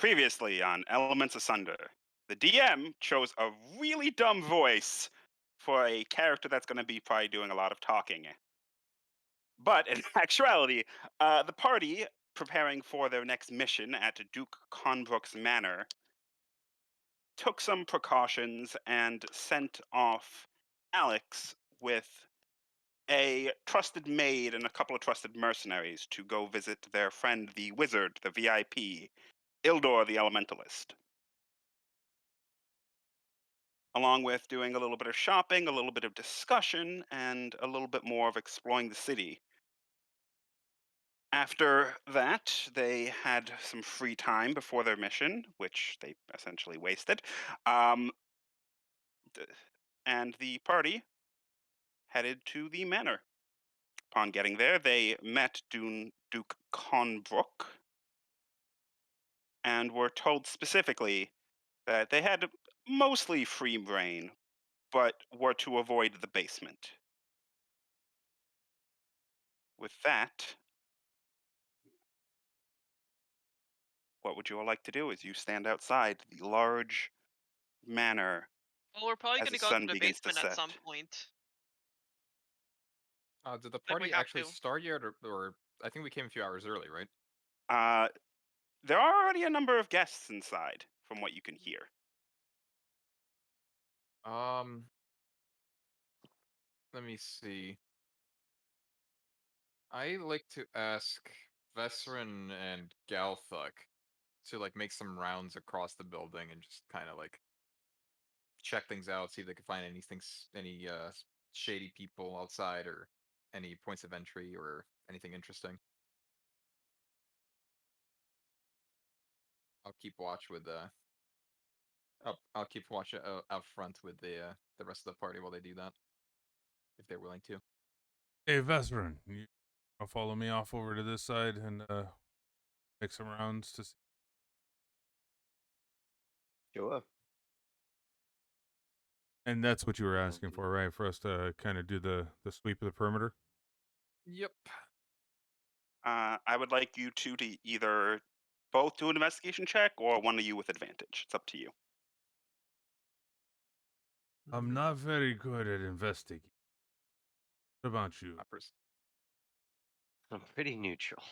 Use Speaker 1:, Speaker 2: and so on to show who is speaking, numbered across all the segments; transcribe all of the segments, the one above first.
Speaker 1: Previously on Elements Asunder, the DM chose a really dumb voice for a character that's going to be probably doing a lot of talking. But in actuality, the party preparing for their next mission at Duke Conbrook's Manor took some precautions and sent off Alex with a trusted maid and a couple of trusted mercenaries to go visit their friend the wizard, the VIP, Ildor the Elementalist. Along with doing a little bit of shopping, a little bit of discussion, and a little bit more of exploring the city. After that, they had some free time before their mission, which they essentially wasted. Um, th- and the party headed to the manor. Upon getting there, they met Duke Conbrook and were told specifically that they had mostly free reign, but were to avoid the basement. With that, what would you all like to do as you stand outside the large manor
Speaker 2: Well, we're probably
Speaker 1: as the
Speaker 2: gonna go to
Speaker 1: sun
Speaker 2: the
Speaker 1: begins to
Speaker 2: basement at
Speaker 1: set?
Speaker 2: some point.
Speaker 3: Did the
Speaker 2: Like, we
Speaker 3: party
Speaker 2: have
Speaker 3: actually
Speaker 2: to.
Speaker 3: start yet, or I think we came a few hours early, right?
Speaker 1: Uh, there are already a number of guests inside, from what you can hear.
Speaker 3: Um, Let me see. I like to ask Vesrin and Galthuk to make some rounds across the building and just kind of check things out, see if they can find any shady people outside or any points of entry or anything interesting. I'll keep watch with I'll keep watch out front with the rest of the party while they do that, if they're willing to.
Speaker 4: Hey, Vesperin, you wanna follow me off over to this side and make some rounds to see.
Speaker 5: Sure.
Speaker 4: And that's what you were asking for, right? For us to kind of do the sweep of the perimeter.
Speaker 3: Yep.
Speaker 1: I would like you two to either both do an investigation check or one of you with advantage. It's up to you.
Speaker 4: I'm not very good at investigating. What about you?
Speaker 5: I'm pretty neutral.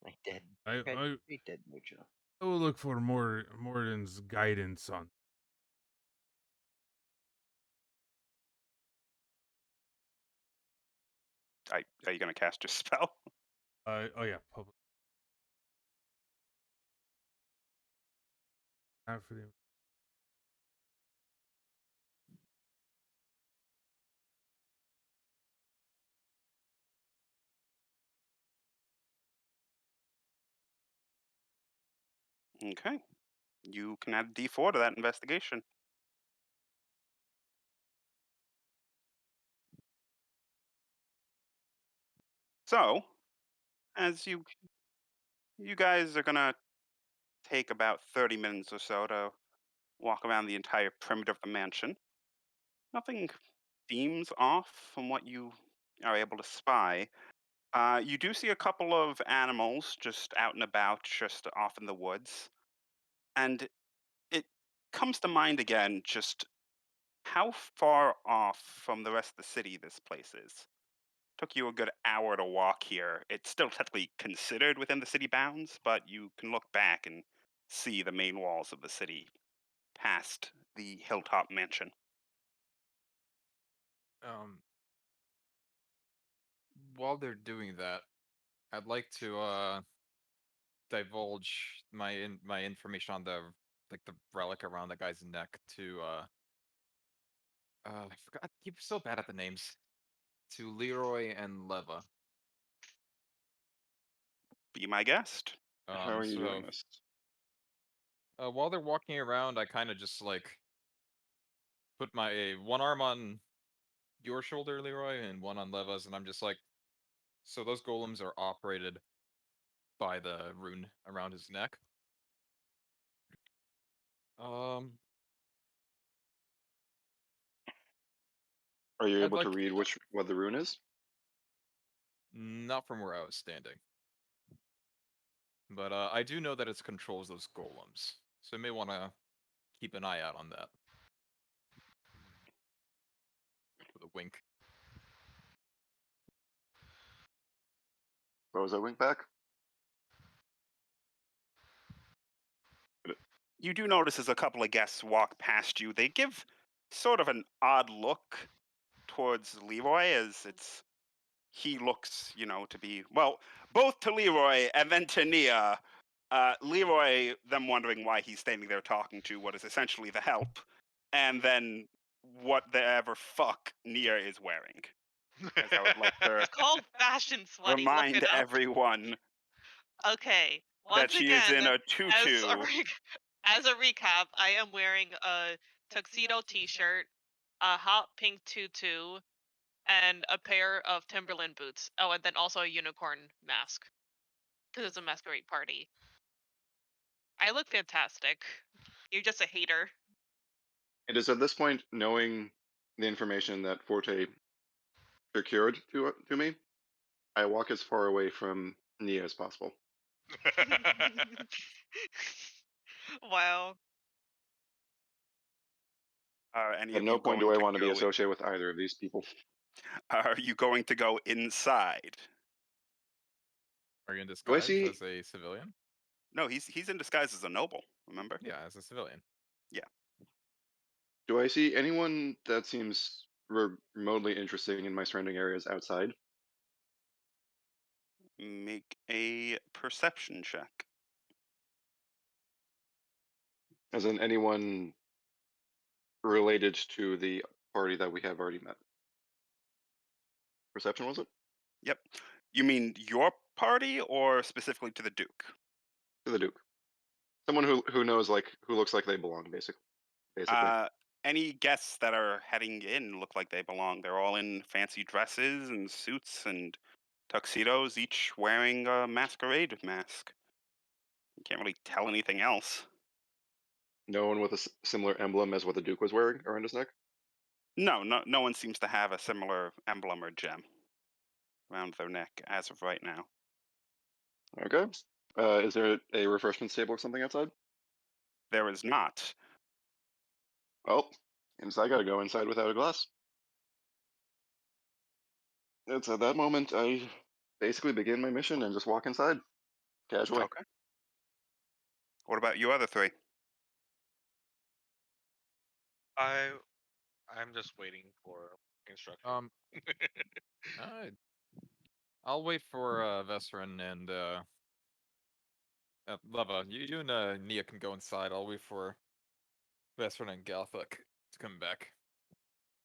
Speaker 5: Like dead.
Speaker 4: I
Speaker 5: Pretty dead neutral.
Speaker 4: I will look for Morden's guidance on.
Speaker 1: Are you going to cast your spell?
Speaker 4: Oh yeah, public. For the
Speaker 1: Okay. You can add D4 to that investigation. So, as you guys are gonna take about 30 minutes or so to walk around the entire perimeter of the mansion. Nothing seems off from what you are able to spy. You do see a couple of animals just out and about, just off in the woods. And it comes to mind again just how far off from the rest of the city this place is. Took you a good hour to walk here. It's still technically considered within the city bounds, but you can look back and see the main walls of the city past the hilltop mansion.
Speaker 3: While they're doing that, I'd like to divulge my information on the the relic around the guy's neck to I forgot. I keep so bad at the names. To Leroy and Leva.
Speaker 1: Be my guest.
Speaker 5: How are you
Speaker 3: So
Speaker 5: doing this?
Speaker 3: while they're walking around, I kind of just put my one arm on your shoulder, Leroy, and one on Leva's, and I'm just like, so those golems are operated by the rune around his neck.
Speaker 5: Are you
Speaker 3: I'd
Speaker 5: able to
Speaker 3: like-
Speaker 5: read what the rune is?
Speaker 3: Not from where I was standing. But I do know that it controls those golems, so you may want to keep an eye out on that. With a wink.
Speaker 5: What was that wink back?
Speaker 1: You do notice as a couple of guests walk past you, they give sort of an odd look towards Leroy as he looks, to be, well, both to Leroy and then to Nia. Leroy, them wondering why he's standing there talking to what is essentially the help, and then whatever fuck Nia is wearing. As I would like to
Speaker 2: It's called fashion sweaty. Look
Speaker 1: remind
Speaker 2: it up.
Speaker 1: everyone
Speaker 2: Okay.
Speaker 1: that
Speaker 2: Once
Speaker 1: she is
Speaker 2: again,
Speaker 1: in a tutu.
Speaker 2: as a recap, I am wearing a tuxedo T-shirt, a hot pink tutu, and a pair of Timberland boots. Oh, and then also a unicorn mask, because it's a masquerade party. I look fantastic. You're just a hater.
Speaker 5: It is at this point, knowing the information that Forte procured to me, I walk as far away from Nia as possible.
Speaker 2: Wow.
Speaker 1: Any
Speaker 5: At
Speaker 1: of
Speaker 5: no
Speaker 1: you
Speaker 5: point do
Speaker 1: going
Speaker 5: I
Speaker 1: to
Speaker 5: want to be
Speaker 1: go?
Speaker 5: associated with either of these people.
Speaker 1: Are you going to go inside?
Speaker 3: Are you in
Speaker 5: Do I
Speaker 3: disguise
Speaker 5: see?
Speaker 3: as a civilian?
Speaker 1: No, he's in disguise as a noble. Remember?
Speaker 3: Yeah, as a civilian.
Speaker 5: Do I see anyone that seems remotely interesting in my surrounding areas outside?
Speaker 1: Make a perception check.
Speaker 5: As in anyone related to the party that we have already met? Perception, was it?
Speaker 1: Yep. You mean your party or specifically to the Duke?
Speaker 5: To the Duke. Someone who knows, like, who looks like they belong, basically.
Speaker 1: Any guests that are heading in look like they belong. They're all in fancy dresses and suits and tuxedos, each wearing a masquerade mask. You can't really tell anything else.
Speaker 5: No one with a similar emblem as what the Duke was wearing around his neck?
Speaker 1: No one seems to have a similar emblem or gem around their neck as of right now.
Speaker 5: Okay. Is there a refreshment table or something outside?
Speaker 1: There is not.
Speaker 5: Well, I gotta go inside without a glass. It's at that moment I basically begin my mission and just walk inside. Casually.
Speaker 1: Okay. What about you other three?
Speaker 6: I'm just waiting for instruction.
Speaker 3: Uh, I'll wait for Vesrin and Leva. You and Nia can go inside. I'll wait for Vesrin and Galthuk to come back.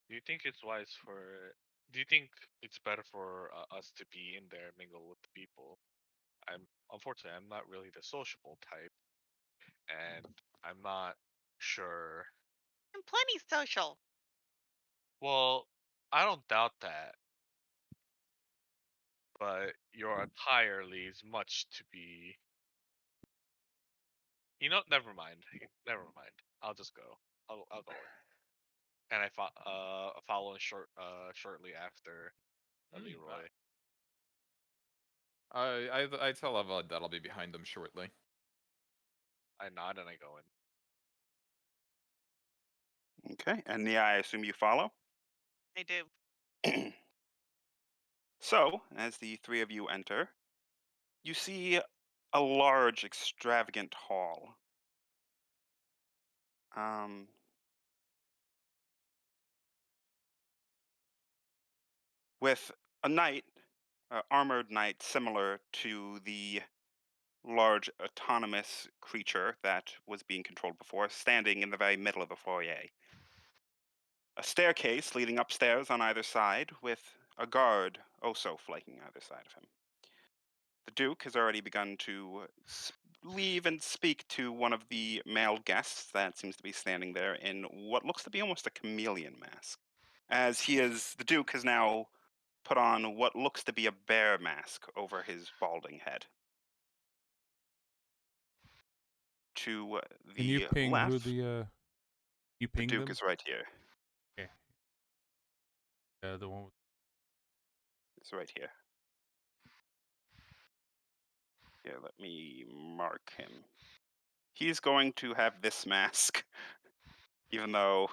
Speaker 6: Do you think it's wise for? Do you think it's better for us to be in there, mingle with the people? Unfortunately, I'm not really the sociable type, and I'm not sure.
Speaker 2: I'm plenty social.
Speaker 6: Well, I don't doubt that, but your attire leaves much to be. Never mind. Never mind. I'll just go. I'll go in. And I follow shortly after Leroy.
Speaker 3: I tell Leva that I'll be behind them shortly.
Speaker 6: I nod and I go in.
Speaker 1: Okay. And Nia, I assume you follow?
Speaker 2: I do.
Speaker 1: So, as the three of you enter, you see a large, extravagant hall. With a knight, armored knight similar to the large autonomous creature that was being controlled before, standing in the very middle of the foyer. A staircase leading upstairs on either side, with a guard also flanking either side of him. The Duke has already begun to leave and speak to one of the male guests that seems to be standing there in what looks to be almost a chameleon mask. The Duke has now put on what looks to be a bear mask over his balding head. To
Speaker 4: Can you
Speaker 1: the
Speaker 4: ping
Speaker 1: left,
Speaker 4: who the you
Speaker 1: the
Speaker 4: ping
Speaker 1: Duke
Speaker 4: them?
Speaker 1: is right here.
Speaker 4: Okay. The one with
Speaker 1: It's right here. Here, let me mark him. He's going to have this mask, even though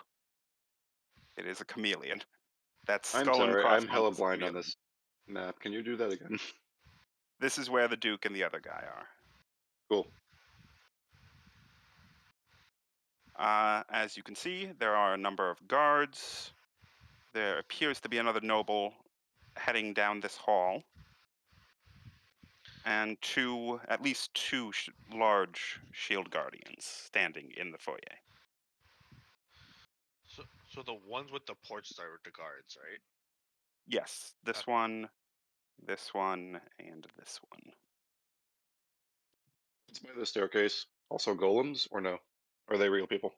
Speaker 1: it is a chameleon. That's
Speaker 5: I'm
Speaker 1: skull and
Speaker 5: sorry, I'm
Speaker 1: crossbones
Speaker 5: hella
Speaker 1: is a
Speaker 5: blind on
Speaker 1: chameleon.
Speaker 5: this map. Can you do that again?
Speaker 1: This is where the Duke and the other guy are.
Speaker 5: Cool.
Speaker 1: As you can see, there are a number of guards. There appears to be another noble heading down this hall, and at least two large shield guardians standing in the foyer.
Speaker 6: So the ones with the porch are the guards, right?
Speaker 1: Yes, this
Speaker 6: Okay.
Speaker 1: one, and this one.
Speaker 5: It's by the staircase. Also golems, or no? Or are they real people?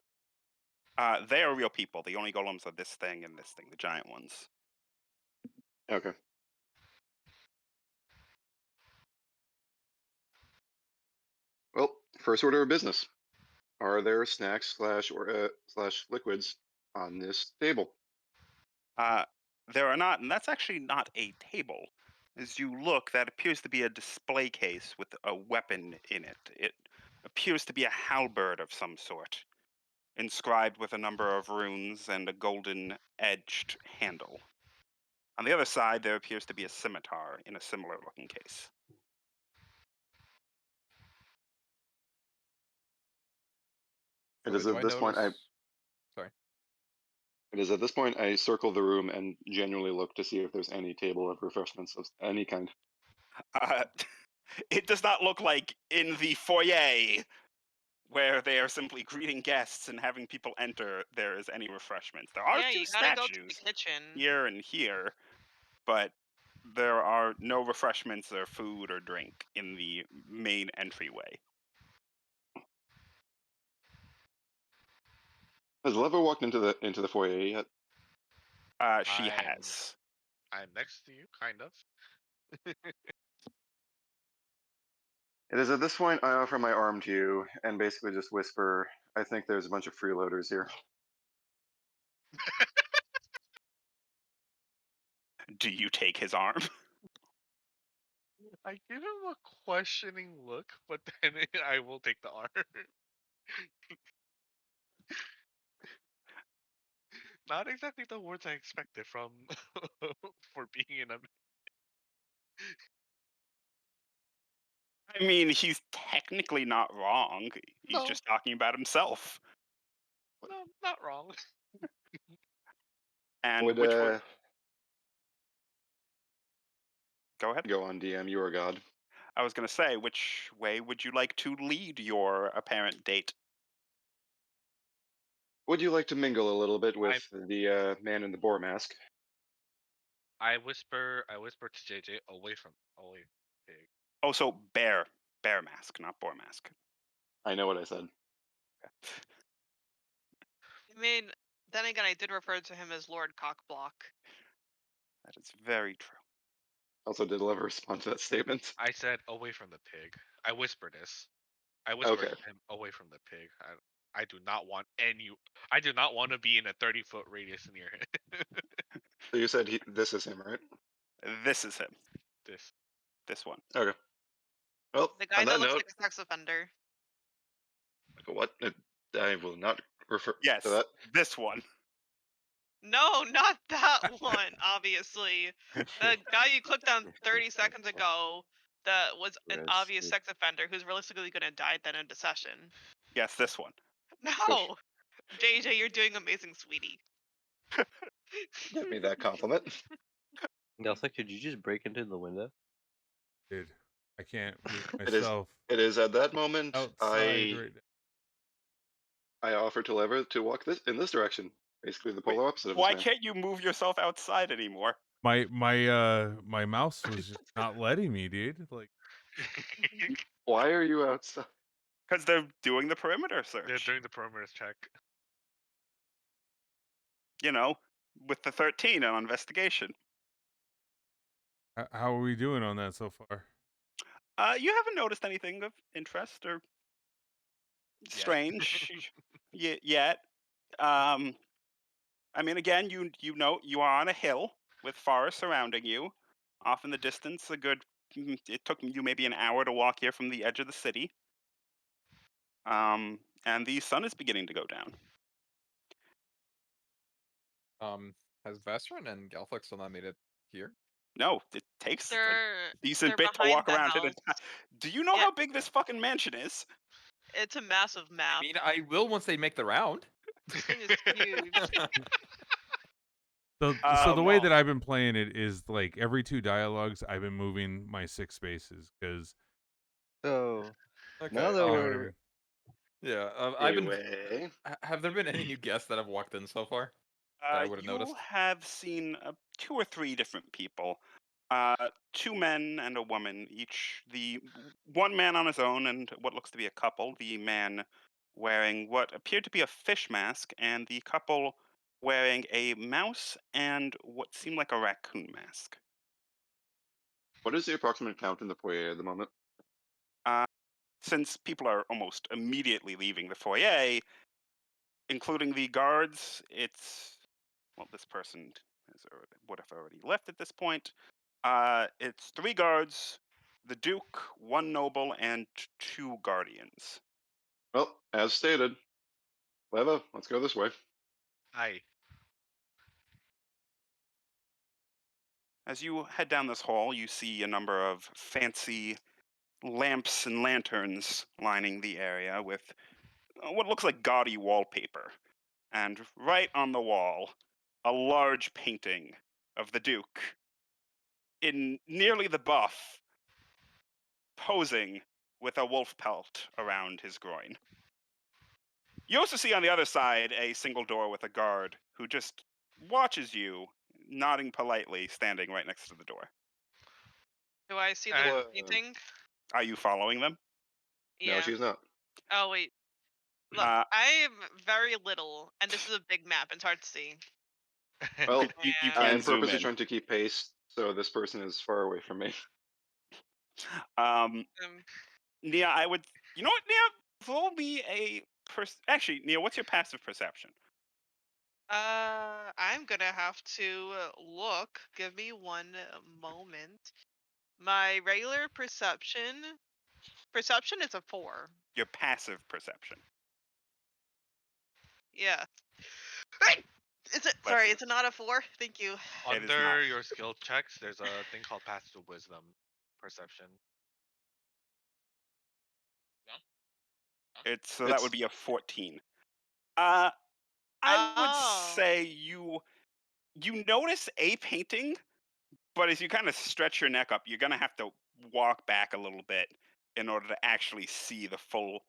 Speaker 1: They are real people. The only golems are this thing and this thing, the giant ones.
Speaker 5: Okay. Well, first order of business. Are there snacks slash liquids on this table?
Speaker 1: There are not, and that's actually not a table. As you look, that appears to be a display case with a weapon in it. It appears to be a halberd of some sort, inscribed with a number of runes and a golden edged handle. On the other side, there appears to be a scimitar in a similar looking case.
Speaker 5: It
Speaker 3: So
Speaker 5: is
Speaker 3: do
Speaker 5: at
Speaker 3: I
Speaker 5: this point I
Speaker 3: notice? Sorry.
Speaker 5: It is at this point I circle the room and genuinely look to see if there's any table of refreshments of any kind.
Speaker 1: Uh, it does not look like in the foyer, where they are simply greeting guests and having people enter, there is any refreshments. There are
Speaker 2: Yeah,
Speaker 1: two
Speaker 2: you gotta go to the
Speaker 1: statues
Speaker 2: kitchen.
Speaker 1: here and here, but there are no refreshments or food or drink in the main entryway.
Speaker 5: Has Levo walked into the foyer yet?
Speaker 1: She
Speaker 6: I'm-
Speaker 1: has.
Speaker 6: I'm next to you, kind of.
Speaker 5: It is at this point I offer my arm to you and basically just whisper, I think there's a bunch of freeloaders here.
Speaker 1: Do you take his arm?
Speaker 6: I give him a questioning look, but then I will take the arm. Not exactly the words I expected from for being in a.
Speaker 1: I mean, he's technically not wrong. He's
Speaker 6: No.
Speaker 1: just talking about himself.
Speaker 6: No, not wrong.
Speaker 1: And
Speaker 5: Would
Speaker 1: which way? Go ahead.
Speaker 5: go on, DM, you are God.
Speaker 1: I was going to say, which way would you like to lead your apparent date?
Speaker 5: Would you like to mingle a little bit with the man in the boar mask?
Speaker 6: I whisper to JJ away. Pig.
Speaker 1: Oh, so bear mask, not boar mask.
Speaker 5: I know what I said.
Speaker 2: I mean, then again, I did refer to him as Lord Cockblock.
Speaker 1: That is very true.
Speaker 5: Also, did Levo respond to that statement?
Speaker 6: I said away from the pig. I whispered this. I whispered
Speaker 5: Okay.
Speaker 6: him away from the pig. I do not want I do not want to be in a 30-foot radius near him.
Speaker 5: So you said this is him, right?
Speaker 1: This is him.
Speaker 6: This.
Speaker 1: This one.
Speaker 5: Okay. Well,
Speaker 2: The guy
Speaker 5: on
Speaker 2: that
Speaker 5: that
Speaker 2: looks
Speaker 5: note,
Speaker 2: like a sex offender.
Speaker 5: what? I will not refer
Speaker 1: Yes,
Speaker 5: to that.
Speaker 1: this one.
Speaker 2: No, not that one, obviously. The guy you clicked on 30 seconds ago that was an obvious sex offender who's realistically going to die at the end of session.
Speaker 1: Yes, this one.
Speaker 2: No! JJ, you're doing amazing, sweetie.
Speaker 5: Give me that compliment.
Speaker 7: Galsa, could you just break into the window?
Speaker 4: Dude, I can't move
Speaker 5: It is-
Speaker 4: myself
Speaker 5: It is at that moment
Speaker 4: outside right now.
Speaker 5: I offer to Lever to walk in this direction. Basically the polar opposite of
Speaker 1: Why
Speaker 5: this man.
Speaker 1: can't you move yourself outside anymore?
Speaker 4: My mouse was just not letting me, dude. Like,
Speaker 5: Why are you outside?
Speaker 1: Because they're doing the perimeter search.
Speaker 6: They're doing the perimeter check.
Speaker 1: You know, with the 13 on investigation.
Speaker 4: how are we doing on that so far?
Speaker 1: You haven't noticed anything of interest or strange yet. I mean, again, you know you are on a hill with forest surrounding you. Off in the distance, a good it took you maybe an hour to walk here from the edge of the city. And the sun is beginning to go down.
Speaker 3: Has Vesrin and Galflex still not made it here?
Speaker 1: No, it takes a
Speaker 2: They're
Speaker 1: decent bit to
Speaker 2: behind
Speaker 1: walk
Speaker 2: the
Speaker 1: around
Speaker 2: house.
Speaker 1: Do you know
Speaker 2: Yeah.
Speaker 1: how big this fucking mansion is?
Speaker 2: It's a massive
Speaker 3: I
Speaker 2: map.
Speaker 3: mean, I will once they make the round.
Speaker 2: This thing is huge.
Speaker 4: So the way
Speaker 1: Well,
Speaker 4: that I've been playing it is like every 2 dialogues, I've been moving my 6 spaces because
Speaker 7: So
Speaker 3: Okay.
Speaker 7: now that
Speaker 4: you know what I
Speaker 7: we're
Speaker 4: mean.
Speaker 3: Yeah, I've been.
Speaker 5: Anyway,
Speaker 3: Have there been any new guests that have walked in so far that I would have
Speaker 1: you
Speaker 3: noticed?
Speaker 1: have seen 2 or 3 different people. 2 men and a woman, each one man on his own and what looks to be a couple. The man wearing what appeared to be a fish mask, and the couple wearing a mouse and what seemed like a raccoon mask.
Speaker 5: what is the approximate count in the foyer at the moment?
Speaker 1: Since people are almost immediately leaving the foyer, including the guards, this person would have already left at this point. It's 3 guards, the Duke, 1 noble, and 2 guardians.
Speaker 5: Well, as stated, Leva, let's go this way.
Speaker 6: Aye.
Speaker 1: As you head down this hall, you see a number of fancy lamps and lanterns lining the area with what looks like gaudy wallpaper. And right on the wall, a large painting of the Duke in nearly the buff, posing with a wolf pelt around his groin. You also see on the other side a single door with a guard who just watches you, nodding politely, standing right next to the door.
Speaker 2: Do I see
Speaker 6: And-
Speaker 2: the painting?
Speaker 1: Are you following them?
Speaker 2: Yeah.
Speaker 5: No, she's not.
Speaker 2: Oh wait. Look, I'm very little, and this is a big map. It's hard to see.
Speaker 5: Well,
Speaker 1: You
Speaker 2: Yeah.
Speaker 5: I
Speaker 1: can
Speaker 5: am
Speaker 1: zoom
Speaker 5: purposely
Speaker 1: in.
Speaker 5: trying to keep pace, so this person is far away from me.
Speaker 2: Um,
Speaker 1: Nia, I would. You know what, Nia? Roll me a. Actually, Nia, what's your passive perception?
Speaker 2: I'm gonna have to look. Give me one moment. My regular perception is a 4.
Speaker 1: Your passive perception.
Speaker 2: Yeah. Is it?
Speaker 1: Bless
Speaker 2: Sorry,
Speaker 1: you.
Speaker 2: it's not a 4. Thank you.
Speaker 1: It is
Speaker 6: Under
Speaker 1: not.
Speaker 6: your skill checks, there's a thing called passive wisdom perception.
Speaker 1: That would be a 14. I would
Speaker 2: Oh.
Speaker 1: say you notice a painting, but as you kind of stretch your neck up, you're gonna have to walk back a little bit in order to actually see the full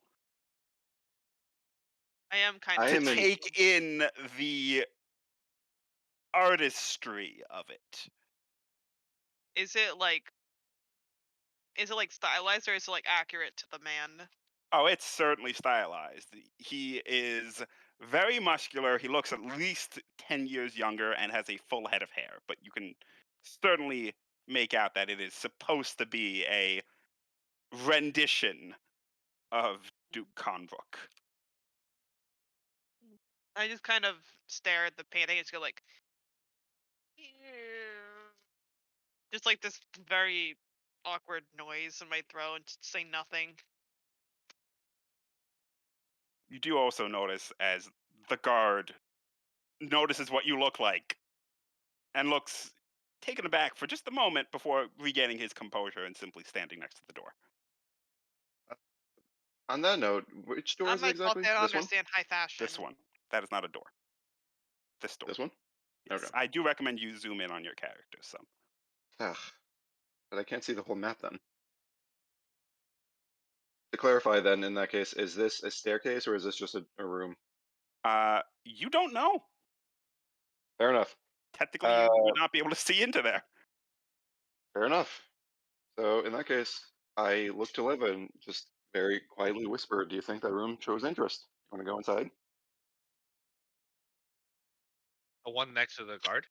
Speaker 2: I am kind
Speaker 5: I
Speaker 2: of.
Speaker 1: to
Speaker 5: am in-
Speaker 1: take in the artistry of it.
Speaker 2: Is it like stylized, or is it like accurate to the man?
Speaker 1: Oh, it's certainly stylized. He is very muscular. He looks at least 10 years younger and has a full head of hair, but you can certainly make out that it is supposed to be a rendition of Duke Convook.
Speaker 2: I just kind of stare at the painting and just go like, just like this very awkward noise in my throat and just say nothing.
Speaker 1: You do also notice as the guard notices what you look like and looks taken aback for just a moment before regaining his composure and simply standing next to the door.
Speaker 5: On that note, which door
Speaker 2: I
Speaker 5: is it
Speaker 2: might thought
Speaker 5: exactly?
Speaker 2: they don't
Speaker 5: This one?
Speaker 2: understand high fashion.
Speaker 1: This one. That is not a door. This door.
Speaker 5: This one?
Speaker 1: Yes.
Speaker 5: Okay.
Speaker 1: I do recommend you zoom in on your character some.
Speaker 5: Ugh. But I can't see the whole map then. To clarify then, in that case, is this a staircase or is this just a room?
Speaker 1: You don't know.
Speaker 5: Fair enough.
Speaker 1: Technically, you would not be able to see into there.
Speaker 5: Fair enough. So in that case, I look to Leva and just very quietly whisper, "Do you think that room shows interest? You want to go inside?"
Speaker 6: The one next to the guard.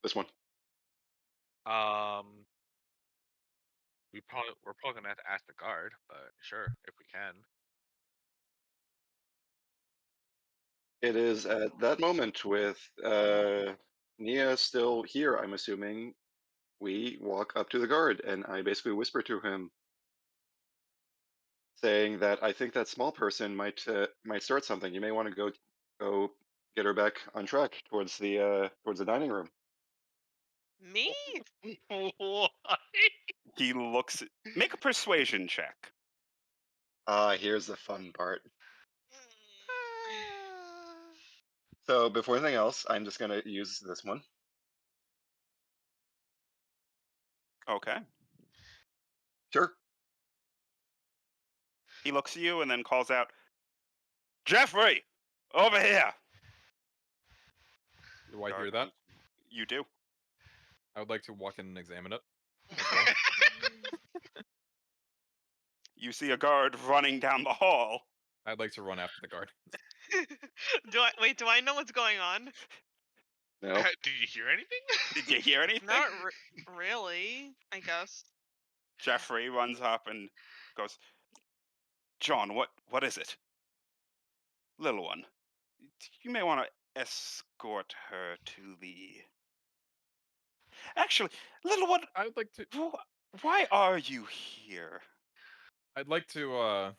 Speaker 5: This one.
Speaker 6: We're probably gonna have to ask the guard, but sure, if we can.
Speaker 5: It is at that moment with Nia still here, I'm assuming, we walk up to the guard, and I basically whisper to him, saying that I think that small person might start something. You may want to go get her back on track towards the dining room.
Speaker 2: Me?
Speaker 6: Why?
Speaker 1: He looks. Make a persuasion check.
Speaker 5: Ah, here's the fun part. So before anything else, I'm just gonna use this one.
Speaker 1: Okay.
Speaker 5: Sure.
Speaker 1: He looks at you and then calls out, "Jeffrey, over here."
Speaker 3: Do I hear
Speaker 1: Guard
Speaker 3: that?
Speaker 1: comes- You do.
Speaker 3: I would like to walk in and examine it. as well.
Speaker 1: You see a guard running down the hall.
Speaker 3: I'd like to run after the guard.
Speaker 2: Do I know what's going on?
Speaker 5: No.
Speaker 6: Do you hear anything?
Speaker 1: Did you hear anything?
Speaker 2: Not really, I guess.
Speaker 1: Jeffrey runs up and goes, "John, what is it? Little one, you may want to escort her to the... Actually, little one,
Speaker 3: I would like to.
Speaker 1: why are you here?"
Speaker 3: I'd like to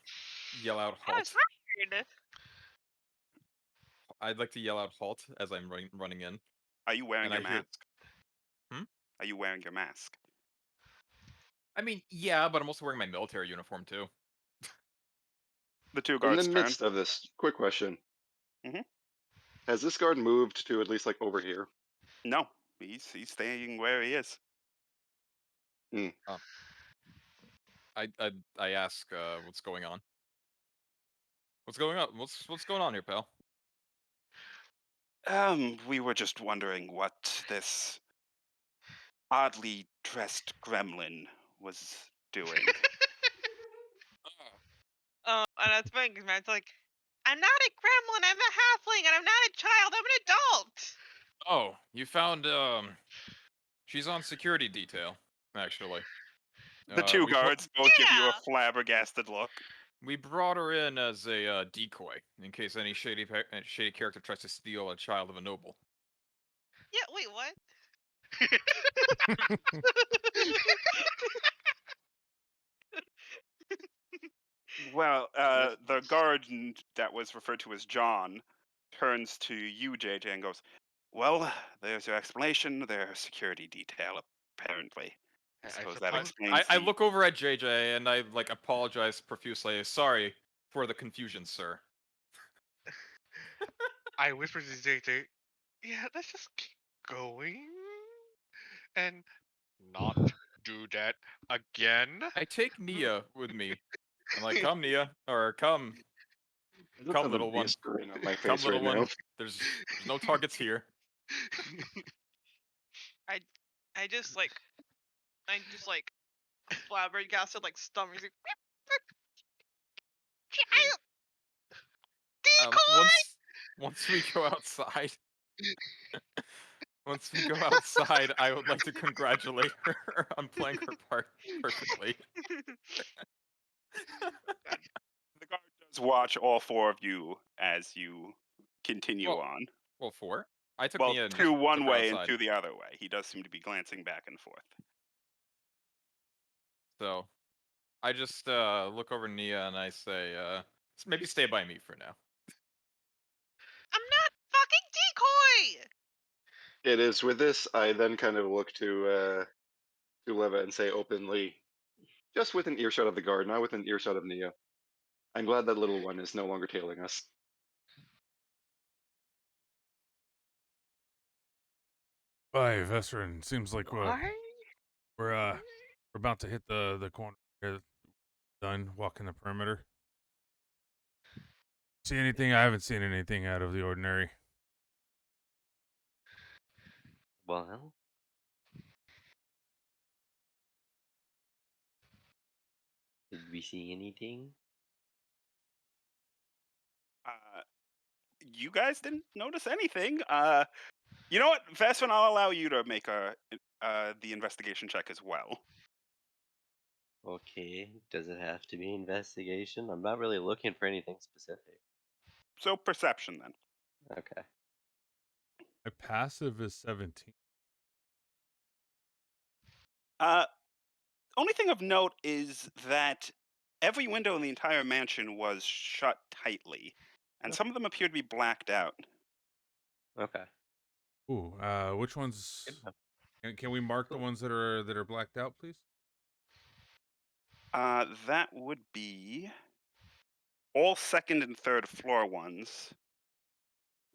Speaker 3: yell out
Speaker 2: Oh,
Speaker 3: halt.
Speaker 2: it's weird.
Speaker 3: I'd like to yell out halt as I'm running in.
Speaker 1: Are you wearing
Speaker 3: And
Speaker 1: your
Speaker 3: I hear-
Speaker 1: mask?
Speaker 3: Hmm?
Speaker 1: Are you wearing your mask?
Speaker 3: I mean, yeah, but I'm also wearing my military uniform too.
Speaker 1: The two
Speaker 5: In
Speaker 1: guards
Speaker 5: the
Speaker 1: turn.
Speaker 5: midst of this, quick question.
Speaker 1: Mhm.
Speaker 5: Has this guard moved to at least like over here?
Speaker 1: No, he's staying where he is.
Speaker 3: I ask what's going on. What's going on? What's going on here, pal?
Speaker 1: We were just wondering what this oddly dressed gremlin was doing.
Speaker 2: And that's big. It's like, I'm not a gremlin. I'm a halfling, and I'm not a child. I'm an adult.
Speaker 3: Oh, you found she's on security detail, actually.
Speaker 1: The two
Speaker 3: we bro-
Speaker 1: guards both give you a
Speaker 2: Yeah.
Speaker 1: flabbergasted look.
Speaker 3: We brought her in as a decoy in case any shady character tries to steal a child of a noble.
Speaker 2: Yeah. Wait, what?
Speaker 1: Well, the guard that was referred to as John turns to you, JJ, and goes, "Well, there's your explanation. Their security detail, apparently. I suppose that explains
Speaker 3: I
Speaker 1: the...
Speaker 3: look over at JJ and I like apologize profusely. Sorry for the confusion, sir.
Speaker 6: I whisper to JJ, yeah, let's just keep going and not do that again.
Speaker 3: I take Nia with me. I'm like, come, Nia, or come,
Speaker 5: I don't
Speaker 3: come,
Speaker 5: have the
Speaker 3: little one.
Speaker 5: biggest grin on my
Speaker 3: Come,
Speaker 5: face
Speaker 3: little
Speaker 5: right
Speaker 3: one.
Speaker 5: now.
Speaker 3: There's no targets here.
Speaker 2: I just like flabbergasted, like stomach. Child. Decoy.
Speaker 3: Once we go outside, I would like to congratulate her on playing her part perfectly.
Speaker 1: The guard does watch all four of you as you continue
Speaker 3: Well,
Speaker 1: on.
Speaker 3: Well, 4. I took
Speaker 1: Well,
Speaker 3: Nia and
Speaker 1: two
Speaker 3: just
Speaker 1: one
Speaker 3: took her
Speaker 1: way and
Speaker 3: outside.
Speaker 1: two the other way. He does seem to be glancing back and forth.
Speaker 3: So, I just look over Nia and I say, maybe stay by me for now.
Speaker 2: I'm not fucking decoy.
Speaker 5: It is. With this, I then kind of look to Leva and say openly, just within earshot of the guard, not within earshot of Nia, I'm glad that little one is no longer tailing us.
Speaker 4: Hi, veteran. Seems like
Speaker 2: Why?
Speaker 4: we're about to hit the corner. Done walking the perimeter. See anything? I haven't seen anything out of the ordinary.
Speaker 7: Well, did we see anything?
Speaker 1: You guys didn't notice anything. You know what, Vesvin, I'll allow you to make the investigation check as well.
Speaker 7: Okay, does it have to be investigation? I'm not really looking for anything specific.
Speaker 1: So perception then.
Speaker 7: Okay.
Speaker 4: My passive is 17.
Speaker 1: Only thing of note is that every window in the entire mansion was shut tightly, and some of them appear to be blacked out.
Speaker 7: Okay.
Speaker 4: Ooh, which ones?
Speaker 7: Good enough.
Speaker 4: Can we mark the
Speaker 7: Cool.
Speaker 4: ones that are blacked out, please?
Speaker 1: That would be all second and third floor ones.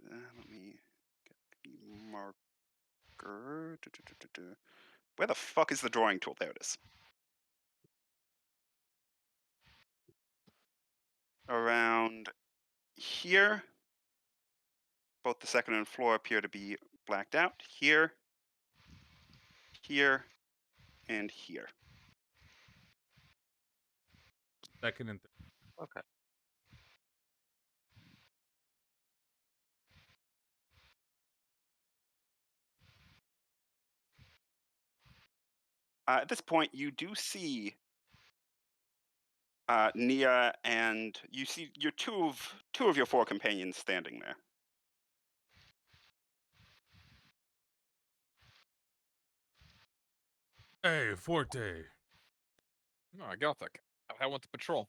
Speaker 1: Let me get the marker. Where the fuck is the drawing tool? There it is. Around here, both the second and floor appear to be blacked out. Here, here, and here.
Speaker 4: Second and third.
Speaker 7: Okay.
Speaker 1: At this point, you do see Nia, and you see your two of your four companions standing there.
Speaker 4: Hey, Forte.
Speaker 3: No, I got that. I went to patrol.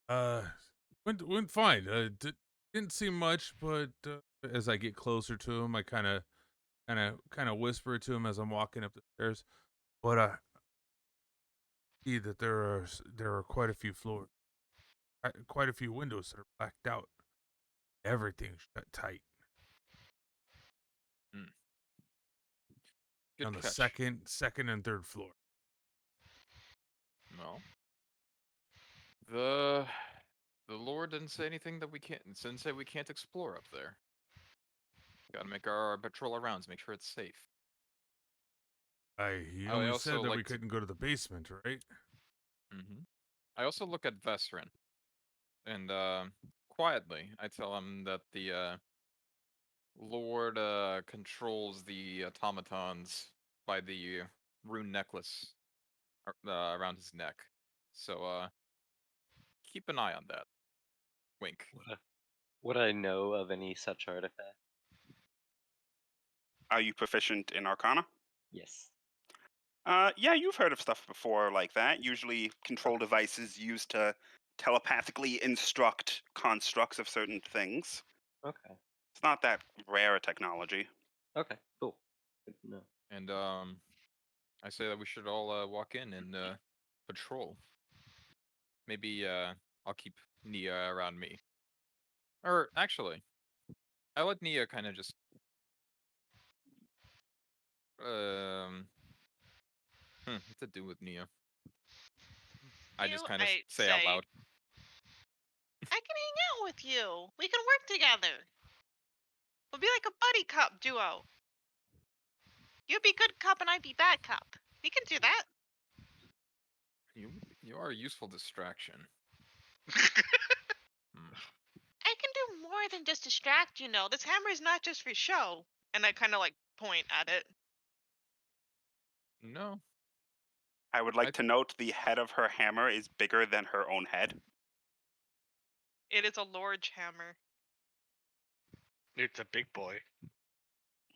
Speaker 4: Went fine. Didn't see much, but as I get closer to him, I kind of whisper to him as I'm walking up the stairs. But I see that there are quite a few floors, quite a few windows that are blacked out. Everything's shut tight.
Speaker 3: Good
Speaker 4: On the
Speaker 3: catch.
Speaker 4: second and third floor.
Speaker 3: No. The Lord didn't say anything that we can't. Didn't say we can't explore up there. Gotta make our patrol rounds, make sure it's safe.
Speaker 4: He
Speaker 3: I
Speaker 4: only
Speaker 3: also
Speaker 4: said that we
Speaker 3: like to-
Speaker 4: couldn't go to the basement, right?
Speaker 3: I also look at Vesrin, and quietly I tell him that the Lord controls the automatons by the rune necklace around his neck. So keep an eye on that. Wink.
Speaker 7: Would I know of any such artifact?
Speaker 1: Are you proficient in Arcana?
Speaker 7: Yes.
Speaker 1: Yeah, you've heard of stuff before like that. Usually, control devices used to telepathically instruct constructs of certain things.
Speaker 7: Okay.
Speaker 1: It's not that rare a technology.
Speaker 7: Okay. Cool. Good to know.
Speaker 3: And I say that we should all walk in and patrol. Maybe I'll keep Nia around me. Or actually, I let Nia kind of just what to do with Nia? I just kind of say out loud.
Speaker 2: I can hang out with you. We can work together. We'll be like a buddy cop duo. You be good cop and I be bad cop. We can do that.
Speaker 3: You are a useful distraction.
Speaker 2: I can do more than just distract, you know. This hammer is not just for show. And I kind of like point at it.
Speaker 3: No.
Speaker 1: I would like to note the head of her hammer is bigger than her own head.
Speaker 2: It is a large hammer.
Speaker 6: It's a big boy.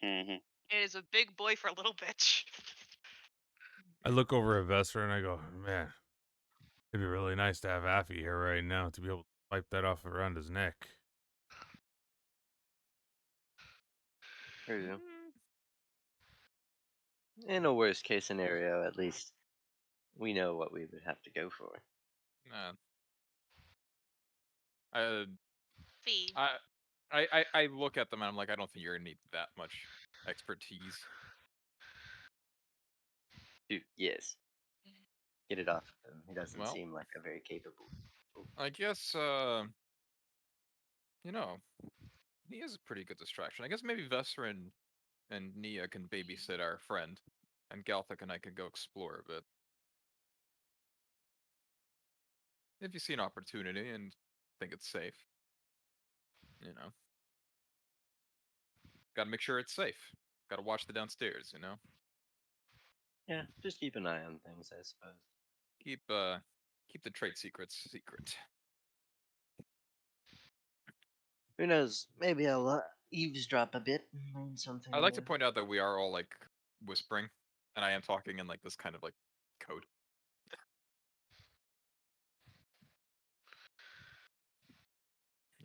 Speaker 1: Mm-hmm.
Speaker 2: It is a big boy for a little bitch.
Speaker 4: I look over at Vesper and I go, man, it'd be really nice to have Affy here right now to be able to wipe that off around his neck.
Speaker 7: There you go. In a worst case scenario, at least we know what we would have to go for.
Speaker 2: Fee.
Speaker 3: I look at them and I'm like, I don't think you're gonna need that much expertise.
Speaker 7: Dude, yes. Get it off of him. He doesn't
Speaker 3: Well,
Speaker 7: seem like a very capable.
Speaker 3: I guess you know, Nia's a pretty good distraction. I guess maybe Vesrin and Nia can babysit our friend, and Galthak and I can go explore a bit. If you see an opportunity and think it's safe, you know. Gotta make sure it's safe. Gotta watch the downstairs, you know.
Speaker 7: Yeah, just keep an eye on things, I suppose.
Speaker 3: Keep the trade secrets secret.
Speaker 7: Who knows? Maybe I'll eavesdrop a bit and learn something.
Speaker 3: I'd like to point out that we are all like whispering And I am talking in like this kind of like code.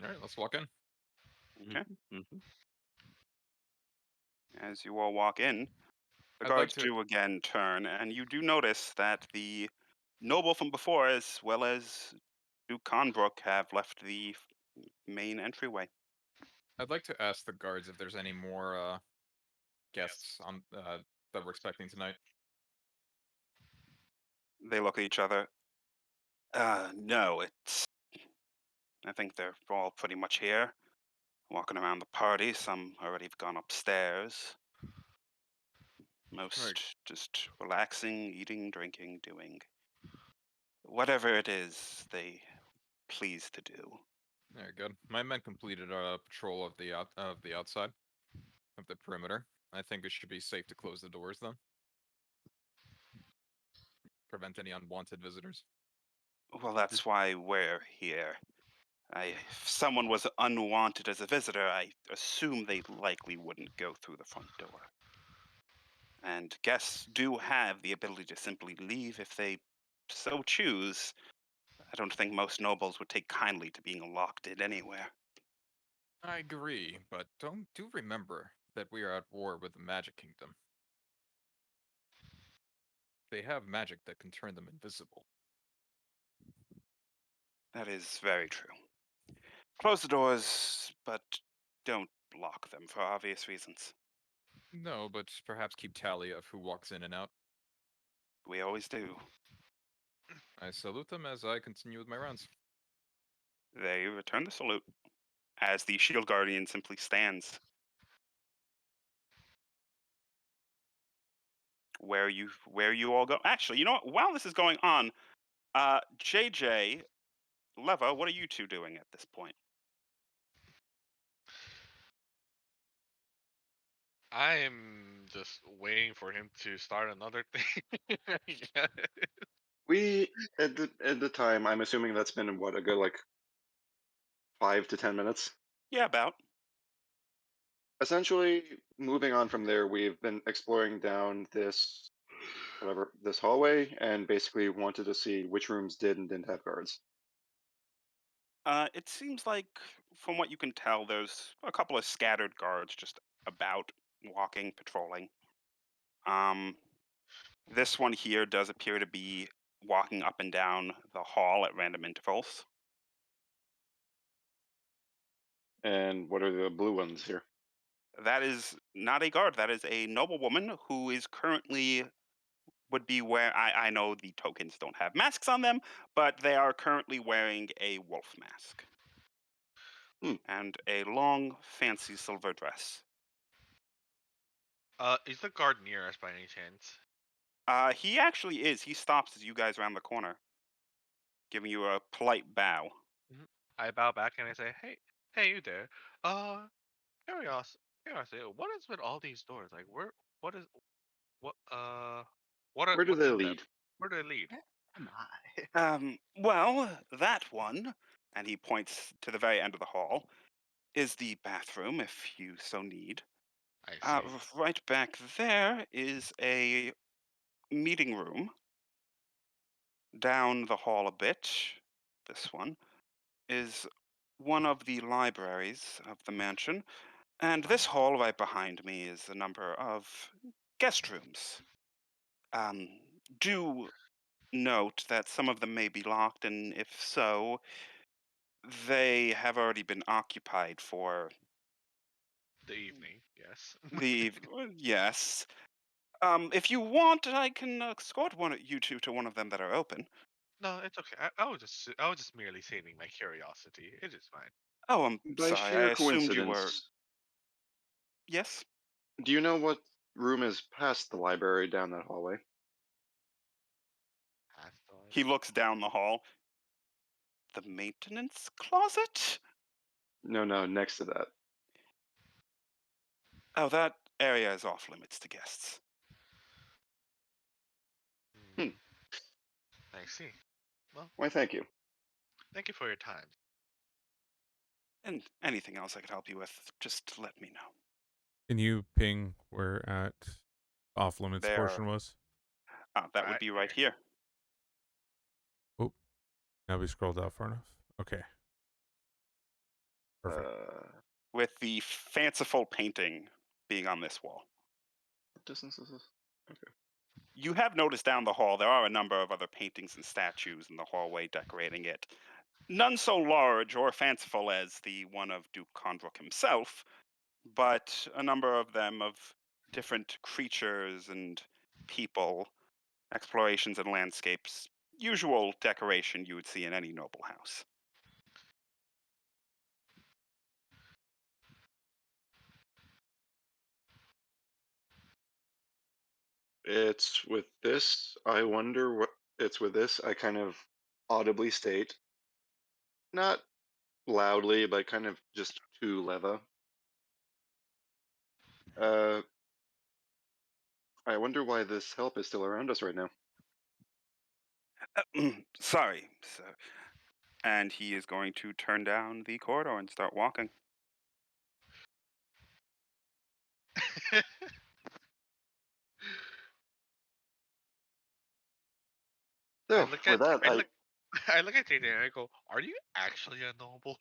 Speaker 3: All right, let's walk in.
Speaker 1: Okay.
Speaker 7: Mm-hmm.
Speaker 1: As you all walk in, the
Speaker 3: I'd like
Speaker 1: guards
Speaker 3: to.
Speaker 1: do again turn, and you do notice that the noble from before, as well as Duke Conbrook, have left the main entryway.
Speaker 3: I'd like to ask the guards if there's any more guests on that we're expecting tonight.
Speaker 1: They look at each other. No, I think they're all pretty much here, walking around the party. Some already have gone upstairs. Most just relaxing, eating, drinking, doing whatever it is they please to do.
Speaker 3: Very good. My men completed a patrol of the outside of the perimeter. I think it should be safe to close the doors then. Prevent any unwanted visitors.
Speaker 1: Well, that's why we're here. If someone was unwanted as a visitor, I assume they likely wouldn't go through the front door. And guests do have the ability to simply leave if they so choose. I don't think most nobles would take kindly to being locked in anywhere.
Speaker 3: I agree, but do remember that we are at war with the Magic Kingdom. They have magic that can turn them invisible.
Speaker 1: That is very true. Close the doors, but don't lock them for obvious reasons.
Speaker 3: No, but perhaps keep tally of who walks in and out.
Speaker 1: We always do.
Speaker 3: I salute them as I continue with my rounds.
Speaker 1: They return the salute as the shield guardian simply stands. Where you all go? Actually, you know what? While this is going on, JJ, Leva, what are you two doing at this point?
Speaker 6: I'm just waiting for him to start another thing. Yeah.
Speaker 5: We at the time, I'm assuming that's been what, a good like 5 to 10 minutes.
Speaker 1: Yeah, about.
Speaker 5: Essentially, moving on from there, we've been exploring down this this hallway, and basically wanted to see which rooms did and didn't have guards.
Speaker 1: It seems like, from what you can tell, there's a couple of scattered guards just about, walking, patrolling. This one here does appear to be walking up and down the hall at random intervals.
Speaker 5: And what are the blue ones here?
Speaker 1: That is not a guard. That is a noblewoman who is currently would be where I know the tokens don't have masks on them, but they are currently wearing a wolf mask
Speaker 5: Hmm.
Speaker 1: and a long, fancy silver dress.
Speaker 6: Is the guard near us by any chance?
Speaker 1: He actually is. He stops as you guys round the corner, giving you a polite bow.
Speaker 6: I bow back and I say, hey, you there? Curiosity. What is with all these doors? Like, what is, what,
Speaker 5: Where do
Speaker 6: what's
Speaker 5: they
Speaker 6: in them?
Speaker 5: lead?
Speaker 6: Where do they lead?
Speaker 7: Am I?
Speaker 1: Well, that one, and he points to the very end of the hall, is the bathroom if you so need.
Speaker 6: I see.
Speaker 1: Right back there is a meeting room. Down the hall a bit, this one, is one of the libraries of the mansion. And this hall right behind me is a number of guest rooms. Um, do note that some of them may be locked, and if so, they have already been occupied for
Speaker 6: The evening, yes.
Speaker 1: yes. If you want, I can escort you two to one of them that are open.
Speaker 6: No, it's okay. I was just merely saving my curiosity. It is fine.
Speaker 1: Oh, I'm
Speaker 5: By
Speaker 1: sorry. I
Speaker 5: sheer
Speaker 1: assumed you were.
Speaker 5: coincidence,
Speaker 1: Yes.
Speaker 5: do you know what room is past the library down that hallway?
Speaker 6: Past the light.
Speaker 1: He looks down the hall. The maintenance closet?
Speaker 5: No, next to that.
Speaker 1: Oh, that area is off limits to guests.
Speaker 5: Hmm.
Speaker 6: I see. Well,
Speaker 5: Why, thank you.
Speaker 6: thank you for your time.
Speaker 1: And anything else I could help you with, just let me know.
Speaker 4: Can you ping where at off limits
Speaker 1: There.
Speaker 4: portion was?
Speaker 1: That would be right here.
Speaker 4: Oh, now we scrolled out far enough. Okay. Perfect.
Speaker 1: With the fanciful painting being on this wall.
Speaker 5: What distance is this? Okay.
Speaker 1: You have noticed down the hall there are a number of other paintings and statues in the hallway decorating it. None so large or fanciful as the one of Duke Condrook himself, but a number of them of different creatures and people, explorations and landscapes. Usual decoration you would see in any noble house.
Speaker 5: It's with this. I wonder what it's with this. I kind of audibly state, not loudly, but kind of just to Leva. I wonder why this help is still around us right now.
Speaker 1: Sorry, sir. And he is going to turn down the corridor and start walking.
Speaker 5: So,
Speaker 6: I look
Speaker 5: with that,
Speaker 6: I look at Tate and I go, "Are you actually a noble?"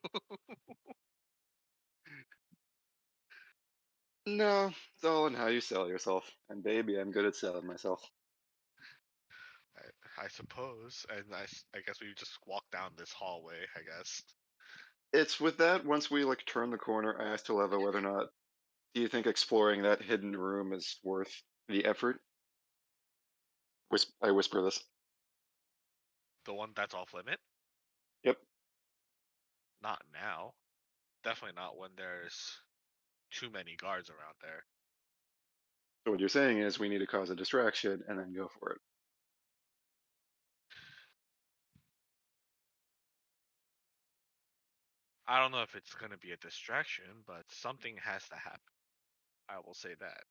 Speaker 5: no, it's all in how you sell yourself. And baby, I'm good at selling myself.
Speaker 6: I suppose, and I guess we just walk down this hallway. I guess.
Speaker 5: It's with that, once we like turn the corner, I asked Leva whether or not, do you think exploring that hidden room is worth the effort? I whisper this.
Speaker 6: The one that's off limit?
Speaker 5: Yep.
Speaker 6: Not now. Definitely not when there's too many guards around there.
Speaker 5: So what you're saying is we need to cause a distraction and then go for it.
Speaker 6: I don't know if it's gonna be a distraction, but something has to happen. I will say that.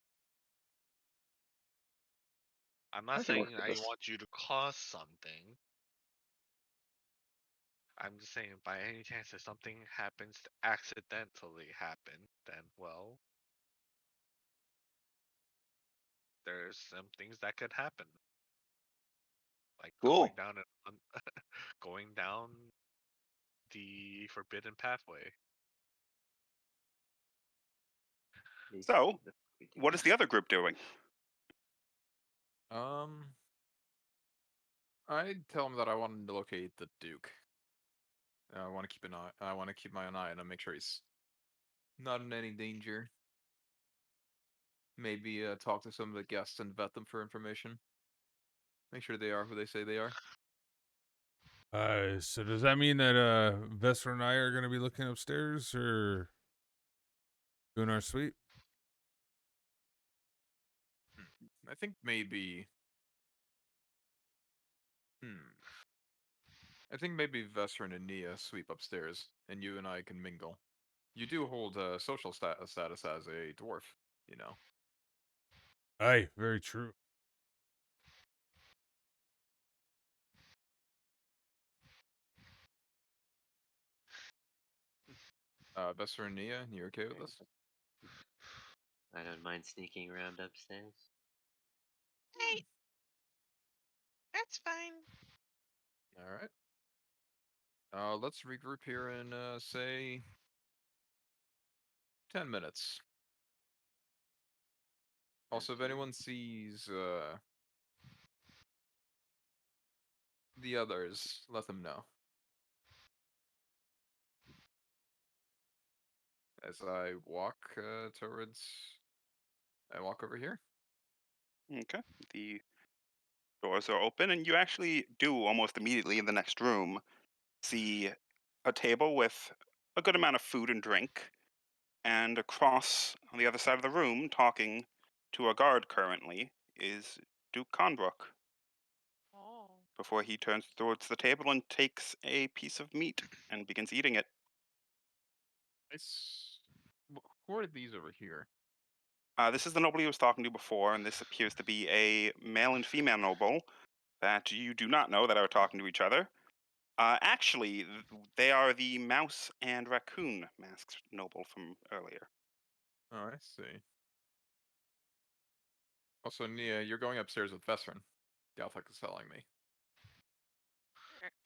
Speaker 6: I'm
Speaker 5: I
Speaker 6: not
Speaker 5: can
Speaker 6: saying
Speaker 5: work with
Speaker 6: I
Speaker 5: this.
Speaker 6: want you to cause something. I'm just saying, by any chance, if something happens to accidentally happen, then, well, there's some things that could happen. Like
Speaker 5: Cool.
Speaker 6: going down the forbidden pathway.
Speaker 1: So, what is the other group doing?
Speaker 3: I'd tell him that I wanted to locate the Duke. I want to keep an eye. I want to keep my eye on him, make sure he's not in any danger. Maybe talk to some of the guests and vet them for information. Make sure they are who they say they are.
Speaker 4: So does that mean that Vesper and I are going to be looking upstairs or doing our sweep?
Speaker 3: I think maybe. I think maybe Vesper and Nia sweep upstairs, and you and I can mingle. You do hold social status as a dwarf, you know.
Speaker 4: Aye, very true.
Speaker 3: Vesper and Nia, you okay with this?
Speaker 7: I don't mind sneaking around upstairs.
Speaker 2: Hey, that's fine.
Speaker 3: All right. Let's regroup here in say 10 minutes. Also, if anyone sees the others, let them know. As I walk I walk over here.
Speaker 1: Okay. The doors are open, and you actually do almost immediately in the next room see a table with a good amount of food and drink, and across on the other side of the room, talking to a guard currently, is Duke Conbrook.
Speaker 2: Oh.
Speaker 1: Before he turns towards the table and takes a piece of meat and begins eating it.
Speaker 3: Who are these over here?
Speaker 1: This is the noble he was talking to before, and this appears to be a male and female noble that you do not know that are talking to each other. Actually, they are the mouse and raccoon masked noble from earlier.
Speaker 3: Oh, I see. Also, Nia, you're going upstairs with Vesrin. Galthak is telling me.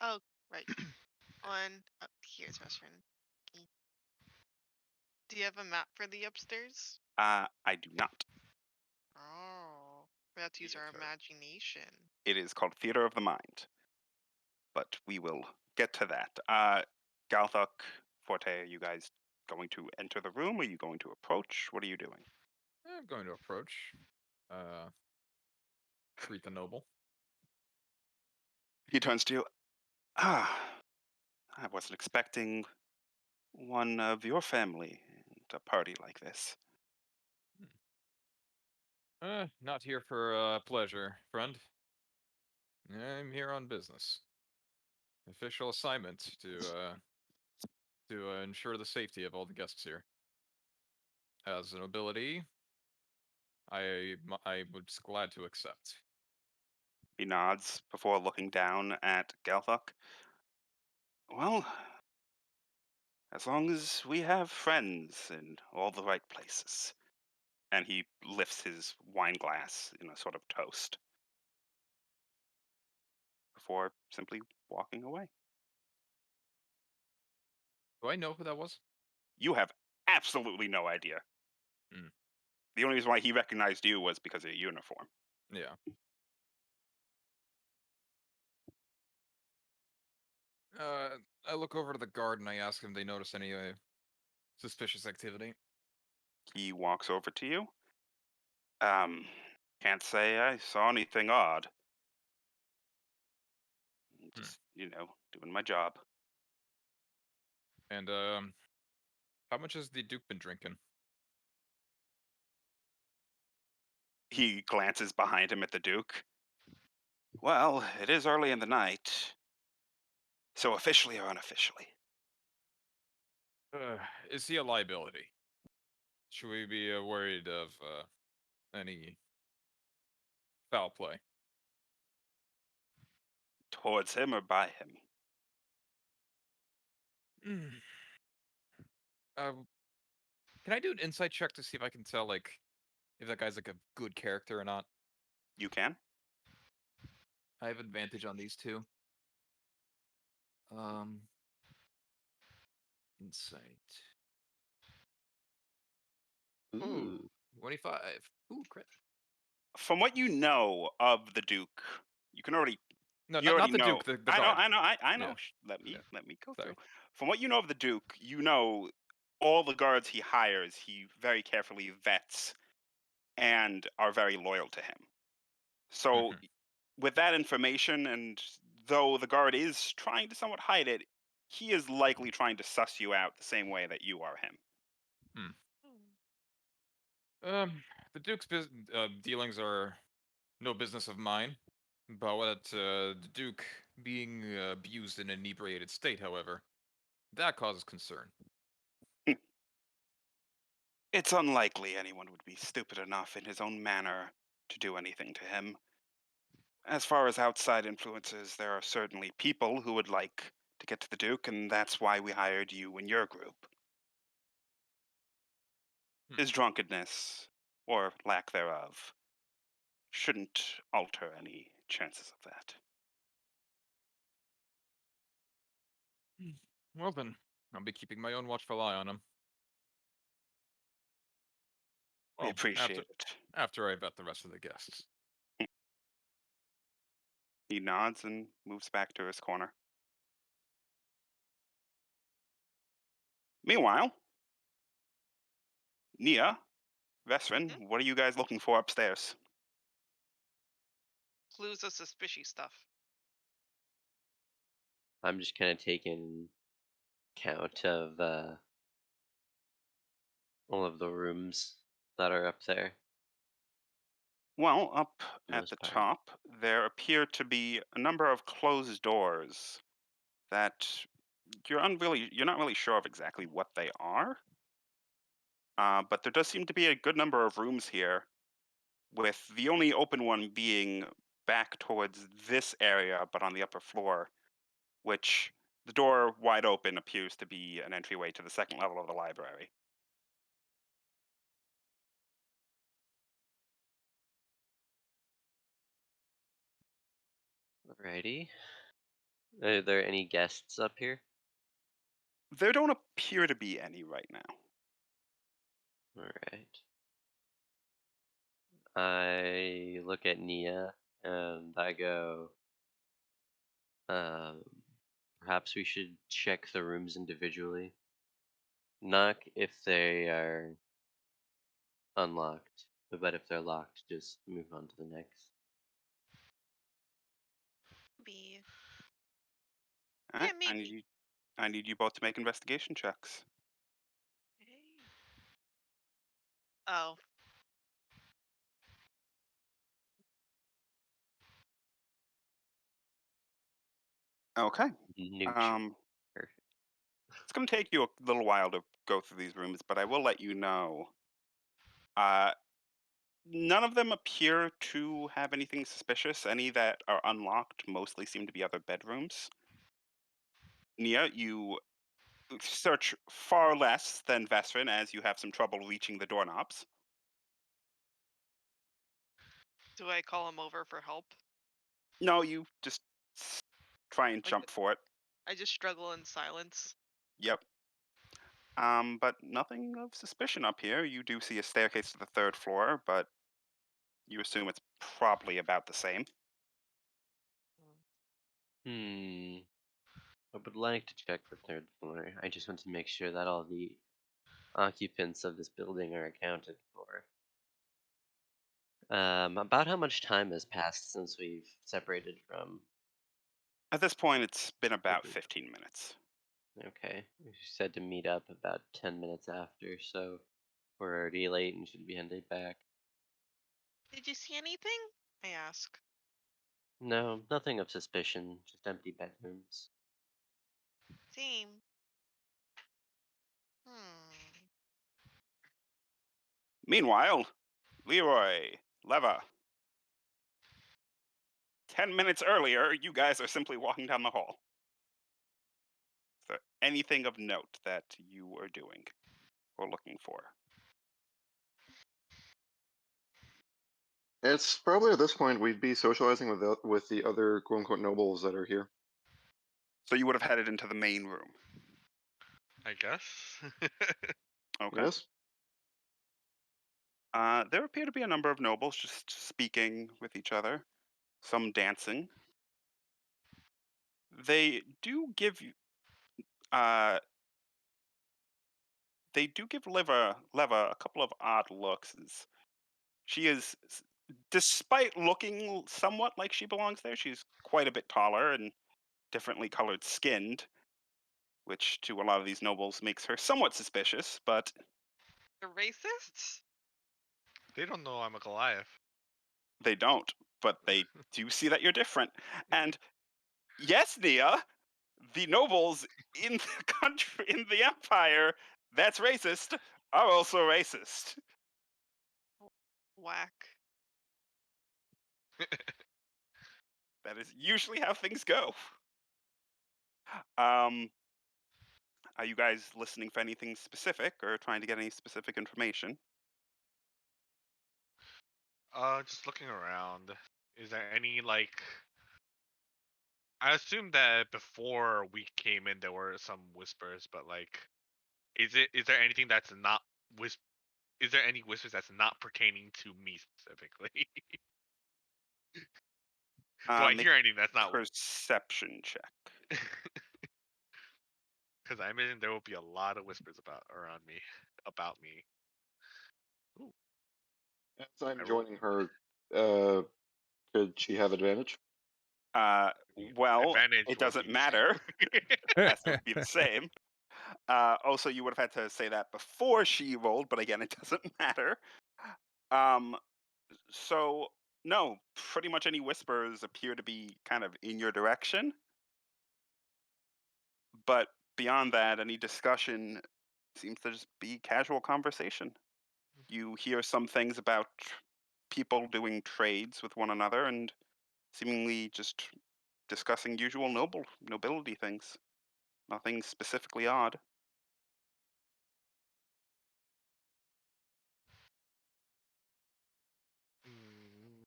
Speaker 2: Oh, right. Here's Western. Do you have a map for the upstairs?
Speaker 1: I do not.
Speaker 2: Oh, we have to use our
Speaker 3: Theater.
Speaker 2: imagination.
Speaker 1: It is called Theater of the Mind. But we will get to that. Galthuk, Forte, are you guys going to enter the room? Are you going to approach? What are you doing?
Speaker 3: I'm going to approach. Greet the noble.
Speaker 1: He turns to you. Ah, I wasn't expecting one of your family at a party like this.
Speaker 3: Not here for pleasure, friend. I'm here on business. Official assignment to ensure the safety of all the guests here. As an ability, I was glad to accept.
Speaker 1: He nods before looking down at Galthuk. Well, as long as we have friends in all the right places. And he lifts his wine glass in a sort of toast before simply walking away.
Speaker 3: Do I know who that was?
Speaker 1: You have absolutely no idea.
Speaker 3: Hmm.
Speaker 1: The only reason why he recognized you was because of your uniform.
Speaker 3: Yeah. I look over to the guard and I ask him if they notice any suspicious activity.
Speaker 1: He walks over to you. Can't say I saw anything odd. Just, doing my job.
Speaker 3: And how much has the Duke been drinking?
Speaker 1: He glances behind him at the Duke. Well, it is early in the night. So officially or unofficially?
Speaker 3: Is he a liability? Should we be worried of any foul play?
Speaker 1: Towards him or by him?
Speaker 3: Can I do an insight check to see if I can tell, like, if that guy's like a good character or not?
Speaker 1: You can?
Speaker 3: I have advantage on these two. Insight.
Speaker 7: Ooh.
Speaker 3: 25. Ooh, crit.
Speaker 1: From what you know of the Duke, you can already
Speaker 3: No,
Speaker 1: you
Speaker 3: not
Speaker 1: already
Speaker 3: the
Speaker 1: know.
Speaker 3: Duke, the
Speaker 1: I know,
Speaker 3: guard.
Speaker 1: I know.
Speaker 3: Yeah.
Speaker 1: Let me
Speaker 3: Yeah.
Speaker 1: go
Speaker 3: Sorry.
Speaker 1: through. From what you know of the Duke, you know all the guards he hires, he very carefully vets and are very loyal to him. So,
Speaker 3: Mhm.
Speaker 1: with that information, and though the guard is trying to somewhat hide it, he is likely trying to suss you out the same way that you are him.
Speaker 3: The Duke's dealings are no business of mine. But the Duke being abused in an inebriated state, however, that causes concern.
Speaker 1: It's unlikely anyone would be stupid enough in his own manner to do anything to him. As far as outside influences, there are certainly people who would like to get to the Duke, and that's why we hired you and your group. His drunkenness, or lack thereof, shouldn't alter any chances of that.
Speaker 3: Well then, I'll be keeping my own watchful eye on him.
Speaker 1: We
Speaker 3: Well,
Speaker 1: appreciate it.
Speaker 3: after I vet the rest of the guests.
Speaker 1: He nods and moves back to his corner. Meanwhile, Nia, Vesrin, what are you guys looking for upstairs?
Speaker 2: Clues of suspicious stuff.
Speaker 7: I'm just kind of taking count of all of the rooms that are up there.
Speaker 1: Well, up
Speaker 7: for the
Speaker 1: at
Speaker 7: most
Speaker 1: the
Speaker 7: part.
Speaker 1: top, there appear to be a number of closed doors that you're not really sure of exactly what they are. But there does seem to be a good number of rooms here, with the only open one being back towards this area, but on the upper floor, which the door wide open appears to be an entryway to the second level of the library.
Speaker 7: Alrighty. Are there any guests up here?
Speaker 1: There don't appear to be any right now.
Speaker 7: Alright. I look at Nia and I go, um, perhaps we should check the rooms individually. Not if they are unlocked, but if they're locked, just move on to the next.
Speaker 2: Be.
Speaker 1: All
Speaker 2: Yeah,
Speaker 1: right,
Speaker 2: maybe.
Speaker 1: I need you both to make investigation checks.
Speaker 2: Oh.
Speaker 1: Okay.
Speaker 7: Neutral. Perfect.
Speaker 1: It's going to take you a little while to go through these rooms, but I will let you know. None of them appear to have anything suspicious. Any that are unlocked mostly seem to be other bedrooms. Nia, you search far less than Vestrin as you have some trouble reaching the doorknobs.
Speaker 2: Do I call him over for help?
Speaker 1: No, you just try and
Speaker 2: Like
Speaker 1: jump for it.
Speaker 2: I just struggle in silence.
Speaker 1: Yep. But nothing of suspicion up here. You do see a staircase to the third floor, but you assume it's probably about the same.
Speaker 7: I would like to check the third floor. I just want to make sure that all the occupants of this building are accounted for. About how much time has passed since we've separated from?
Speaker 1: At this point, it's been about 15 minutes.
Speaker 7: Okay, we said to meet up about 10 minutes after, so we're already late and should be headed back.
Speaker 2: Did you see anything? I ask.
Speaker 7: No, nothing of suspicion, just empty bedrooms.
Speaker 2: Same.
Speaker 1: Meanwhile, Leroy, Leva. 10 minutes earlier, you guys are simply walking down the hall. Is there anything of note that you are doing or looking for?
Speaker 5: It's probably at this point we'd be socializing with the other quote unquote nobles that are here.
Speaker 1: So you would have headed into the main room.
Speaker 6: I guess.
Speaker 1: Okay.
Speaker 5: Yes.
Speaker 1: There appear to be a number of nobles just speaking with each other, some dancing. They do give you, Leva a couple of odd looks. She is, despite looking somewhat like she belongs there, she's quite a bit taller and differently colored skinned, which to a lot of these nobles makes her somewhat suspicious, but
Speaker 2: The racists?
Speaker 6: They don't know I'm a Goliath.
Speaker 1: they don't. But they do see that you're different. And yes, Nia, the nobles in the country, in the empire that's racist, are also racist.
Speaker 2: Whack.
Speaker 1: That is usually how things go. Are you guys listening for anything specific or trying to get any specific information?
Speaker 6: Just looking around. Is there any like? I assume that before we came in, there were some whispers, but like, is there anything that's not whis? Is there any whispers that's not pertaining to me specifically? Do I
Speaker 1: Make
Speaker 6: hear anything that's not?
Speaker 1: perception check.
Speaker 6: Because I imagine there will be a lot of whispers around me, about me. Ooh.
Speaker 5: As I'm
Speaker 6: I rolled-
Speaker 5: joining her, could she have advantage?
Speaker 1: Well,
Speaker 6: Advantage
Speaker 1: it
Speaker 6: would
Speaker 1: doesn't
Speaker 6: be-
Speaker 1: matter. That would be the same. Also, you would have had to say that before she rolled, but again, it doesn't matter. So no, pretty much any whispers appear to be kind of in your direction. But beyond that, any discussion seems to just be casual conversation. You hear some things about people doing trades with one another and seemingly just discussing usual nobility things. Nothing specifically odd.
Speaker 6: Mm,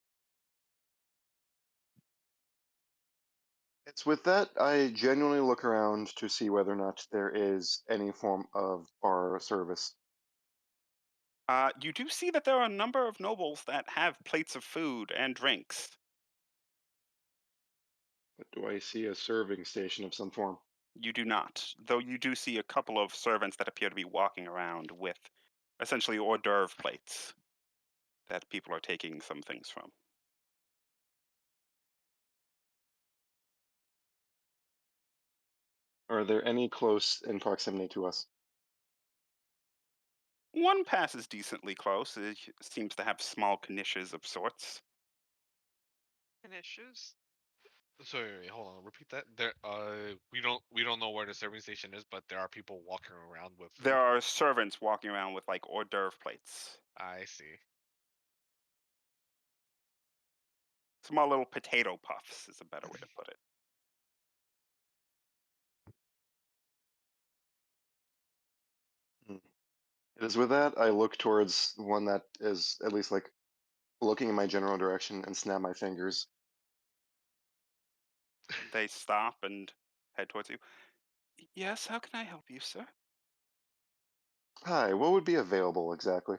Speaker 5: So with that, I genuinely look around to see whether or not there is any form of bar service.
Speaker 1: You do see that there are a number of nobles that have plates of food and drinks.
Speaker 5: But do I see a serving station of some form?
Speaker 1: You do not, though you do see a couple of servants that appear to be walking around with essentially hors d'oeuvre plates that people are taking some things from.
Speaker 5: Are there any close in proximity to us?
Speaker 1: One passes decently close. It seems to have small knishes of sorts.
Speaker 2: And issues.
Speaker 6: So wait, hold on, repeat that. There, we don't know where the serving station is, but there are people walking around with food.
Speaker 1: There are servants walking around with like hors d'oeuvre plates.
Speaker 6: I see.
Speaker 1: Small little potato puffs is a better way to put it.
Speaker 5: It is with that I look towards one that is at least like looking in my general direction and snap my fingers.
Speaker 1: They stop and head towards you. Yes, how can I help you, sir?
Speaker 5: Hi, what would be available exactly?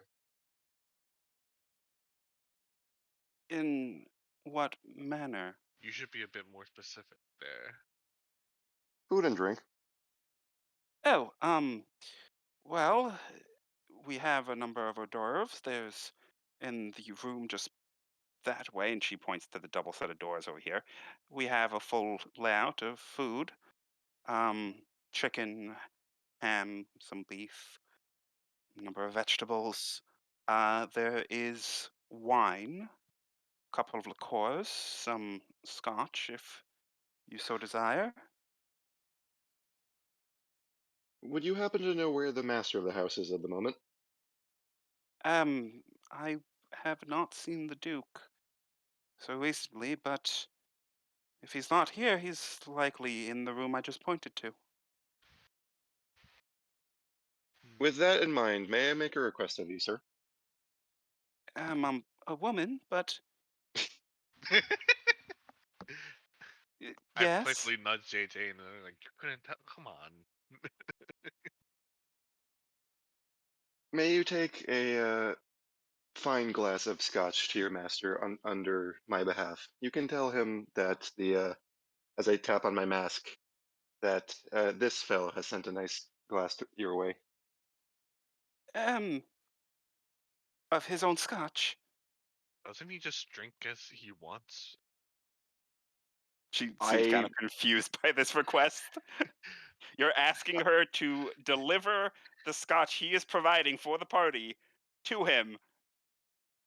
Speaker 1: In what manner?
Speaker 6: You should be a bit more specific there.
Speaker 5: Food and drink.
Speaker 1: Oh, well, we have a number of hors d'oeuvres. There's in the room just that way, and she points to the double set of doors over here. We have a full layout of food. Chicken, ham, some beef, a number of vegetables. There is wine, a couple of liqueurs, some scotch if you so desire.
Speaker 5: Would you happen to know where the master of the house is at the moment?
Speaker 1: I have not seen the Duke so recently, but if he's not here, he's likely in the room I just pointed to.
Speaker 5: With that in mind, may I make a request of you, sir?
Speaker 1: I'm a woman, but
Speaker 6: I
Speaker 1: yes.
Speaker 6: playfully nudged JJ and they're like, you couldn't tell. Come on.
Speaker 5: May you take a fine glass of scotch to your master under my behalf? You can tell him that as I tap on my mask, that this fellow has sent a nice glass your way.
Speaker 1: Um, of his own scotch.
Speaker 6: Doesn't he just drink as he wants?
Speaker 1: She seems kind
Speaker 5: I
Speaker 1: of confused by this request. You're asking her to deliver the scotch he is providing for the party to him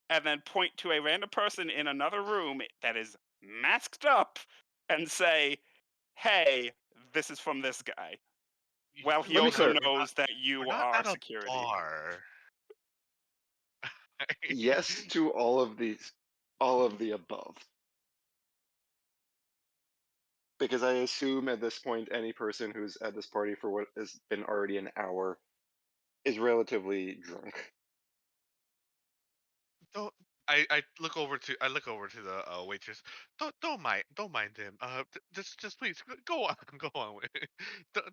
Speaker 1: and then point to a random person in another room that is masked up and say, "Hey, this is from this guy." Well, he
Speaker 5: Let me
Speaker 1: also
Speaker 5: clar-
Speaker 1: knows that
Speaker 6: We're
Speaker 1: you
Speaker 6: not
Speaker 1: are
Speaker 6: at a
Speaker 1: security.
Speaker 6: bar.
Speaker 5: yes to all of the above. Because I assume at this point any person who's at this party for what has been already an hour is relatively drunk.
Speaker 6: Don't. I look over to the waitress. Don't mind him. Just please go on go on.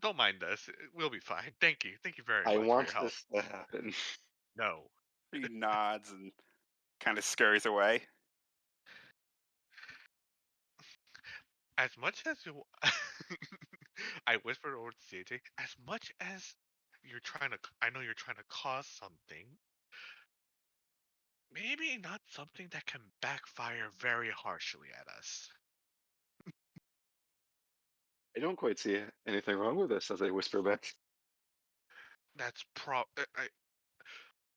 Speaker 6: Don't mind us. We'll be fine. Thank you very
Speaker 5: I
Speaker 6: much for
Speaker 5: want
Speaker 6: your help.
Speaker 5: this to happen.
Speaker 6: No.
Speaker 1: He nods and kind of scurries away.
Speaker 6: As much as you, I whispered over to JJ. As much as I know you're trying to cause something. Maybe not something that can backfire very harshly at us.
Speaker 5: I don't quite see anything wrong with this, as I whisper back.
Speaker 6: That's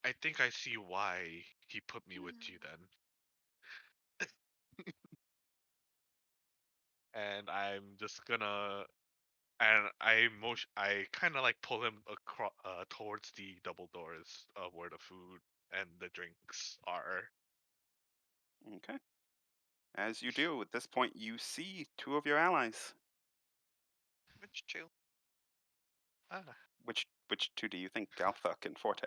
Speaker 6: I think I see why he put me with you then. And I'm just gonna and I kind of like pull him across towards the double doors of where the food and the drinks are.
Speaker 1: Okay. As you do, at this point, you see two of your allies.
Speaker 2: Which two?
Speaker 6: Ah.
Speaker 1: Which two do you think? Galthuk and Forte.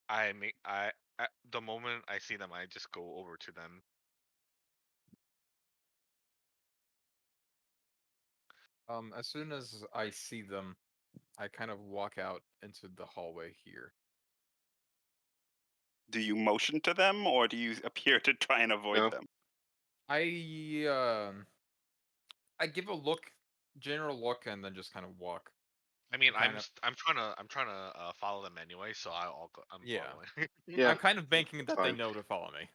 Speaker 6: I mean, I at the moment I see them, I just go over to them.
Speaker 3: As soon as I see them, I kind of walk out into the hallway here.
Speaker 1: Do you motion to them, or do you appear to try and avoid
Speaker 5: No.
Speaker 1: them?
Speaker 3: I give a look, general look, and then just kind of walk.
Speaker 6: I mean,
Speaker 3: Kind of,
Speaker 6: I'm trying to follow them anyway, so I'm
Speaker 3: yeah.
Speaker 6: following.
Speaker 5: Yeah,
Speaker 3: I'm kind of banking that they
Speaker 5: fine.
Speaker 3: know to follow me.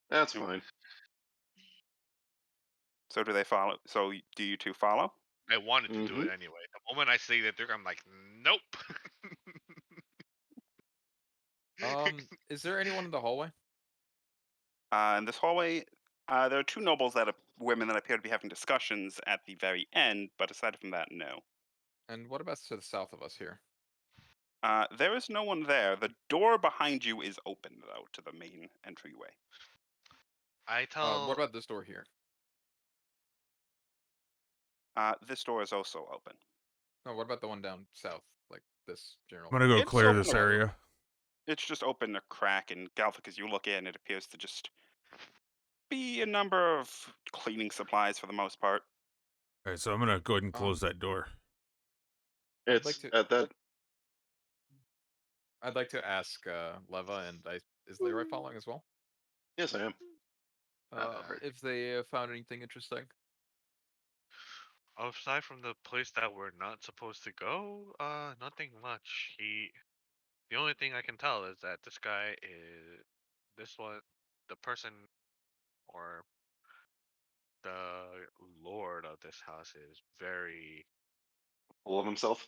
Speaker 5: That's
Speaker 1: Mm.
Speaker 5: fine.
Speaker 1: So do they follow? So do you two follow?
Speaker 6: I wanted to do
Speaker 5: Mhm.
Speaker 6: it anyway. The moment I see that, I'm like, nope.
Speaker 3: Is there anyone in the hallway?
Speaker 1: In this hallway, there are two nobles women that appear to be having discussions at the very end, but aside from that, no.
Speaker 3: And what about to the south of us here?
Speaker 1: There is no one there. The door behind you is open, though, to the main entryway.
Speaker 6: I tell
Speaker 3: What about this door here?
Speaker 1: This door is also open.
Speaker 3: No, what about the one down south? Like this general.
Speaker 4: I'm gonna go
Speaker 1: It's
Speaker 4: clear
Speaker 1: open
Speaker 4: this
Speaker 1: a-
Speaker 4: area.
Speaker 1: It's just open a crack, and Galthic, as you look in, it appears to just be a number of cleaning supplies for the most part.
Speaker 4: All right, so I'm gonna go ahead and close that door.
Speaker 5: It's
Speaker 3: like to-
Speaker 5: at that.
Speaker 3: I'd like to ask Leva and is Leroy following as well?
Speaker 5: Yes, I am. Right.
Speaker 3: If they found anything interesting.
Speaker 6: aside from the place that we're not supposed to go, nothing much. The only thing I can tell is that this guy is the person or the lord of this house is very,
Speaker 5: Full of himself.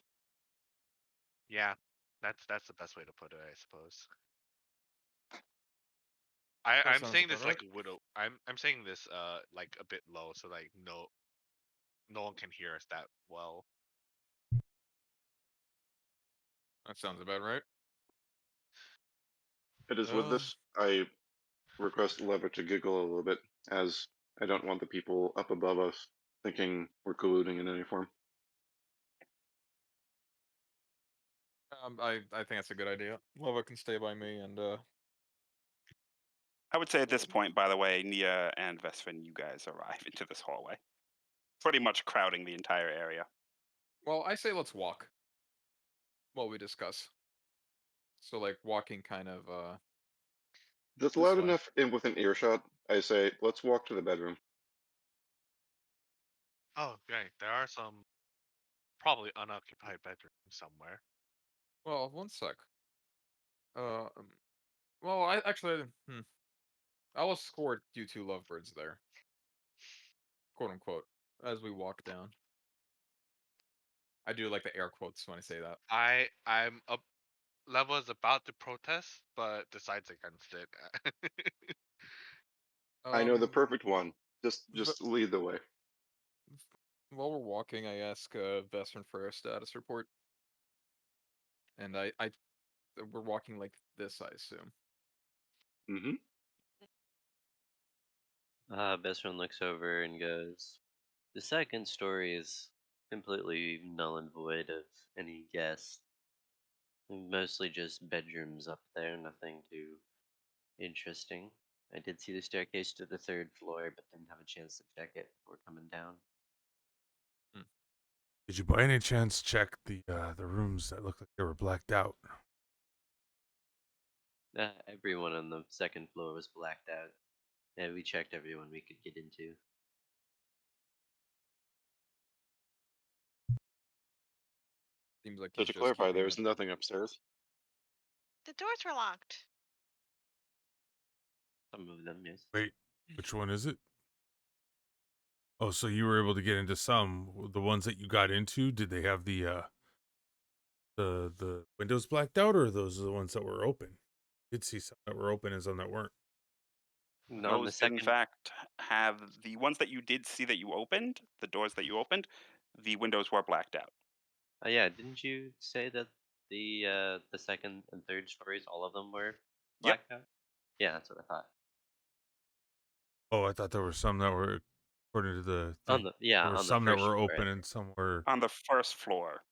Speaker 6: yeah. That's the best way to put it, I suppose.
Speaker 3: That
Speaker 6: I'm
Speaker 3: sounds
Speaker 6: saying
Speaker 3: about
Speaker 6: this
Speaker 3: right.
Speaker 6: like a widow. I'm saying this like a bit low, so like no one can hear us that well.
Speaker 3: That sounds about right.
Speaker 5: It is with this. I request Lever to giggle a little bit, as I don't want the people up above us thinking we're colluding in any form.
Speaker 3: I think that's a good idea. Leva can stay by me, and
Speaker 1: I would say at this point, by the way, Nia and Vesvin, you guys arrive into this hallway, pretty much crowding the entire area.
Speaker 3: well, I say let's walk while we discuss. So like walking kind of
Speaker 5: Just
Speaker 3: this
Speaker 5: loud
Speaker 3: way.
Speaker 5: enough in within earshot, I say, let's walk to the bedroom.
Speaker 6: Oh, right. There are some probably unoccupied bedrooms somewhere.
Speaker 3: Well, one sec. Well, I actually I'll escort you two lovebirds there, quote unquote, as we walk down. I do like the air quotes when I say that.
Speaker 6: I'm up. Leva is about to protest, but decides against it.
Speaker 5: I know the
Speaker 3: Um,
Speaker 5: perfect one. Just
Speaker 3: v-
Speaker 5: lead the way.
Speaker 3: while we're walking, I ask Vestern for a status report, and we're walking like this, I assume.
Speaker 5: Mm-hmm.
Speaker 7: Best friend looks over and goes, "The second story is completely null and void of any guests. Mostly just bedrooms up there, nothing too interesting. I did see the staircase to the third floor, but didn't have a chance to check it before coming down."
Speaker 4: Did you by any chance check the rooms that looked like they were blacked out?
Speaker 7: Everyone on the second floor was blacked out. Yeah, we checked everyone we could get into.
Speaker 3: Seems like
Speaker 5: So
Speaker 3: he's
Speaker 5: to
Speaker 3: just
Speaker 5: clarify,
Speaker 3: keeping
Speaker 5: there's
Speaker 3: it.
Speaker 5: nothing upstairs.
Speaker 2: The doors were locked.
Speaker 7: Some of them, yes.
Speaker 4: Wait, which one is it? Oh, so you were able to get into some. The ones that you got into, did they have the windows blacked out, or those are the ones that were open? Did see some that were open and some that weren't.
Speaker 7: On the
Speaker 1: Those did, in
Speaker 7: second,
Speaker 1: fact, have the ones that you did see that you opened, the doors that you opened, the windows were blacked out.
Speaker 7: yeah, didn't you say that the second and third stories, all of them were
Speaker 1: Yep.
Speaker 7: blacked out? Yeah, that's what I thought.
Speaker 4: Oh, I thought there were some that were, according to the
Speaker 7: On
Speaker 4: thing,
Speaker 7: the
Speaker 4: there were
Speaker 7: on the
Speaker 4: some that
Speaker 7: first
Speaker 4: were
Speaker 7: floor, I
Speaker 4: open
Speaker 7: think.
Speaker 4: and some were.
Speaker 1: On the first floor.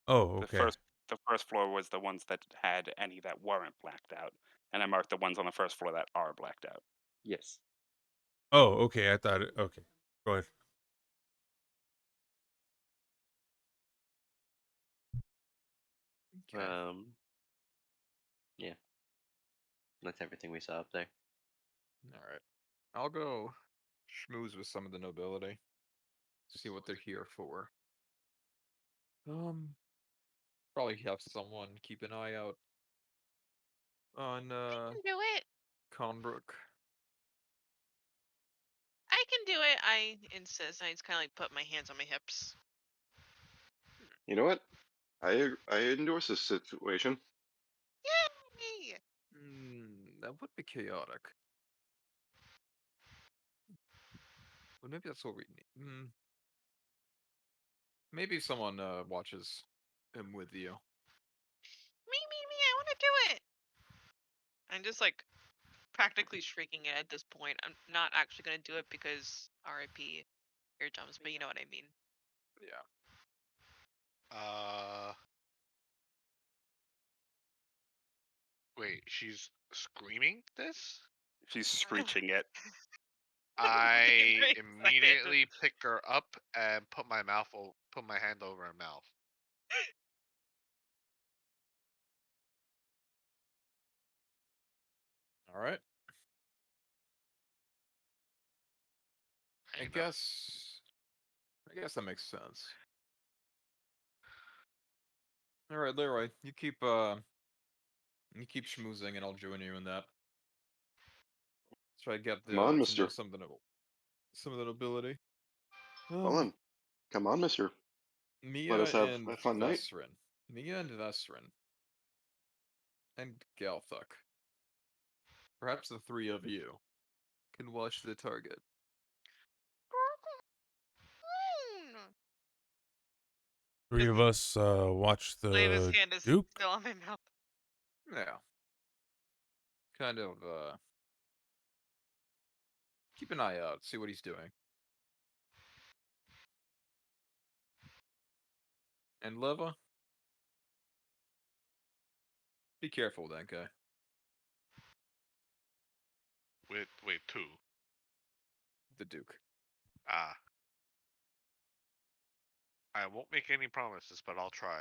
Speaker 4: Oh,
Speaker 1: The
Speaker 4: okay.
Speaker 1: first floor was the ones that had any that weren't blacked out, and I marked the ones on the first floor that are blacked out.
Speaker 7: Yes.
Speaker 4: Oh, okay. I thought it. Okay, go ahead.
Speaker 3: Okay.
Speaker 7: Yeah. That's everything we saw up there.
Speaker 3: All right. I'll go schmooze with some of the nobility. See what they're here for. Probably have someone keep an eye out on
Speaker 2: I can do it.
Speaker 3: Conbrook.
Speaker 2: I can do it. I insist. I just kind of like put my hands on my hips.
Speaker 5: You know what? I endorse this situation.
Speaker 2: Yay!
Speaker 3: That would be chaotic. Well, maybe that's what we need. Maybe someone watches him with you.
Speaker 2: Me! I want to do it. I'm just like practically shrieking it at this point. I'm not actually gonna do it because RIP eardrums, but you know what I mean.
Speaker 3: Yeah.
Speaker 6: Wait, she's screaming this?
Speaker 1: She's screeching it.
Speaker 6: I
Speaker 2: Very excited.
Speaker 6: immediately pick her up and put my hand over her mouth.
Speaker 3: All right. I
Speaker 6: Hang up.
Speaker 3: guess that makes sense. All right, Leroy, you keep schmoozing, and I'll join you in that. Try to get
Speaker 5: Come on,
Speaker 3: to
Speaker 5: mister.
Speaker 3: know some of the nobility.
Speaker 5: Well then, come on, mister. Let
Speaker 3: Mia
Speaker 5: us have
Speaker 3: and
Speaker 5: a fun night.
Speaker 3: Vesrin, and Galthuk. Perhaps the three of you can watch the target.
Speaker 4: Three of us watch
Speaker 2: Leva's
Speaker 4: the
Speaker 2: hand is
Speaker 4: Duke.
Speaker 2: still on my mouth.
Speaker 3: Yeah. Kind of keep an eye out, see what he's doing. And Leva, be careful with that guy.
Speaker 6: Wait, two.
Speaker 3: The Duke.
Speaker 6: Ah. I won't make any promises, but I'll try.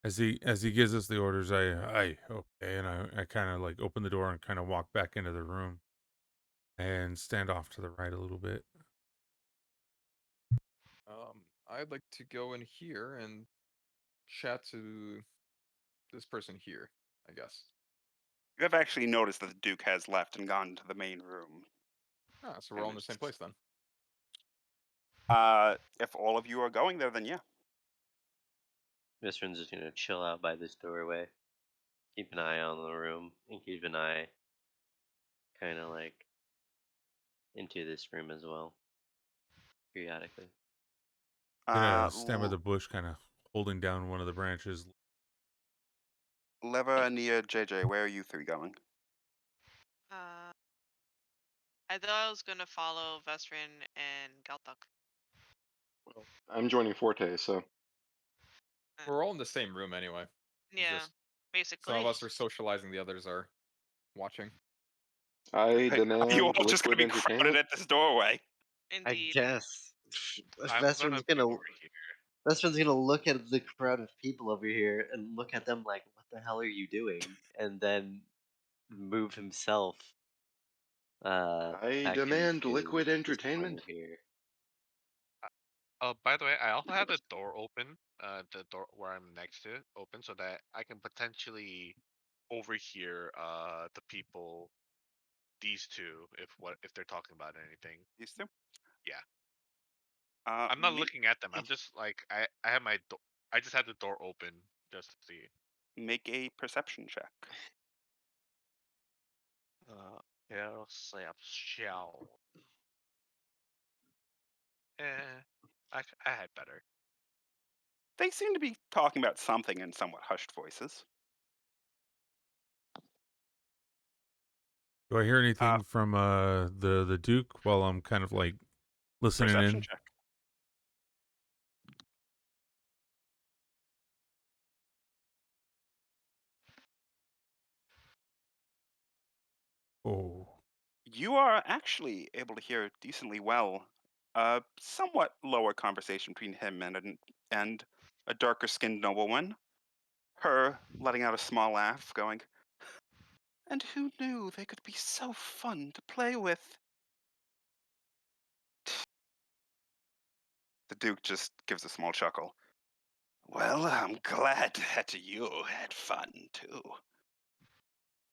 Speaker 4: As he gives us the orders, I okay, and I kind of like open the door and kind of walk back into the room and stand off to the right a little bit.
Speaker 3: I'd like to go in here and chat to this person here, I guess.
Speaker 1: You have actually noticed that the Duke has left and gone to the main room.
Speaker 3: Ah, so we're all in the same place then.
Speaker 1: If all of you are going there, then yeah.
Speaker 7: This one's just gonna chill out by this doorway. Keep an eye on the room and keep an eye kind of like into this room as well. Periodically.
Speaker 4: Gonna stand by
Speaker 1: L-
Speaker 4: the bush, kind of holding down one of the branches.
Speaker 1: Leva, Nia, JJ, where are you three going?
Speaker 2: I thought I was gonna follow Vesrin and Galthuk.
Speaker 5: I'm joining Forte, so
Speaker 3: We're all in the same room anyway. It's
Speaker 2: Yeah,
Speaker 3: just
Speaker 2: basically.
Speaker 3: some of us are socializing, the others are watching.
Speaker 5: I
Speaker 1: Are you
Speaker 5: demand
Speaker 1: all just going to
Speaker 5: liquid
Speaker 1: be crowded
Speaker 5: entertainment.
Speaker 1: at this doorway?
Speaker 7: I
Speaker 2: Indeed.
Speaker 7: guess.
Speaker 6: I'm gonna
Speaker 7: Vesrin's
Speaker 6: be
Speaker 7: gonna
Speaker 6: over here.
Speaker 7: Vesrin's gonna look at the crowd of people over here and look at them like, "What the hell are you doing?" And then move himself.
Speaker 5: I
Speaker 7: Back
Speaker 5: demand
Speaker 7: into
Speaker 5: liquid
Speaker 7: this
Speaker 5: entertainment.
Speaker 7: corner here.
Speaker 6: Oh, by the way, I also have the door open. The door where I'm next to it open, so that I can potentially overhear the people, these two, if they're talking about anything.
Speaker 1: These two?
Speaker 6: Yeah. I'm not
Speaker 1: Me-
Speaker 6: looking at them. I'm just like I have my I just had the door open just to see.
Speaker 1: Make a perception check.
Speaker 6: Perception. I had better.
Speaker 1: They seem to be talking about something in somewhat hushed voices.
Speaker 4: Do I hear anything from the Duke while I'm kind of like listening
Speaker 1: Perception
Speaker 4: in?
Speaker 1: check.
Speaker 4: Oh,
Speaker 1: You are actually able to hear decently well a somewhat lower conversation between him and a darker skinned nobleman. Her letting out a small laugh, going, "And who knew they could be so fun to play with?" The Duke just gives a small chuckle. "Well, I'm glad that you had fun too.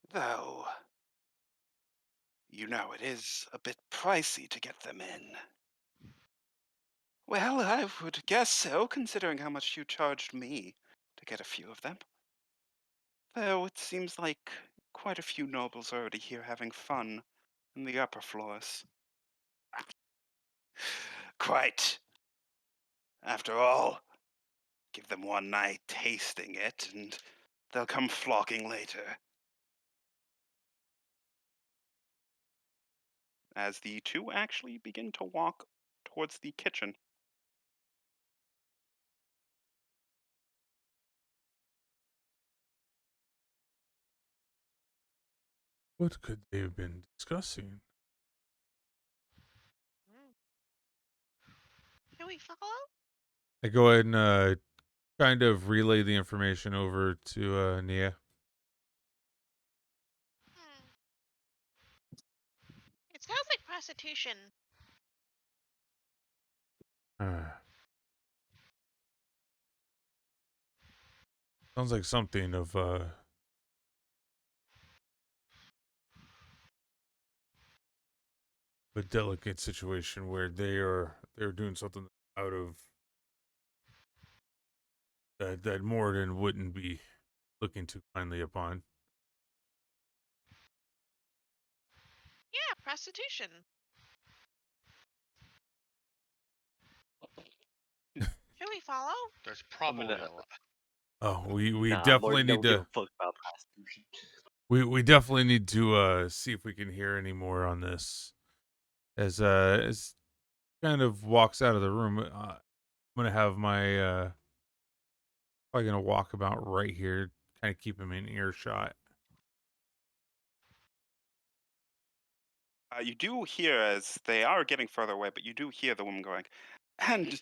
Speaker 1: Though, it is a bit pricey to get them in." "Well, I would guess so, considering how much you charged me to get a few of them. Though it seems like quite a few nobles already here having fun in the upper floors." "Quite. After all, give them one night tasting it, and they'll come flocking later." As the two actually begin to walk towards the kitchen.
Speaker 4: What could they have been discussing?
Speaker 2: Can we follow?
Speaker 4: I go ahead and kind of relay the information over to Nia.
Speaker 2: Hmm. It sounds like prostitution.
Speaker 4: Sounds like something of a delicate situation where they're doing something out of that Morden wouldn't be looking too kindly upon.
Speaker 2: Yeah, prostitution. Can we follow?
Speaker 6: There's probably
Speaker 7: gonna-
Speaker 6: a lot.
Speaker 4: Oh, we
Speaker 7: Nah,
Speaker 4: definitely
Speaker 7: Morton
Speaker 4: need
Speaker 7: don't give
Speaker 4: to
Speaker 7: a fuck about prostitution.
Speaker 4: we definitely need to see if we can hear any more on this. As kind of walks out of the room, I'm gonna have my probably gonna walk about right here, kind of keep him in earshot.
Speaker 1: You do hear, as they are getting further away, but you do hear the woman going, "And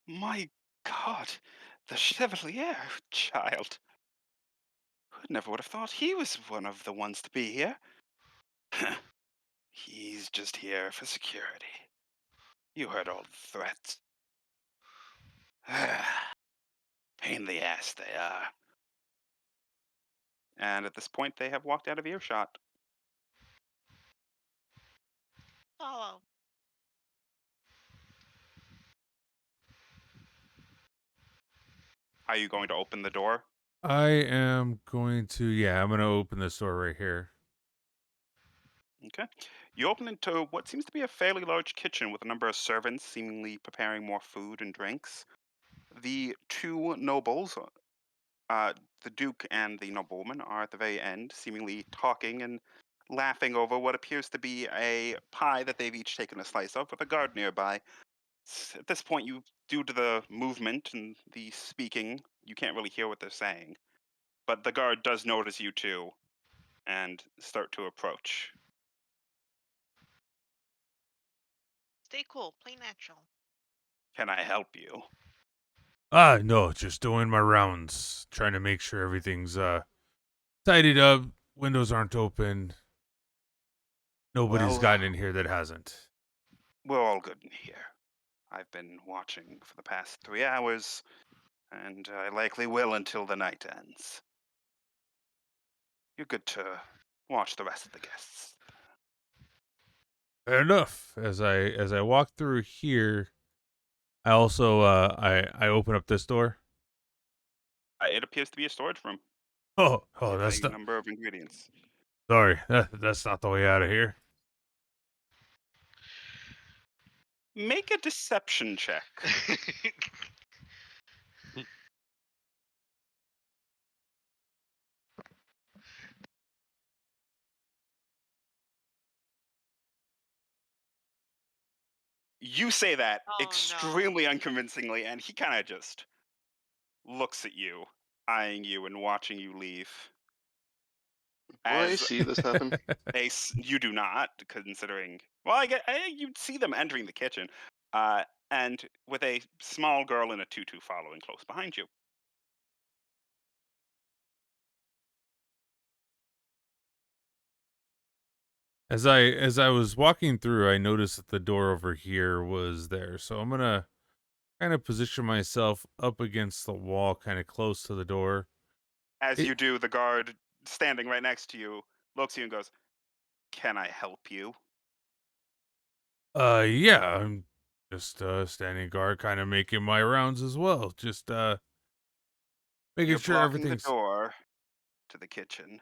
Speaker 1: my God, the Chevalier child. Never would have thought he was one of the ones to be here. He's just here for security. You heard all the threats. Pain in the ass they are." And at this point, they have walked out of earshot.
Speaker 2: Follow.
Speaker 1: Are you going to open the door?
Speaker 4: I am going to, yeah, I'm gonna open this door right here.
Speaker 1: Okay. You open into what seems to be a fairly large kitchen with a number of servants seemingly preparing more food and drinks. The two nobles, uh, the Duke and the noblewoman, are at the very end, seemingly talking and laughing over what appears to be a pie that they've each taken a slice of, with a guard nearby. At this point, due to the movement and the speaking, you can't really hear what they're saying. But the guard does notice you too and start to approach.
Speaker 2: Stay cool. Play natural.
Speaker 1: "Can I help you?"
Speaker 4: No, just doing my rounds, trying to make sure everything's tidied up, windows aren't open. Nobody's
Speaker 1: Well,
Speaker 4: gotten in here that hasn't.
Speaker 1: we're all good in here. I've been watching for the past 3 hours, and I likely will until the night ends. You're good to watch the rest of the guests.
Speaker 4: Fair enough. As I walk through here, I also I open up this door.
Speaker 1: It appears to be a storage room
Speaker 4: Oh,
Speaker 1: with
Speaker 4: that's
Speaker 1: a
Speaker 4: not.
Speaker 1: number of ingredients.
Speaker 4: Sorry, that's not the way out of here.
Speaker 1: Make a deception check. You say that
Speaker 2: Oh, no.
Speaker 1: extremely unconvincingly, and he kind of just looks at you, eyeing you, and watching you leave.
Speaker 5: I
Speaker 1: As
Speaker 5: see this happen.
Speaker 1: you do not, considering. Well, you'd see them entering the kitchen. and with a small girl in a tutu following close behind you.
Speaker 4: As I was walking through, I noticed that the door over here was there, so I'm gonna kind of position myself up against the wall, kind of close to the door.
Speaker 1: As
Speaker 4: It,
Speaker 1: you do, the guard standing right next to you looks at you and goes, "Can I help you?"
Speaker 4: yeah, I'm just standing guard, kind of making my rounds as well, just making
Speaker 1: You're
Speaker 4: sure
Speaker 1: blocking the
Speaker 4: everything's.
Speaker 1: door to the kitchen.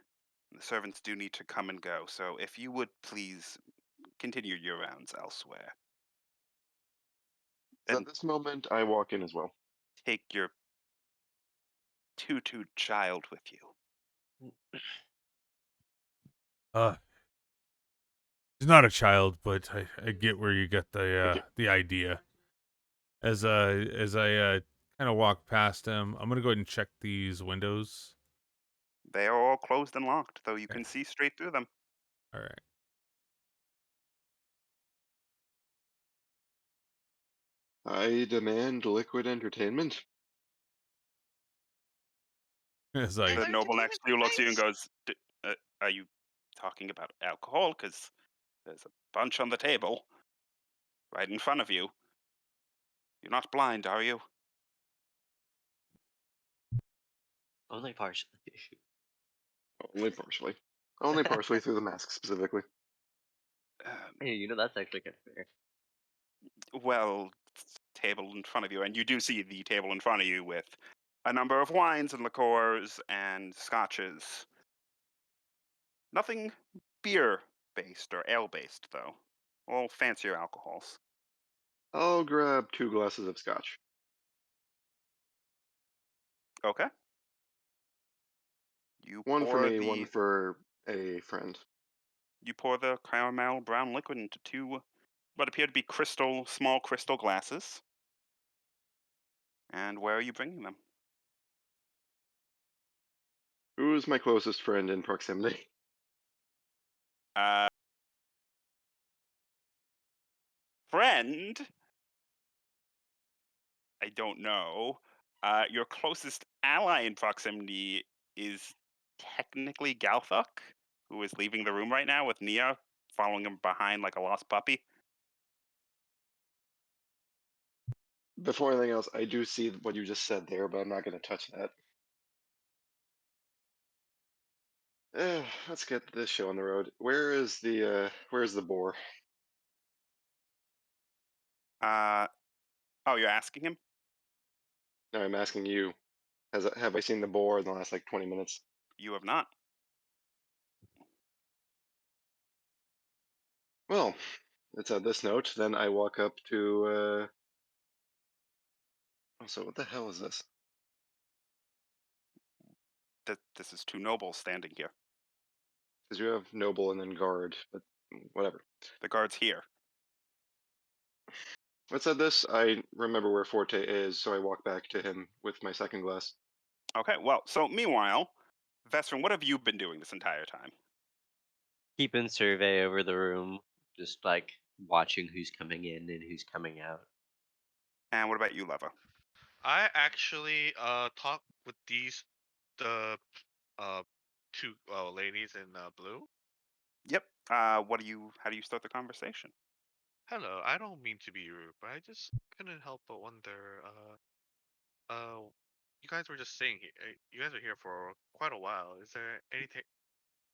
Speaker 1: The servants do need to come and go, so if you would please continue your rounds elsewhere
Speaker 5: So at
Speaker 1: and
Speaker 5: this moment, I walk in as well.
Speaker 1: take your tutu child with you.
Speaker 4: Uh, he's not a child, but I get where you get
Speaker 5: Thank you.
Speaker 4: the idea. As I kind of walk past him, I'm gonna go ahead and check these windows.
Speaker 1: They are all closed and locked, though you
Speaker 4: Okay.
Speaker 1: can see straight through them.
Speaker 4: All right.
Speaker 5: I demand liquid entertainment.
Speaker 4: As
Speaker 2: I
Speaker 4: I
Speaker 1: The
Speaker 2: learned to
Speaker 1: noble
Speaker 2: do
Speaker 1: next
Speaker 2: it
Speaker 1: to you looks at you and
Speaker 2: twice.
Speaker 1: goes, Are you talking about alcohol? Because there's a bunch on the table right in front of you. You're not blind, are you?"
Speaker 7: Only partially.
Speaker 5: Only partially. Only partially through the mask specifically.
Speaker 1: Um,
Speaker 7: Hey, you know that's actually kind of fair.
Speaker 1: well, table in front of you, and you do see the table in front of you with a number of wines and liqueurs and scotches. Nothing beer based or ale based, though. All fancier alcohols.
Speaker 5: I'll grab 2 glasses of scotch.
Speaker 1: Okay. You
Speaker 5: One for
Speaker 1: pour
Speaker 5: me, one
Speaker 1: the
Speaker 5: for a friend.
Speaker 1: caramel brown liquid into two what appear to be small crystal glasses. And where are you bringing them?
Speaker 5: Who's my closest friend in proximity?
Speaker 1: Uh, friend? I don't know. Your closest ally in proximity is technically Galthuk, who is leaving the room right now with Nia following him behind like a lost puppy.
Speaker 5: Before anything else, I do see what you just said there, but I'm not going to touch that. Let's get this show on the road. Where's the boar?
Speaker 1: Oh, you're asking him?
Speaker 5: No, I'm asking you. Have I seen the boar in the last like 20 minutes?
Speaker 1: You have not.
Speaker 5: Well, it's at this note. Then I walk up to. So what the hell is this?
Speaker 1: This is two nobles standing here.
Speaker 5: Because you have noble and then guard, but whatever.
Speaker 1: The guard's here.
Speaker 5: What's at this? I remember where Forte is, so I walk back to him with my second glass.
Speaker 1: Okay, well, so meanwhile, Vestron, what have you been doing this entire time?
Speaker 7: Keeping survey over the room, just like watching who's coming in and who's coming out.
Speaker 1: And what about you, Leva?
Speaker 6: I actually talked with the uh two ladies in blue.
Speaker 1: Yep. How do you start the conversation?
Speaker 6: Hello, I don't mean to be rude, but I just couldn't help but wonder. You guys were just saying you guys are here for quite a while. Is there anything?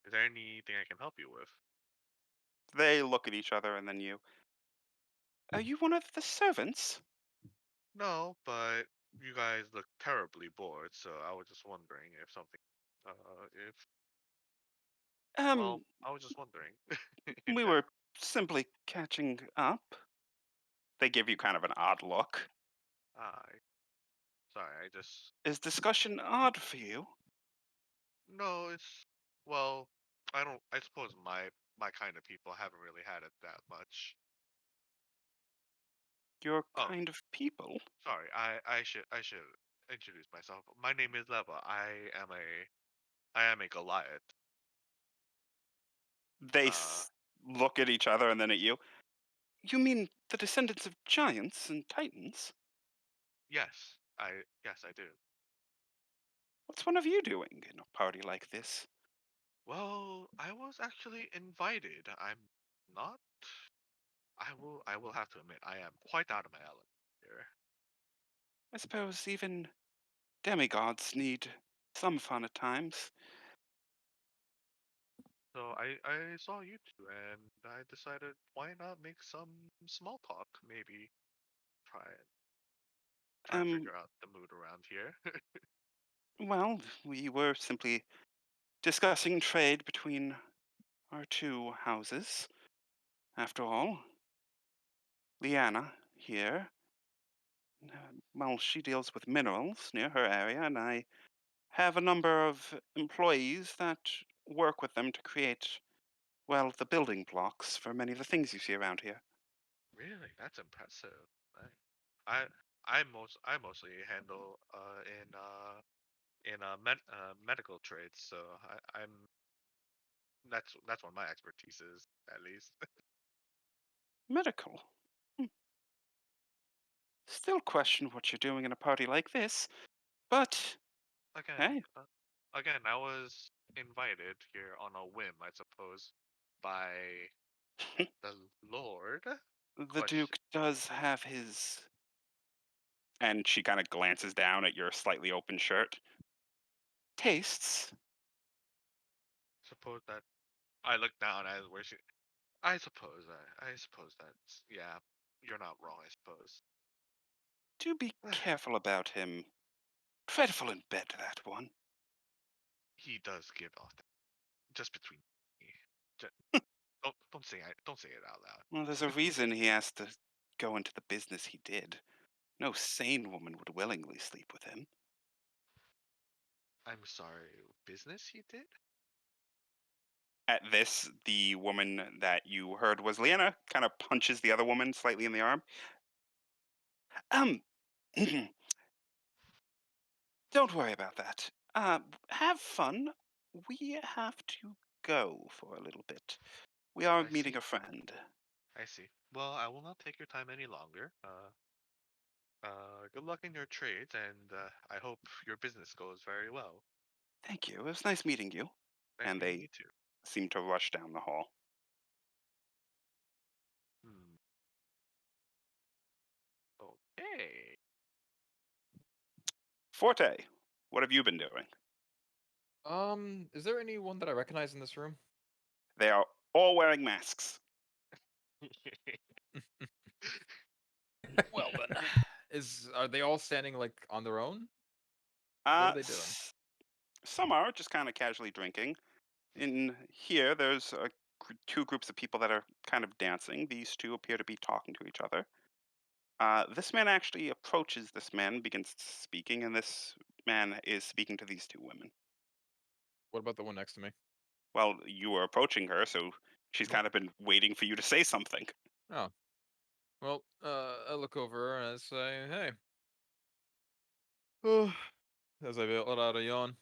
Speaker 6: Is there anything I can help you with?
Speaker 1: They look at each other and then you. Are you one of the servants?
Speaker 6: No, but you guys look terribly bored, so I was just wondering if something. If
Speaker 1: Um,
Speaker 6: I was just wondering. In
Speaker 1: we
Speaker 6: general.
Speaker 1: were simply catching up. They give you kind of an odd look.
Speaker 6: I sorry, I just
Speaker 1: Is discussion odd for you?
Speaker 6: no. It's well, I don't. I suppose my kind of people haven't really had it that much.
Speaker 1: Your
Speaker 6: Oh,
Speaker 1: kind of people?
Speaker 6: sorry. I should introduce myself. My name is Leva. I am a Goliath.
Speaker 1: They
Speaker 6: Uh,
Speaker 1: look at each other and then at you. You mean the descendants of giants and titans?
Speaker 6: Yes, I do.
Speaker 1: What's one of you doing in a party like this?
Speaker 6: Well, I was actually invited. I'm not. I will have to admit I am quite out of my element here.
Speaker 1: I suppose even demigods need some fun at times.
Speaker 6: So I saw you two and I decided why not make some small talk, maybe try and try and
Speaker 1: Um,
Speaker 6: figure out the mood around here.
Speaker 1: well, we were simply discussing trade between our two houses. After all, Liana here, well, she deals with minerals near her area, and I have a number of employees that work with them to create, well, the building blocks for many of the things you see around here.
Speaker 6: Really, that's impressive. I I mostly handle medical trades, so I'm that's what my expertise is at least.
Speaker 1: Medical. Hmm. Still question what you're doing in a party like this, but
Speaker 6: Again,
Speaker 1: hey,
Speaker 6: again, I was invited here on a whim, I suppose, by the Lord.
Speaker 1: the
Speaker 6: Question.
Speaker 1: Duke does have his. And she kind of glances down at your slightly open shirt. Tastes.
Speaker 6: Suppose that I look down at where she. I suppose that's yeah. You're not wrong. I suppose.
Speaker 1: Do be careful about him. Dreadful in bed, that one.
Speaker 6: He does give off that. Just between me. Don't say it out
Speaker 1: Well, there's a
Speaker 6: loud.
Speaker 1: reason he has to go into the business he did. No sane woman would willingly sleep with him.
Speaker 6: I'm sorry. Business he did?
Speaker 1: At this, the woman that you heard was Leanna kind of punches the other woman slightly in the arm. Um, don't worry about that. Have fun. We have to go for a little bit. We are
Speaker 6: I
Speaker 1: meeting
Speaker 6: see.
Speaker 1: a friend.
Speaker 6: I see. Well, I will not take your time any longer. Good luck in your trades, and I hope your business goes very well.
Speaker 1: Thank you. It was nice meeting you.
Speaker 6: Nice
Speaker 1: And
Speaker 6: meeting
Speaker 1: they
Speaker 6: you too.
Speaker 1: seem to rush down the hall.
Speaker 6: Hmm. Okay.
Speaker 1: Forte, what have you been doing?
Speaker 3: Is there anyone that I recognize in this room?
Speaker 1: They are all wearing masks.
Speaker 3: Well then, are they all standing like on their own? What
Speaker 1: Uh,
Speaker 3: are they doing?
Speaker 1: s- some are just kind of casually drinking. In here, there's two groups of people that are kind of dancing. These two appear to be talking to each other. This man actually approaches this man, begins speaking, and this man is speaking to these two women.
Speaker 3: What about the one next to me?
Speaker 1: Well, you were approaching her, so she's
Speaker 3: Nope.
Speaker 1: kind of been waiting for you to say something.
Speaker 3: Oh, well, I look over and I say, "Hey," as I let out a yawn.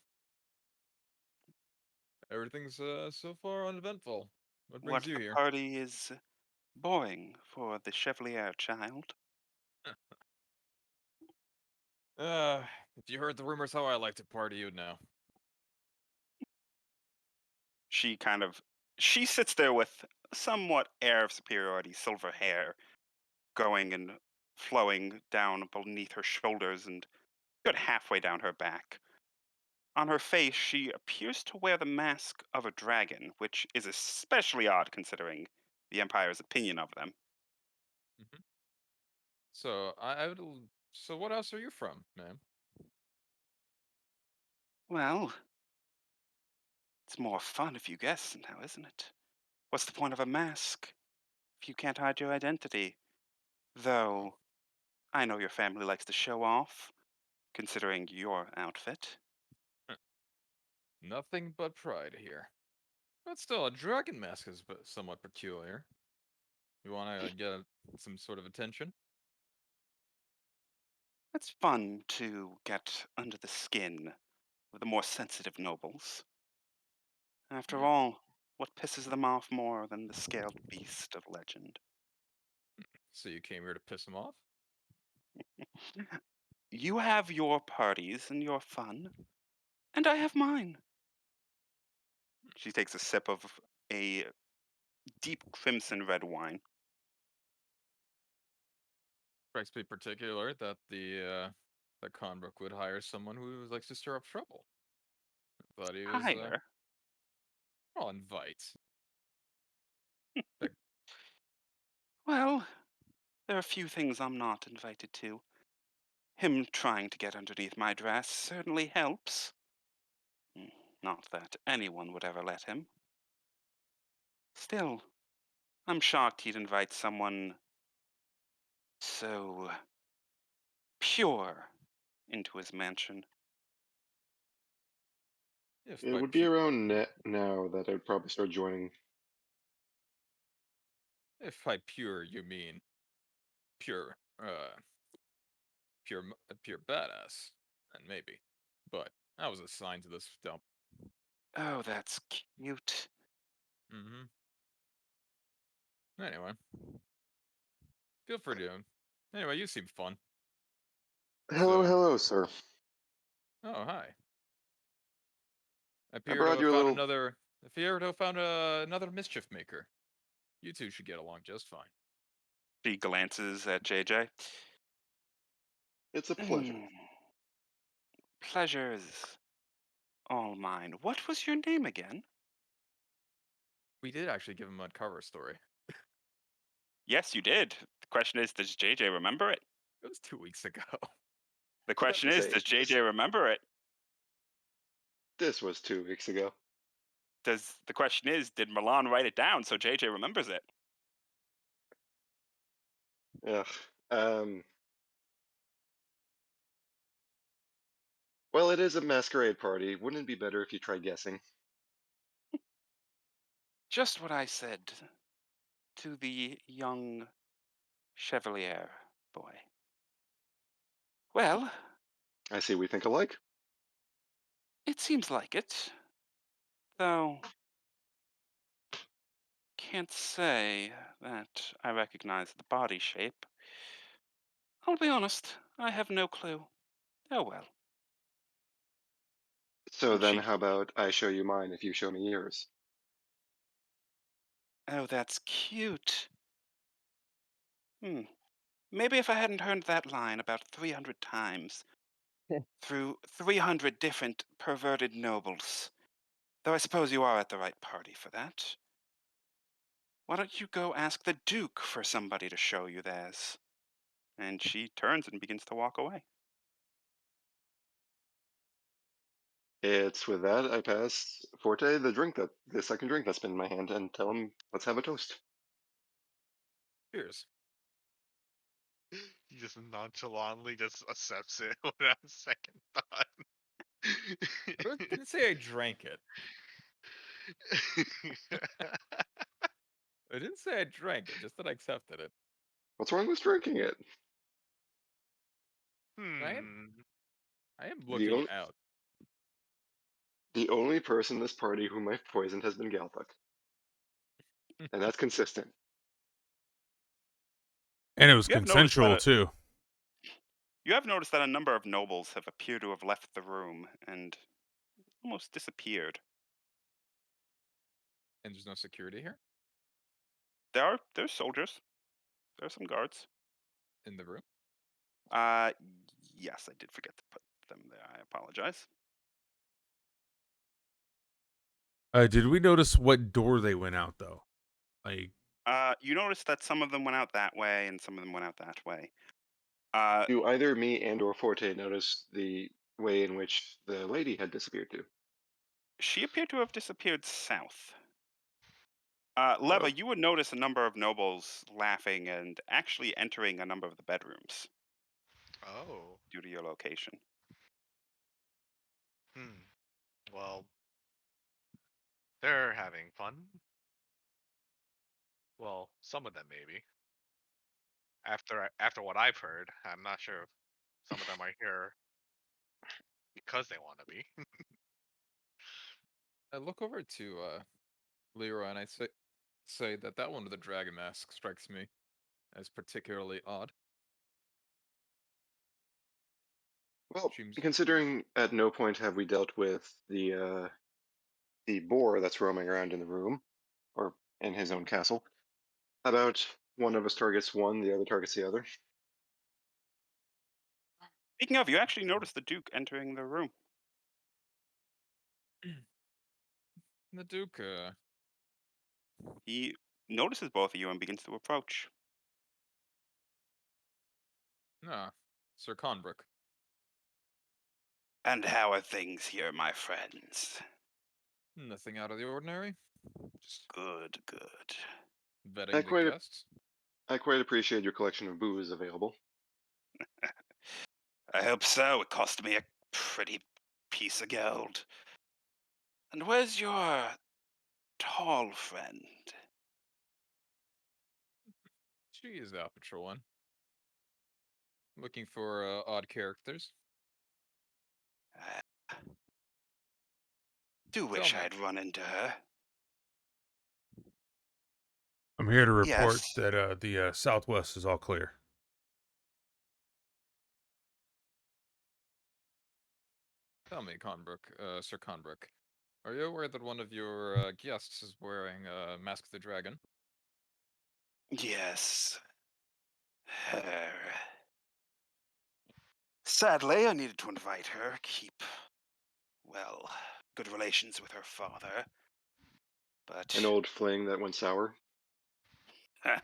Speaker 3: Everything's so far uneventful. What brings
Speaker 1: What
Speaker 3: you
Speaker 1: the
Speaker 3: here?
Speaker 1: party is boring for the Chevalier child.
Speaker 3: Uh, if you heard the rumors how I like to party, you'd know.
Speaker 1: She kind of she sits there with somewhat air of superiority, silver hair going and flowing down beneath her shoulders and good halfway down her back. On her face, she appears to wear the mask of a dragon, which is especially odd considering the Empire's opinion of them.
Speaker 3: Hmm. So I would. So what else are you from, ma'am?
Speaker 1: Well, it's more fun if you guess now, isn't it? What's the point of a mask if you can't hide your identity?
Speaker 3: Oh,
Speaker 1: Though, I know your family likes to show off, considering your outfit.
Speaker 3: nothing but pride here. But still, a dragon mask is somewhat peculiar. You want to get some sort of attention?
Speaker 1: It's fun to get under the skin of the more sensitive nobles. After
Speaker 3: Hmm.
Speaker 1: all, what pisses them off more than the scaled beast of legend?
Speaker 3: So you came here to piss him off?
Speaker 1: You have your parties and your fun, and I have mine. She takes a sip of a deep crimson red wine.
Speaker 3: Strikes me particular that that Conbrook would hire someone who likes to stir up trouble. I thought he was
Speaker 1: Higher.
Speaker 3: I'll invite.
Speaker 1: Well, there are few things I'm not invited to. Him trying to get underneath my dress certainly helps. Not that anyone would ever let him. Still, I'm shocked he'd invite someone so pure into his mansion.
Speaker 3: If
Speaker 5: It
Speaker 3: by
Speaker 5: would be around now that I'd probably start joining.
Speaker 3: if by pure you mean pure, pure badass, then maybe. But I was assigned to this dump.
Speaker 1: Oh, that's cute.
Speaker 3: Mm-hmm. Anyway, feel free to. Anyway, you seem fun.
Speaker 5: Hello,
Speaker 3: So-
Speaker 5: hello, sir.
Speaker 3: Oh, hi. I
Speaker 5: I
Speaker 3: appear to
Speaker 5: brought
Speaker 3: have
Speaker 5: you a
Speaker 3: found
Speaker 5: little.
Speaker 3: another. I appear to have found another mischief maker. You two should get along just fine.
Speaker 1: She glances at JJ.
Speaker 5: It's a pleasure.
Speaker 1: Pleasure's all mine. What was your name again?
Speaker 3: We did actually give him a cover story.
Speaker 1: Yes, you did. The question is, does JJ remember it?
Speaker 3: It was 2 weeks ago.
Speaker 1: The
Speaker 5: I was about
Speaker 1: question
Speaker 5: to
Speaker 1: is,
Speaker 5: say,
Speaker 1: does JJ remember it?
Speaker 5: This was 2 weeks ago.
Speaker 1: The question is, did Milan write it down so JJ remembers it?
Speaker 5: Ugh. Well, it is a masquerade party. Wouldn't it be better if you tried guessing?
Speaker 1: Just what I said to the young Chevalier boy. Well,
Speaker 5: I see we think alike.
Speaker 1: it seems like it. Though, can't say that I recognize the body shape. I'll be honest, I have no clue. Oh well.
Speaker 5: So
Speaker 1: And
Speaker 5: then, how about I show you mine if you show me yours?
Speaker 1: Oh, that's cute. Maybe if I hadn't heard that line about 300 times through 300 different perverted nobles. Though I suppose you are at the right party for that. Why don't you go ask the Duke for somebody to show you theirs? And she turns and begins to walk away.
Speaker 5: It's with that I pass Forte the second drink that's been in my hand, and tell him let's have a toast.
Speaker 3: Cheers.
Speaker 6: He just nonchalantly just accepts it without a second thought.
Speaker 3: I didn't say I drank it. I didn't say I drank it, just that I accepted it.
Speaker 5: What's wrong with drinking it?
Speaker 3: I am
Speaker 5: The
Speaker 3: looking
Speaker 5: only,
Speaker 3: out.
Speaker 5: the only person in this party whom I've poisoned has been Galthuk. And that's consistent.
Speaker 4: And it was
Speaker 1: You have noticed that
Speaker 4: consensual too.
Speaker 1: You have noticed that a number of nobles have appeared to have left the room and almost disappeared.
Speaker 3: And there's no security here
Speaker 1: There's soldiers. There are some guards.
Speaker 3: in the room.
Speaker 1: Yes, I did forget to put them there. I apologize.
Speaker 4: Did we notice what door they went out though? Like,
Speaker 1: You notice that some of them went out that way and some of them went out that way.
Speaker 5: Do either me and or Forte notice the way in which the lady had disappeared to?
Speaker 1: She appeared to have disappeared south.
Speaker 5: Oh.
Speaker 1: Leva, you would notice a number of nobles laughing and actually entering a number of the bedrooms
Speaker 6: Oh.
Speaker 1: due to your location.
Speaker 6: Well, they're having fun. Well, some of them maybe. After what I've heard, I'm not sure if some of them are here because they want to be.
Speaker 3: I look over to Leroy and I say that one with the dragon mask strikes me as particularly odd.
Speaker 5: Well,
Speaker 3: Seems
Speaker 5: considering at no point have we dealt with the boar that's roaming around in the room or in his own castle. How about one of us targets one, the other targets the other?
Speaker 1: Speaking of, you actually noticed the Duke entering the room.
Speaker 3: the Duke.
Speaker 1: He notices both of you and begins to approach.
Speaker 3: Sir Conbrook.
Speaker 1: And how are things here, my friends?
Speaker 3: Nothing out of the ordinary. Just
Speaker 1: Good, good.
Speaker 3: vetting
Speaker 5: I
Speaker 3: the
Speaker 5: quite,
Speaker 3: guests.
Speaker 5: I quite appreciate your collection of booze available.
Speaker 1: I hope so. It cost me a pretty piece of gold. And where's your tall friend?
Speaker 3: She is out patrolling. Looking for odd characters.
Speaker 1: I do wish
Speaker 3: me.
Speaker 1: I'd run into her.
Speaker 4: I'm here to report
Speaker 1: Yes.
Speaker 4: that the southwest is all clear.
Speaker 3: Tell me, Sir Conbrook, are you aware that one of your guests is wearing a Mask of the Dragon?
Speaker 1: Yes. Her. Sadly, I needed to invite her, keep, well, good relations with her father. But
Speaker 5: An old fling that went sour.
Speaker 3: A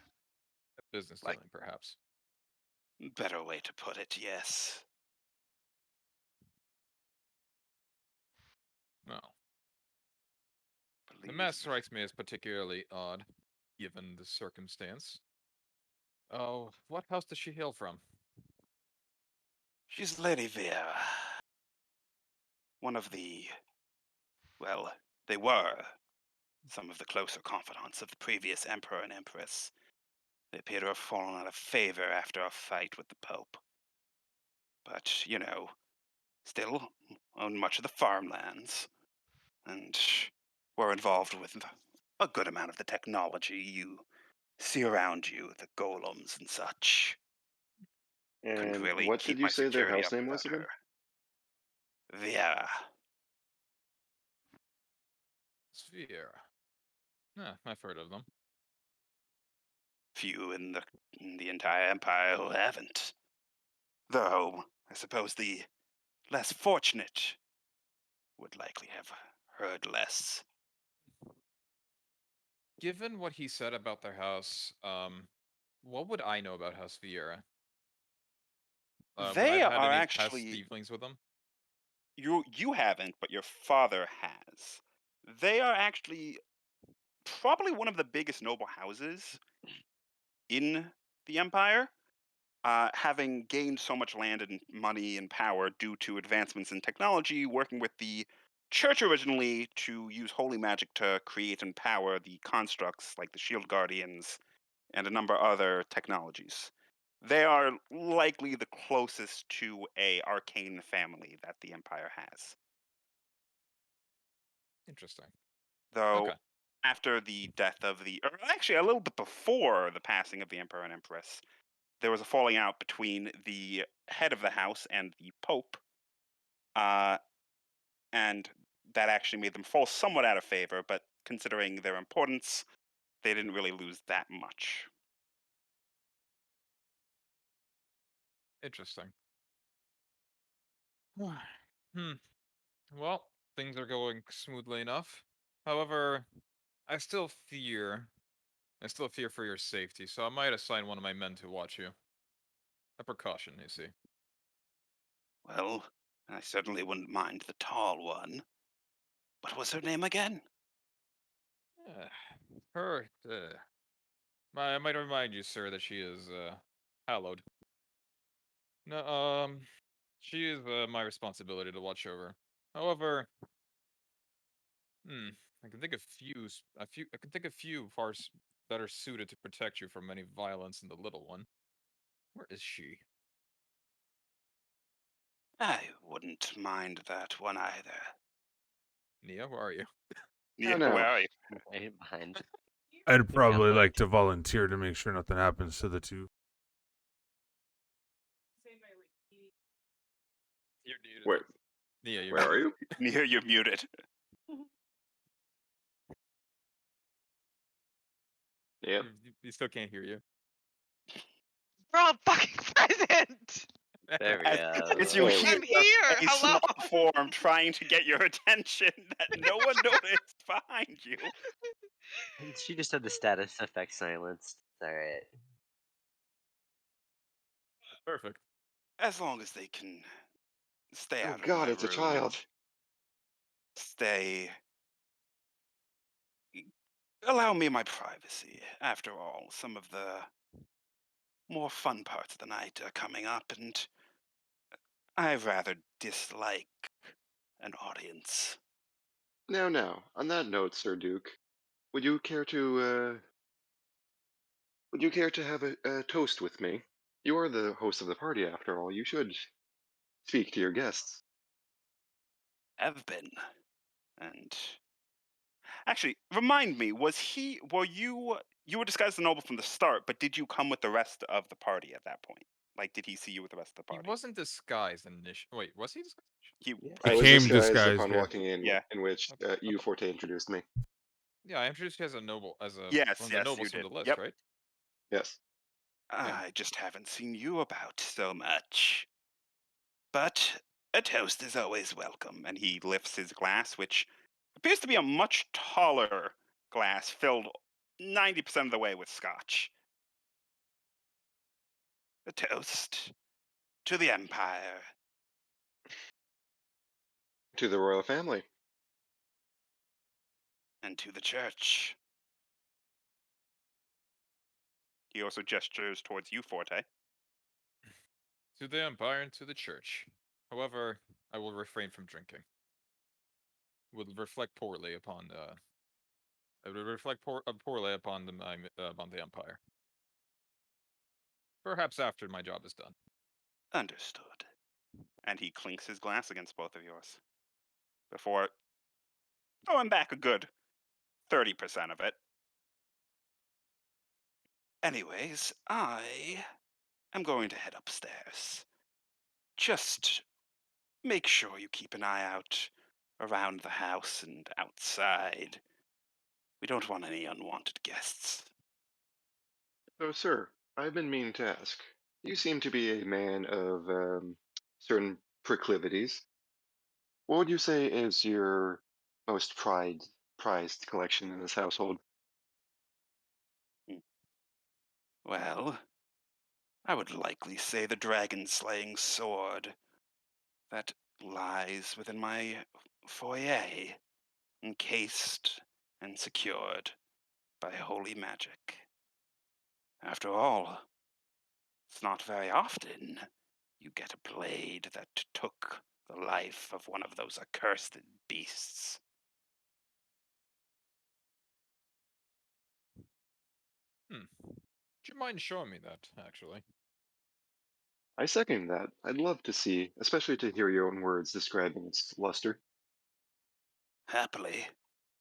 Speaker 3: business
Speaker 1: Like-
Speaker 3: dealing, perhaps.
Speaker 1: better way to put it, yes.
Speaker 3: No. The
Speaker 1: Believe
Speaker 3: mask
Speaker 1: me.
Speaker 3: strikes me as particularly odd, given the circumstance. Oh, what house does she hail from?
Speaker 1: She's Lady Vera. One of the, well, they were some of the closer confidants of the previous emperor and empress. They appear to have fallen out of favor after a fight with the Pope. But, you know, still own much of the farmlands, and were involved with a good amount of the technology you see around you, the golems and such. Couldn't
Speaker 5: And
Speaker 1: really
Speaker 5: what
Speaker 1: keep
Speaker 5: did you
Speaker 1: my
Speaker 5: say their
Speaker 1: security
Speaker 5: house
Speaker 1: up
Speaker 5: name was
Speaker 1: without
Speaker 5: again?
Speaker 1: her. Vera.
Speaker 3: Sphere. I've heard of them.
Speaker 1: Few in the entire empire who haven't. Though, I suppose the less fortunate would likely have heard less.
Speaker 3: Given what he said about their house, what would I know about House Vieira? When
Speaker 1: They
Speaker 3: I've had
Speaker 1: are
Speaker 3: any past
Speaker 1: actually
Speaker 3: dealings with them?
Speaker 1: you haven't, but your father has. They are actually probably one of the biggest noble houses in the empire, having gained so much land and money and power due to advancements in technology, working with the church originally to use holy magic to create and power the constructs like the shield guardians and a number of other technologies. They are likely the closest to a arcane family that the empire has.
Speaker 3: Interesting.
Speaker 1: Though
Speaker 3: Okay.
Speaker 1: after the death of or actually a little bit before the passing of the emperor and empress, there was a falling out between the head of the house and the pope, and that actually made them fall somewhat out of favor. But considering their importance, they didn't really lose that much.
Speaker 3: Interesting. Well, things are going smoothly enough. However, I still fear for your safety, so I might assign one of my men to watch you. A precaution, you see.
Speaker 1: Well, I certainly wouldn't mind the tall one. What was her name again?
Speaker 3: Her, I might remind you, sir, that she is, hallowed. No, she is, my responsibility to watch over. However, I can think of I can think of few better suited to protect you from any violence than the little one. Where is she?
Speaker 1: I wouldn't mind that one either.
Speaker 3: Nia, where are you?
Speaker 1: Yeah,
Speaker 5: no.
Speaker 1: where are you?
Speaker 7: Right behind.
Speaker 4: I'd probably
Speaker 7: like-
Speaker 4: like to volunteer to make sure nothing happens to the two.
Speaker 3: You're muted.
Speaker 5: Where
Speaker 3: Yeah, you're
Speaker 5: where are
Speaker 3: muted.
Speaker 5: you?
Speaker 1: Here, you're muted.
Speaker 5: Yep.
Speaker 3: You still can't hear you.
Speaker 2: Bro, fucking present.
Speaker 7: There we
Speaker 1: As,
Speaker 7: go.
Speaker 1: as you
Speaker 5: Oh.
Speaker 1: hear
Speaker 2: I'm here.
Speaker 1: a
Speaker 2: Hello.
Speaker 1: small form trying to get your attention that no one noticed behind you.
Speaker 7: She just had the status effect silenced. It's alright.
Speaker 3: Perfect.
Speaker 1: As long as they can stay
Speaker 5: Oh
Speaker 1: out of
Speaker 5: God,
Speaker 1: my
Speaker 5: it's a
Speaker 1: room
Speaker 5: child.
Speaker 1: and stay. Allow me my privacy. After all, some of the more fun parts of the night are coming up, and I rather dislike an audience.
Speaker 5: Now, on that note, Sir Duke, would you care to have a toast with me? You are the host of the party, after all. You should speak to your guests.
Speaker 1: Have been. And actually, remind me, were you were disguised as a noble from the start, but did you come with the rest of the party at that point? Like, did he see you with the rest of the
Speaker 3: He
Speaker 1: party?
Speaker 3: wasn't disguised initially. Wait, was he disguised?
Speaker 1: He,
Speaker 5: I was
Speaker 4: Became
Speaker 5: disguised
Speaker 4: disguised,
Speaker 5: upon
Speaker 4: yeah.
Speaker 5: walking in,
Speaker 1: Yeah.
Speaker 5: in which you, Forte, introduced me.
Speaker 3: Yeah, I introduced you as a noble, as a
Speaker 1: Yes,
Speaker 3: one of the
Speaker 1: yes,
Speaker 3: nobles
Speaker 1: you
Speaker 3: from
Speaker 1: did.
Speaker 3: the list,
Speaker 1: Yep.
Speaker 3: right?
Speaker 5: Yes.
Speaker 1: I just haven't seen you about so much. But a toast is always welcome. And he lifts his glass, which appears to be a much taller glass filled 90% of the way with scotch. A toast to the Empire.
Speaker 5: To the royal family.
Speaker 1: And to the church. He also gestures towards you, Forte.
Speaker 3: To the Empire and to the Church. However, I will refrain from drinking. Would reflect poorly upon it would reflect poorly upon the Empire. Perhaps after my job is done.
Speaker 1: Understood. And he clinks his glass against both of yours. Before throwing back a good 30% of it. Anyways, I am going to head upstairs. Just make sure you keep an eye out around the house and outside. We don't want any unwanted guests.
Speaker 5: So, sir, I've been meaning to ask. You seem to be a man of certain proclivities. What would you say is your most prized collection in this household?
Speaker 1: Well, I would likely say the dragon slaying sword that lies within my foyer, encased and secured by holy magic. After all, it's not very often you get a blade that took the life of one of those accursed beasts.
Speaker 3: Would you mind showing me that, actually?
Speaker 5: I second that. I'd love to see, especially to hear your own words describing its luster.
Speaker 1: Happily,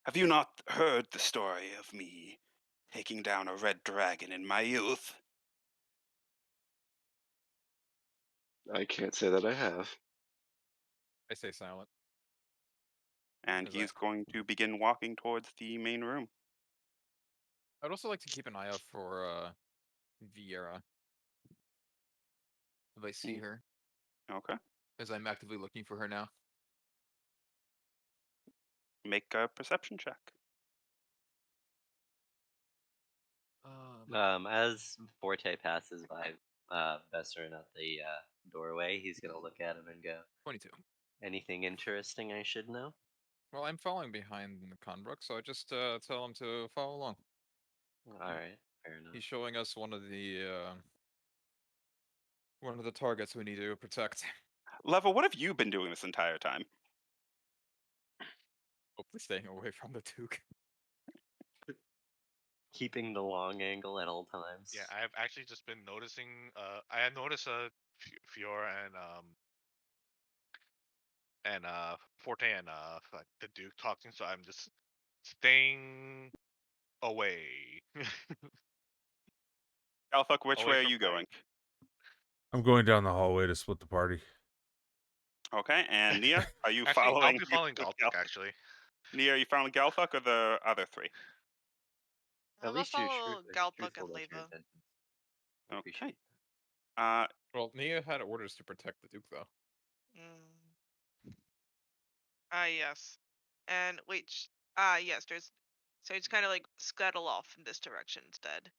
Speaker 1: have you not heard the story of me taking down a red dragon in my youth?
Speaker 5: I can't say that I have.
Speaker 3: I stay silent.
Speaker 1: And
Speaker 3: As I-
Speaker 1: he's going to begin walking towards the main room.
Speaker 3: I'd also like to keep an eye out for Viera. If I see her,
Speaker 1: Okay.
Speaker 3: as I'm actively looking for her now.
Speaker 1: Make a perception check.
Speaker 7: As Forte passes by Vesserin at the doorway, he's gonna look at him and go,
Speaker 3: 22.
Speaker 7: anything interesting I should know?
Speaker 3: Well, I'm following behind the Conbrook, so I just tell him to follow along.
Speaker 7: Alright, fair enough.
Speaker 3: He's showing us one of the targets we need to protect.
Speaker 1: Level, what have you been doing this entire time?
Speaker 3: Hopefully staying away from the Duke.
Speaker 7: Keeping the long angle at all times.
Speaker 6: Yeah, I've actually just been noticing. I had noticed Fiora and Forte and like the Duke talking, so I'm just staying away.
Speaker 1: Galfuck, which
Speaker 6: Away
Speaker 1: way are
Speaker 6: from
Speaker 1: you going?
Speaker 4: I'm going down the hallway to split the party.
Speaker 1: Okay, and Nia, are you
Speaker 6: Actually, I'll
Speaker 1: following?
Speaker 6: be following
Speaker 1: with
Speaker 6: Galthic, actually.
Speaker 1: Nia, are you following Galfuck or the other three?
Speaker 7: At
Speaker 2: I'll
Speaker 7: least you're
Speaker 2: follow
Speaker 7: truthful
Speaker 2: Galpuck and
Speaker 7: about your
Speaker 2: Leva.
Speaker 7: intentions. I
Speaker 1: Okay.
Speaker 7: appreciate
Speaker 3: Well, Nia had orders to protect the Duke, though.
Speaker 2: Yes. And wait, yes, there's. So it's kind of like scuttle off in this direction instead.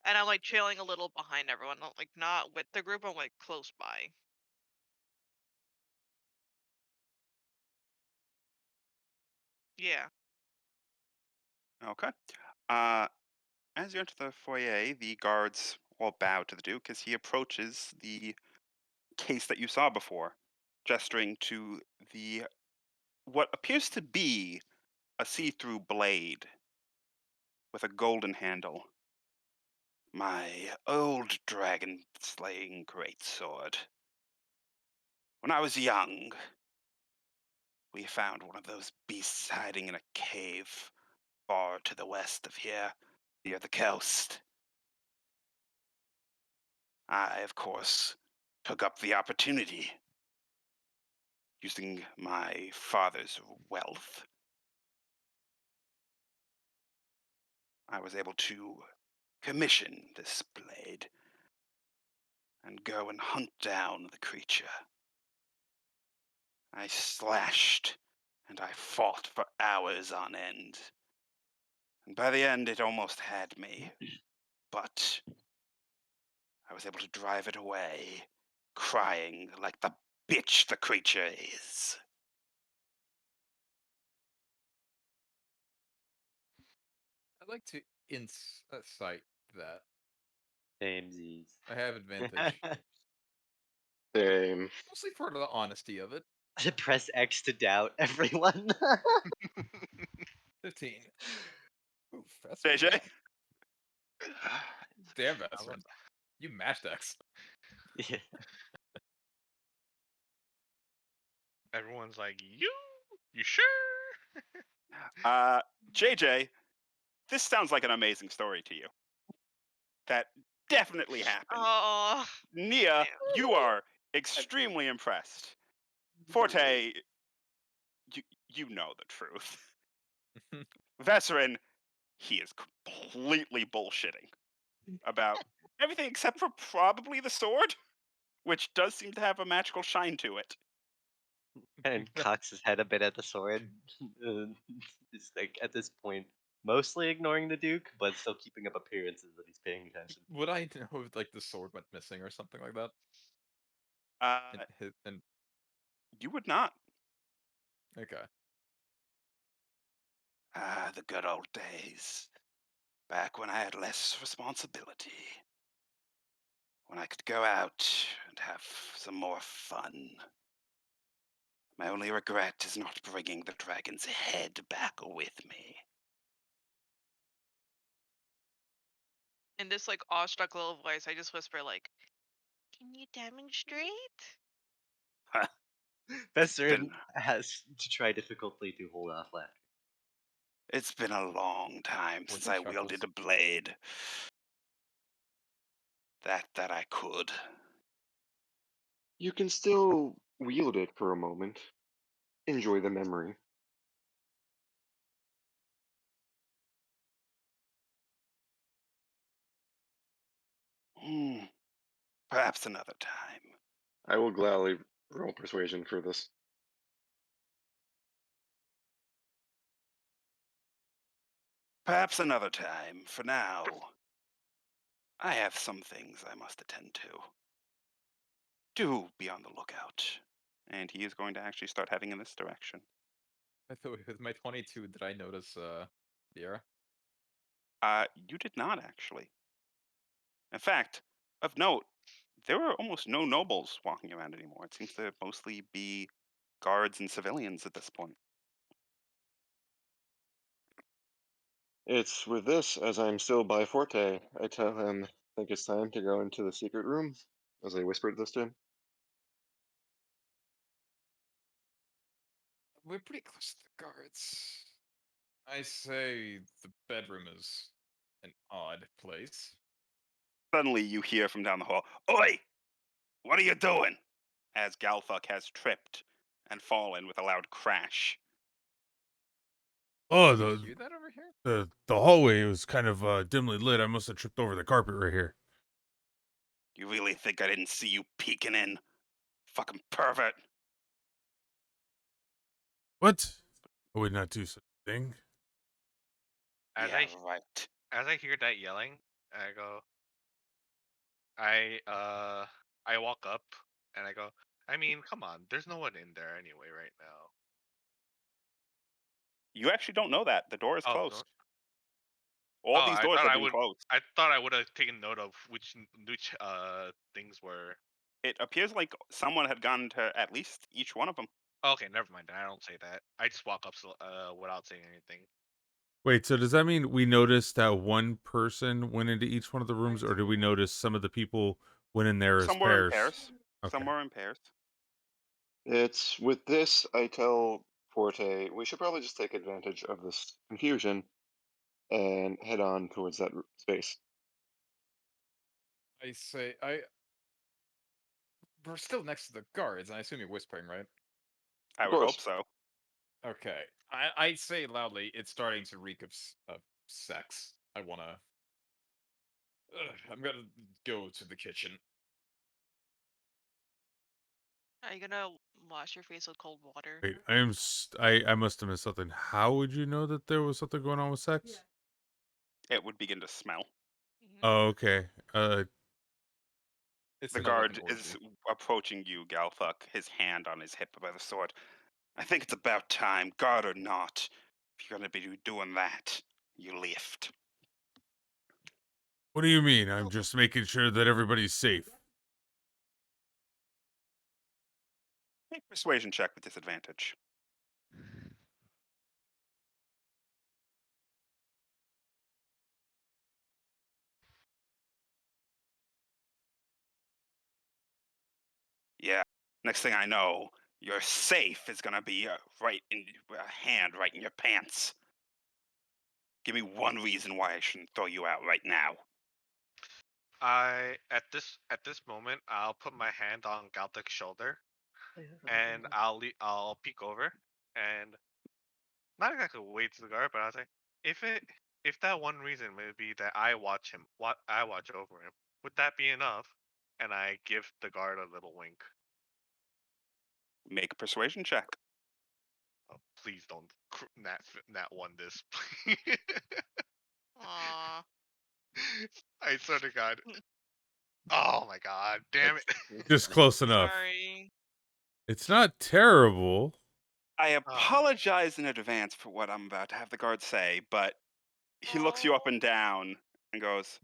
Speaker 2: And I'm like trailing a little behind everyone, like not with the group, I'm like close by. Yeah.
Speaker 1: Okay. As you enter the foyer, the guards all bow to the Duke as he approaches the case that you saw before, gesturing to the what appears to be a see-through blade with a golden handle. My old dragon-slaying greatsword. When I was young, we found one of those beasts hiding in a cave far to the west of here, near the coast. I, of course, took up the opportunity, using my father's wealth. I was able to commission this blade and go and hunt down the creature. I slashed and I fought for hours on end. And by the end, it almost had me. But I was able to drive it away, crying like the bitch the creature is.
Speaker 3: I'd like to incite that.
Speaker 7: Samesies.
Speaker 3: I have advantage.
Speaker 5: Same.
Speaker 3: Mostly for the honesty of it.
Speaker 7: Press X to doubt everyone.
Speaker 3: 15. Ooh, that's
Speaker 1: JJ?
Speaker 3: Damn, Vesper. You mashed X.
Speaker 7: Yeah.
Speaker 6: Everyone's like, you sure?
Speaker 1: JJ, this sounds like an amazing story to you. That definitely happened.
Speaker 2: Oh.
Speaker 1: Nia, you are extremely impressed. Forte, you know the truth. Vesserin, he is completely bullshitting about everything except for probably the sword, which does seem to have a magical shine to it.
Speaker 7: And cocks his head a bit at the sword. It's like at this point, mostly ignoring the Duke, but still keeping up appearances that he's paying attention.
Speaker 3: Would I know if like the sword went missing or something like that? And
Speaker 1: You would not.
Speaker 3: okay.
Speaker 1: The good old days. Back when I had less responsibility. When I could go out and have some more fun. My only regret is not bringing the dragon's head back with me.
Speaker 2: In this like awestruck little voice, I just whisper like, "Can you demonstrate?"
Speaker 7: Vesserin has to try difficultly to hold off laughter.
Speaker 1: It's been a long time since
Speaker 3: the
Speaker 1: I
Speaker 3: chuckles?
Speaker 1: wielded a blade. That I could.
Speaker 5: You can still wield it for a moment. Enjoy the memory.
Speaker 1: Perhaps another time.
Speaker 5: I will gladly roll persuasion for this.
Speaker 1: Perhaps another time. For now, I have some things I must attend to. Do be on the lookout. And he is going to actually start heading in this direction.
Speaker 3: By the way, with my 22, did I notice Vera?
Speaker 1: You did not actually. In fact, of note, there were almost no nobles walking around anymore. It seems to mostly be guards and civilians at this point.
Speaker 5: It's with this, as I'm still by Forte, I tell him, I think it's time to go into the secret room, as I whispered this to him.
Speaker 3: We're pretty close to the guards. I say the bedroom is an odd place.
Speaker 1: Suddenly, you hear from down the hall, "Oi! What are you doing?" As Galfuck has tripped and fallen with a loud crash.
Speaker 4: Oh,
Speaker 3: Do you hear that over here?
Speaker 4: the hallway was kind of dimly lit. I must have tripped over the carpet right here.
Speaker 1: You really think I didn't see you peeking in? Fucking pervert.
Speaker 4: What? I would not do such a thing.
Speaker 6: As
Speaker 1: Yeah, right.
Speaker 6: I hear that yelling, I go. I walk up and I go. I mean, come on. There's no one in there anyway right now.
Speaker 1: You actually don't know that. The door is
Speaker 6: Oh,
Speaker 1: closed.
Speaker 6: don't-
Speaker 1: All
Speaker 6: oh,
Speaker 1: these
Speaker 6: I
Speaker 1: doors
Speaker 6: thought
Speaker 1: have
Speaker 6: I
Speaker 1: been
Speaker 6: would.
Speaker 1: closed.
Speaker 6: I thought I would have taken note of which things were.
Speaker 1: It appears like someone had gone to at least each one of them.
Speaker 6: Okay, never mind. I don't say that. I just walk up without saying anything.
Speaker 4: Wait, so does that mean we noticed that one person went into each one of the rooms, or did we notice some of the people went in there as
Speaker 1: Some were in
Speaker 4: pairs?
Speaker 1: pairs.
Speaker 4: Okay.
Speaker 1: Some were in pairs.
Speaker 5: It's with this, I tell Forte, we should probably just take advantage of this confusion and head on towards that space.
Speaker 3: I say we're still next to the guards, and I assume you're whispering, right?
Speaker 1: I
Speaker 5: Of
Speaker 1: would
Speaker 5: course.
Speaker 1: hope so.
Speaker 3: Okay. I say loudly, it's starting to reek of sex. I'm gonna go to the kitchen.
Speaker 2: Are you gonna wash your face with cold water?
Speaker 4: Wait, I must have missed something. How would you know that there was something going on with sex?
Speaker 1: It would begin to smell.
Speaker 2: Mhm.
Speaker 4: Oh, okay.
Speaker 3: It
Speaker 1: The
Speaker 3: smells like
Speaker 1: guard
Speaker 3: an orgy.
Speaker 1: is approaching you, Galfuck, his hand on his hip by the sword. I think it's about time, guard or not. If you're gonna be doing that, you lift.
Speaker 4: What do you mean? I'm just making sure that everybody's safe.
Speaker 1: Make persuasion check with disadvantage. Yeah. Next thing I know, your safe is gonna be right in a hand, right in your pants. Give me one reason why I shouldn't throw you out right now.
Speaker 6: At this moment, I'll put my hand on Galtic's shoulder and I'll peek over and not exactly wait to the guard, but I'll say if that one reason may be that I watch over him, would that be enough? And I give the guard a little wink.
Speaker 1: Make a persuasion check.
Speaker 6: Oh, please don't nat one this.
Speaker 2: Aw.
Speaker 6: I swear to God. Oh my God! Damn it!
Speaker 4: Just close enough.
Speaker 2: Sorry.
Speaker 4: It's not terrible.
Speaker 1: I apologize in advance for what I'm about to have the guard say, but he looks you up and down and goes,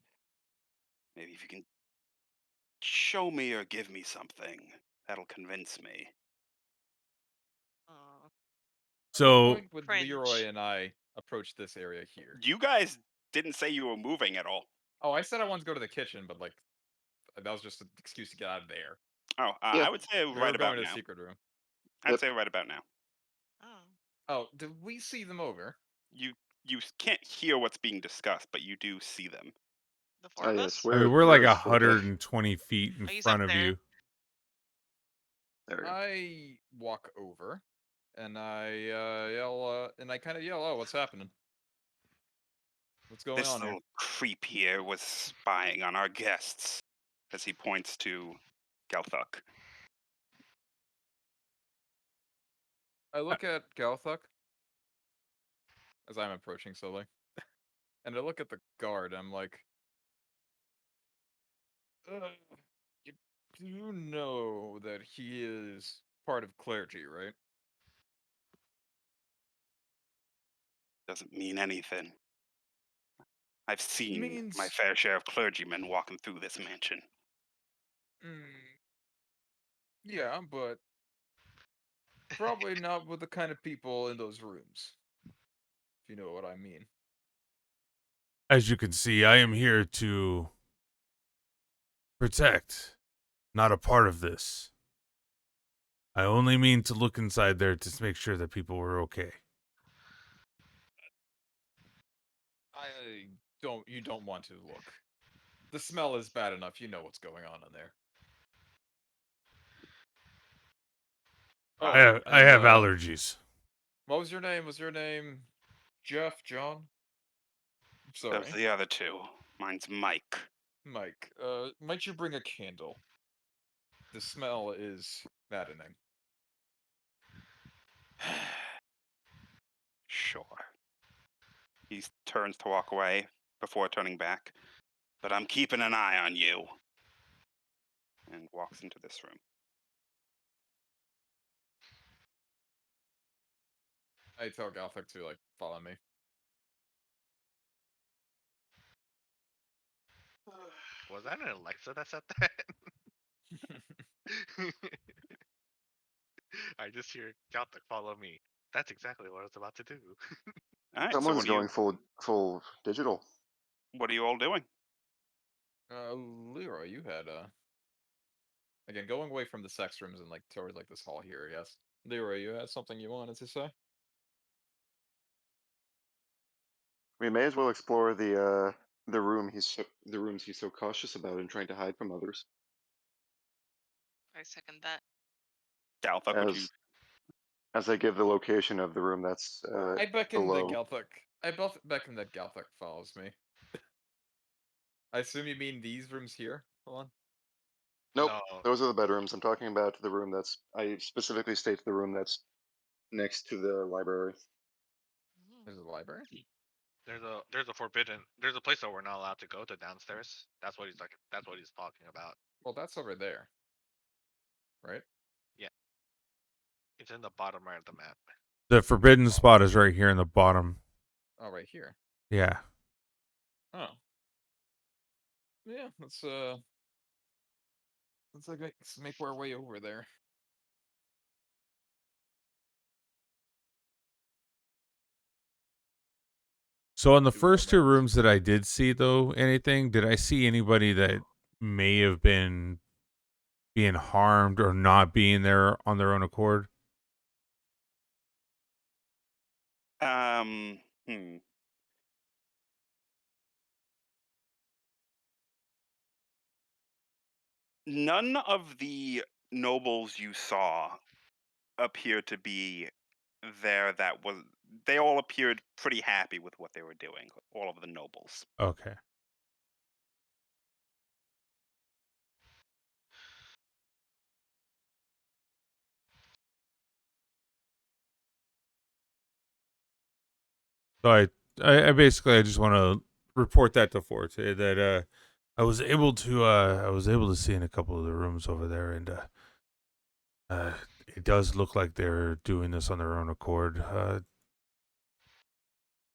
Speaker 1: maybe if you can show me or give me something, that'll convince me.
Speaker 2: Aw.
Speaker 4: So
Speaker 3: Point would
Speaker 2: Cringe.
Speaker 3: Leroy and I approach this area here?
Speaker 1: You guys didn't say you were moving at all.
Speaker 3: Oh, I said I wanted to go to the kitchen, but like that was just an excuse to get out of there.
Speaker 1: Oh,
Speaker 5: Yeah.
Speaker 1: I would say
Speaker 3: We were
Speaker 1: right
Speaker 3: going
Speaker 1: about
Speaker 3: to the
Speaker 1: now.
Speaker 3: secret room.
Speaker 1: I'd
Speaker 5: Yep.
Speaker 1: say right about now.
Speaker 2: Oh.
Speaker 3: Oh, did we see them over?
Speaker 1: You can't hear what's being discussed, but you do see them.
Speaker 2: The four of us?
Speaker 4: I mean, we're like
Speaker 5: where is Forte?
Speaker 4: 120 feet in
Speaker 2: He's
Speaker 4: front
Speaker 2: up
Speaker 4: of
Speaker 2: there.
Speaker 4: you.
Speaker 5: There we go.
Speaker 3: I walk over and I yell and I kind of yell, "Oh, what's happening? What's going
Speaker 1: This
Speaker 3: on here?"
Speaker 1: little creep here was spying on our guests, as he points to Gelthuk.
Speaker 3: I look at Galthuk as I'm approaching slowly, and I look at the guard. I'm like, "You do know that he is part of clergy, right?"
Speaker 1: Doesn't mean anything. I've seen
Speaker 3: Means
Speaker 1: my fair share of clergymen walking through this mansion.
Speaker 3: yeah, but probably not with the kind of people in those rooms. If you know what I mean.
Speaker 4: As you can see, I am here to protect, not a part of this. I only mean to look inside there to make sure that people were okay.
Speaker 3: you don't want to look. The smell is bad enough. You know what's going on in there. Oh,
Speaker 4: I
Speaker 3: and,
Speaker 4: have allergies.
Speaker 3: What was your name? Was your name Jeff? John? Sorry,
Speaker 1: Those are the other two. Mine's Mike.
Speaker 3: Mike. Might you bring a candle? The smell is maddening.
Speaker 1: Sure. He turns to walk away before turning back. But I'm keeping an eye on you. And walks into this room.
Speaker 3: I tell Gothic to like follow me.
Speaker 6: Was that an Alexa that said that? I just hear Gothic follow me. That's exactly what I was about to do.
Speaker 1: All right. So
Speaker 5: Someone's going full digital.
Speaker 1: what are you all doing?
Speaker 3: Leroy, you had again going away from the sex rooms and like towards like this hall here. Yes, Leroy, you had something you wanted to say?
Speaker 5: We may as well explore the rooms he's so cautious about and trying to hide from others.
Speaker 2: I second that.
Speaker 1: Galthuk, would you?
Speaker 5: As I give the location of the room that's
Speaker 3: I beckon
Speaker 5: below.
Speaker 3: that Gothic. Beckon that Gothic follows me. I assume you mean these rooms here. Hold on.
Speaker 5: Nope,
Speaker 6: No.
Speaker 5: those are the bedrooms. I'm talking about the room that's. I specifically state the room that's next to the library.
Speaker 3: There's a library.
Speaker 6: There's a place that we're not allowed to go to downstairs. That's what he's talking about.
Speaker 3: Well, that's over there. Right?
Speaker 6: It's in the bottom right of the map.
Speaker 4: The forbidden spot is right here in the bottom.
Speaker 3: Oh, right here.
Speaker 4: Yeah.
Speaker 3: Oh. Yeah, let's make our way over there.
Speaker 4: So in the
Speaker 3: Do
Speaker 4: first two
Speaker 3: hormones.
Speaker 4: rooms that I did see, though, did I see anybody that may have been being harmed or not being there on their own accord?
Speaker 1: Hmm. None of the nobles you saw appeared to be there. They all appeared pretty happy with what they were doing. All of the nobles.
Speaker 4: Okay. So I basically I just want to report that to Forte that I was able to see in a couple of the rooms over there, and it does look like they're doing this on their own accord.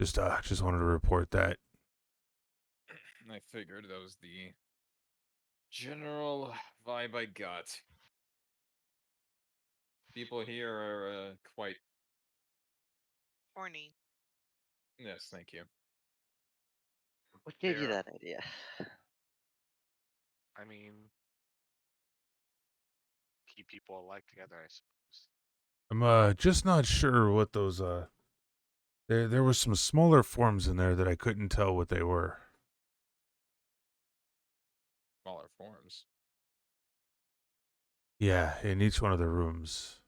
Speaker 4: Just wanted to report that.
Speaker 3: I figured that was the general vibe I got. People here are quite.
Speaker 2: Horny.
Speaker 3: Yes, thank you.
Speaker 7: What gave you
Speaker 6: Fair.
Speaker 7: that idea?
Speaker 6: I mean, keep people alike together, I suppose.
Speaker 4: I'm just not sure what those there were some smaller forms in there that I couldn't tell what they were.
Speaker 3: Smaller forms.
Speaker 4: Yeah, in each one of the rooms.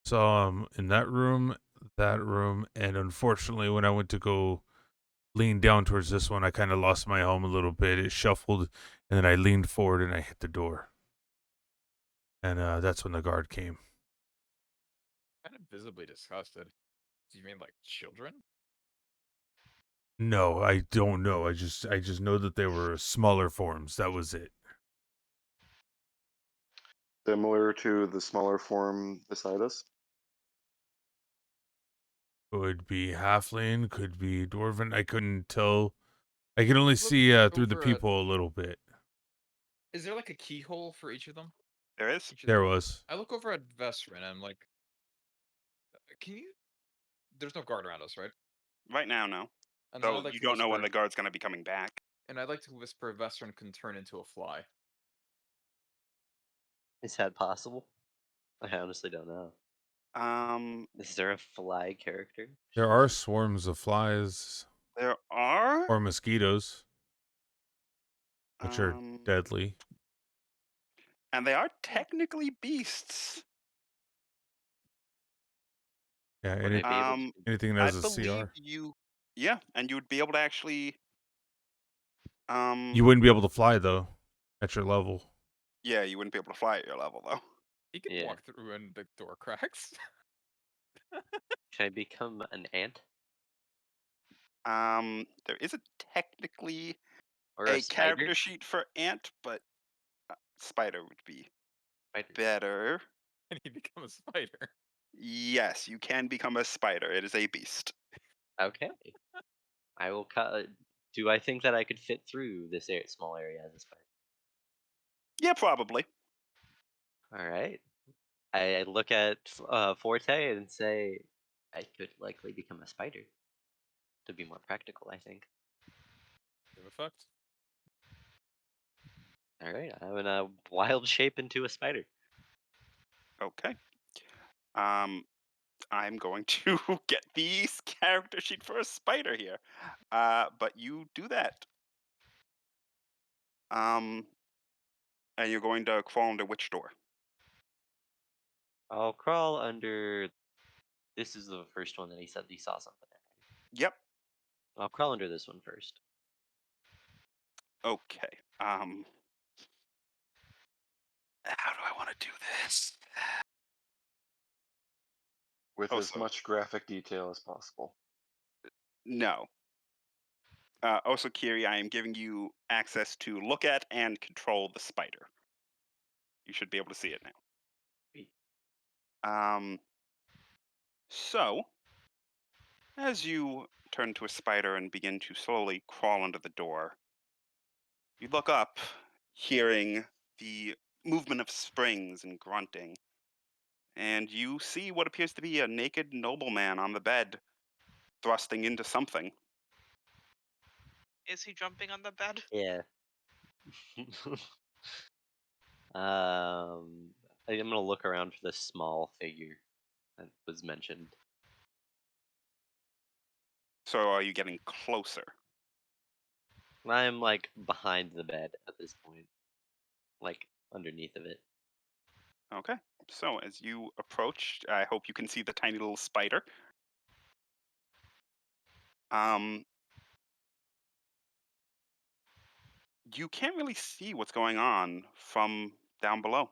Speaker 4: So in that room, and unfortunately when I went to go lean down towards this one, I kind of lost my helm a little bit. It shuffled, and then I leaned forward and I hit the door. And that's when the guard came.
Speaker 3: Kind of visibly disgusted. Do you mean like children?
Speaker 4: No, I don't know. I just know that they were smaller forms. That was it.
Speaker 5: Similar to the smaller form beside us.
Speaker 4: Could be halfling, could be dwarven. I couldn't tell. I could only see through the
Speaker 3: over at-
Speaker 4: people a little bit.
Speaker 3: Is there like a keyhole for each of them?
Speaker 1: There is.
Speaker 3: Each of
Speaker 4: There
Speaker 3: them?
Speaker 4: was.
Speaker 3: I look over at Vesper and I'm like, can you? There's no guard around us, right?
Speaker 1: Right now, no.
Speaker 3: And then
Speaker 1: Though
Speaker 3: I'd like
Speaker 1: you
Speaker 3: to
Speaker 1: don't know when
Speaker 3: whisper,
Speaker 1: the guard's going to be coming back.
Speaker 3: and I'd like to whisper Vesper can turn into a fly.
Speaker 7: Is that possible? I honestly don't know. Is there a fly character?
Speaker 4: There are swarms of flies
Speaker 1: there are.
Speaker 4: or mosquitoes, which are
Speaker 1: Um,
Speaker 4: deadly.
Speaker 1: and they are technically beasts.
Speaker 4: Yeah,
Speaker 7: Would I be able
Speaker 1: Um,
Speaker 7: to?
Speaker 4: anything that
Speaker 1: I
Speaker 4: has a
Speaker 1: believe
Speaker 4: CR.
Speaker 1: you. Yeah, and you would be able to actually.
Speaker 4: You wouldn't be able to fly though, at your level.
Speaker 1: Yeah, you wouldn't be able to fly at your level though.
Speaker 3: He can
Speaker 7: Yeah.
Speaker 3: walk through and the door cracks.
Speaker 7: Can I become an ant
Speaker 1: There isn't technically
Speaker 7: or
Speaker 1: a
Speaker 7: a spider?
Speaker 1: character sheet for ant, but spider would be
Speaker 7: Spiders.
Speaker 1: better.
Speaker 3: And he becomes a spider.
Speaker 1: Yes, you can become a spider. It is a beast.
Speaker 7: Okay. I will cut. Do I think that I could fit through this small area as a spider?
Speaker 1: Yeah, probably.
Speaker 7: All right. I look at Forte and say, I could likely become a spider. To be more practical, I think.
Speaker 3: Give a fuck.
Speaker 7: All right, I'm gonna wild shape into a spider.
Speaker 1: Okay. I'm going to get the character sheet for a spider here. But you do that. And you're going to crawl into which door?
Speaker 7: I'll crawl under. This is the first one that he said he saw something in.
Speaker 1: Yep.
Speaker 7: I'll crawl under this one first.
Speaker 1: Okay. How do I want to do this?
Speaker 5: With
Speaker 1: Oh,
Speaker 5: as
Speaker 1: so-
Speaker 5: much graphic detail as possible.
Speaker 1: No. Also, Kiri, I am giving you access to look at and control the spider. You should be able to see it now.
Speaker 7: Sweet.
Speaker 1: So, as you turn to a spider and begin to slowly crawl under the door, you look up, hearing the movement of springs and grunting, and you see what appears to be a naked nobleman on the bed, thrusting into something.
Speaker 2: Is he jumping on the bed?
Speaker 7: Yeah. I'm gonna look around for this small figure that was mentioned.
Speaker 1: So, are you getting closer?
Speaker 7: I'm like behind the bed at this point, like underneath of it.
Speaker 1: Okay. So, as you approach, I hope you can see the tiny little spider. You can't really see what's going on from down below.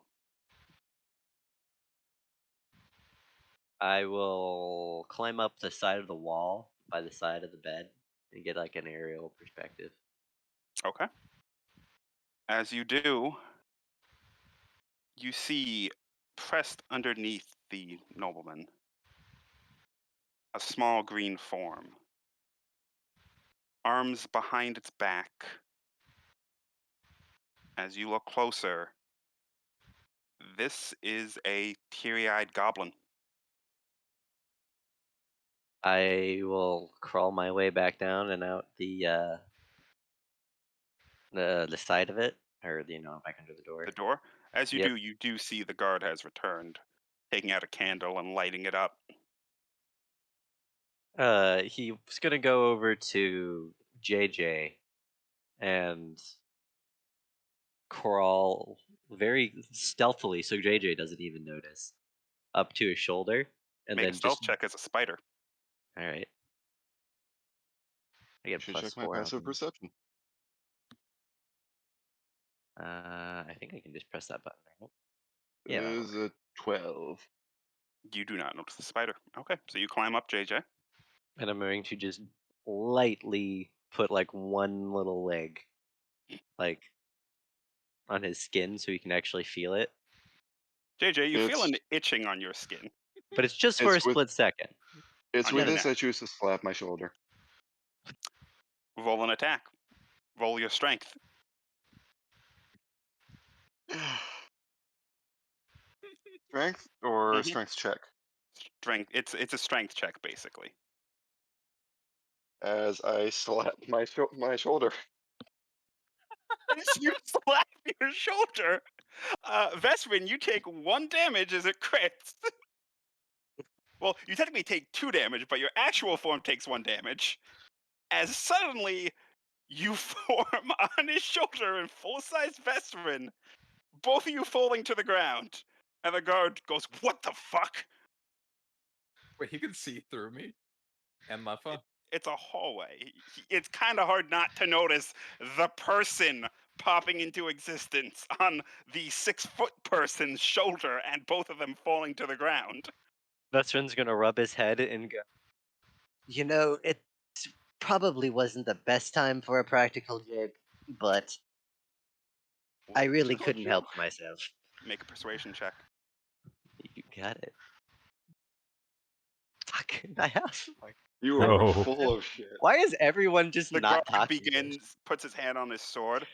Speaker 7: I will climb up the side of the wall by the side of the bed and get like an aerial perspective.
Speaker 1: Okay. As you do, you see pressed underneath the nobleman a small green form. Arms behind its back. As you look closer, this is a teary-eyed goblin.
Speaker 7: I will crawl my way back down and out the side of it, or back under the door.
Speaker 1: The door. As you
Speaker 7: Yep.
Speaker 1: do, you do see the guard has returned, taking out a candle and lighting it up.
Speaker 7: He was gonna go over to JJ and crawl very stealthily, so JJ doesn't even notice, up to his shoulder, and
Speaker 1: Make a
Speaker 7: then
Speaker 1: stealth
Speaker 7: just.
Speaker 1: check as a spider.
Speaker 7: All right. I get
Speaker 5: Should
Speaker 7: plus
Speaker 5: check my
Speaker 7: 4 on
Speaker 5: passive
Speaker 7: these.
Speaker 5: perception.
Speaker 7: I think I can just press that button. Right?
Speaker 5: It
Speaker 7: Yeah, that'll
Speaker 5: is a 12.
Speaker 1: You do not notice the spider. Okay, so you climb up, JJ.
Speaker 7: And I'm going to just lightly put like one little leg, like on his skin, so he can actually feel it.
Speaker 1: JJ, you feel
Speaker 5: It's-
Speaker 1: an itching on your skin.
Speaker 7: But it's just for a
Speaker 5: It's with-
Speaker 7: split second.
Speaker 5: It's
Speaker 1: On
Speaker 5: with
Speaker 1: your
Speaker 5: this
Speaker 1: neck.
Speaker 5: I choose to slap my shoulder.
Speaker 1: Roll an attack. Roll your strength.
Speaker 5: Strength or
Speaker 1: Mhm.
Speaker 5: strength check?
Speaker 1: Strength. It's a strength check basically.
Speaker 5: As I slap my shoulder.
Speaker 1: As you slap your shoulder, Vesprin, you take 1 damage as it crits. Well, you technically take 2 damage, but your actual form takes 1 damage. As suddenly you form on his shoulder in full-size Vestrin, both of you falling to the ground. And the guard goes, "What the fuck?"
Speaker 3: Wait, he can see through me and Leffa?
Speaker 1: It's a hallway. It's kind of hard not to notice the person popping into existence on the 6-foot person's shoulder and both of them falling to the ground.
Speaker 8: Veteran's gonna rub his head and go,
Speaker 9: You know, it probably wasn't the best time for a practical joke, but I really
Speaker 5: Practical
Speaker 9: couldn't help
Speaker 5: joke?
Speaker 9: myself.
Speaker 1: Make a persuasion check.
Speaker 8: you got it. Fuck, I have.
Speaker 5: You are
Speaker 4: No.
Speaker 5: full of shit.
Speaker 8: Why is everyone just
Speaker 1: The
Speaker 8: not
Speaker 1: guard
Speaker 8: talking? to us?
Speaker 1: begins, puts his hand on his sword.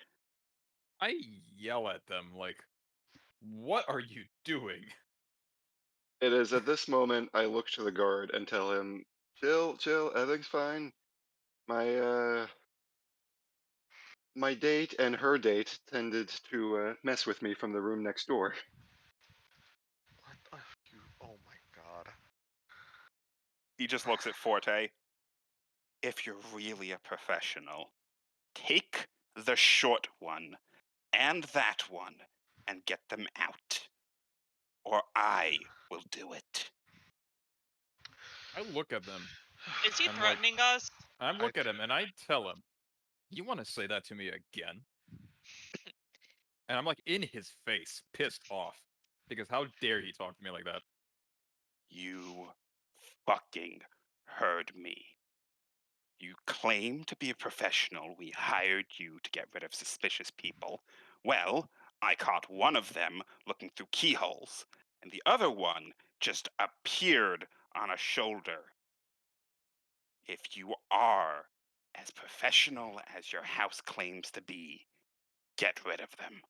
Speaker 3: I yell at them like, "What are you doing?"
Speaker 5: It is at this moment I look to the guard and tell him, "Chill, chill, everything's fine. My date and her date tended to mess with me from the room next door."
Speaker 6: What? Oh my god.
Speaker 1: He just looks at Forte. If you're really a professional, take the short one and that one and get them out. Or I will do it.
Speaker 3: I look at them.
Speaker 2: Is he
Speaker 3: I'm like-
Speaker 2: threatening us?
Speaker 3: I look at him and I tell him, "You want to say that to me again?" And I'm like in his face, pissed off. Because how dare he talk to me like that?
Speaker 1: You fucking heard me. You claim to be a professional. We hired you to get rid of suspicious people. Well, I caught one of them looking through keyholes, and the other one just appeared on a shoulder. If you are as professional as your house claims to be, get rid of them.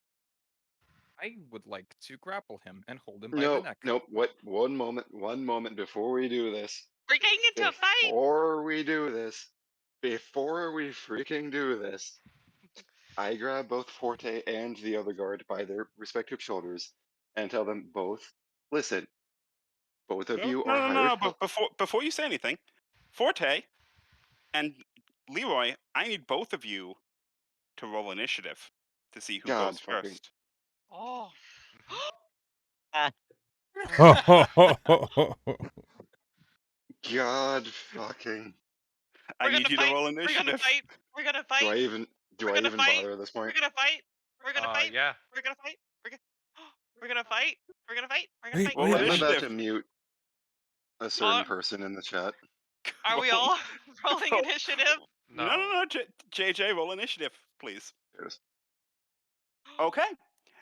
Speaker 3: I would like to grapple him and hold him by the
Speaker 5: Nope,
Speaker 3: neck.
Speaker 5: nope. What? One moment before we do this.
Speaker 2: We're getting into a fight.
Speaker 5: Before we freaking do this, I grab both Forte and the other guard by their respective shoulders and tell them both, "Listen, both of you are
Speaker 1: No.
Speaker 5: hired
Speaker 1: But before you say anything, Forte and Leroy, I need both of you to roll initiative to see who
Speaker 5: God
Speaker 1: goes
Speaker 5: fucking-
Speaker 1: first.
Speaker 6: Oh.
Speaker 5: God fucking.
Speaker 1: I
Speaker 2: We're
Speaker 1: need
Speaker 2: gonna
Speaker 1: you
Speaker 2: fight.
Speaker 1: to roll
Speaker 2: We're gonna
Speaker 1: initiative.
Speaker 2: fight. We're gonna fight.
Speaker 5: Do I even
Speaker 2: We're gonna fight.
Speaker 5: bother at this
Speaker 2: We're
Speaker 5: point?
Speaker 2: gonna fight. We're gonna fight.
Speaker 6: Yeah.
Speaker 2: We're gonna fight. We're gonna. We're gonna fight. We're gonna fight. We're gonna
Speaker 4: Wait,
Speaker 2: fight.
Speaker 1: Roll
Speaker 4: wait,
Speaker 5: I'm
Speaker 1: initiative.
Speaker 5: about to mute a certain person in the chat.
Speaker 2: Are we
Speaker 1: Roll-
Speaker 2: all rolling
Speaker 1: roll-
Speaker 2: initiative?
Speaker 1: No. JJ, roll initiative, please.
Speaker 5: Yes.
Speaker 1: Okay.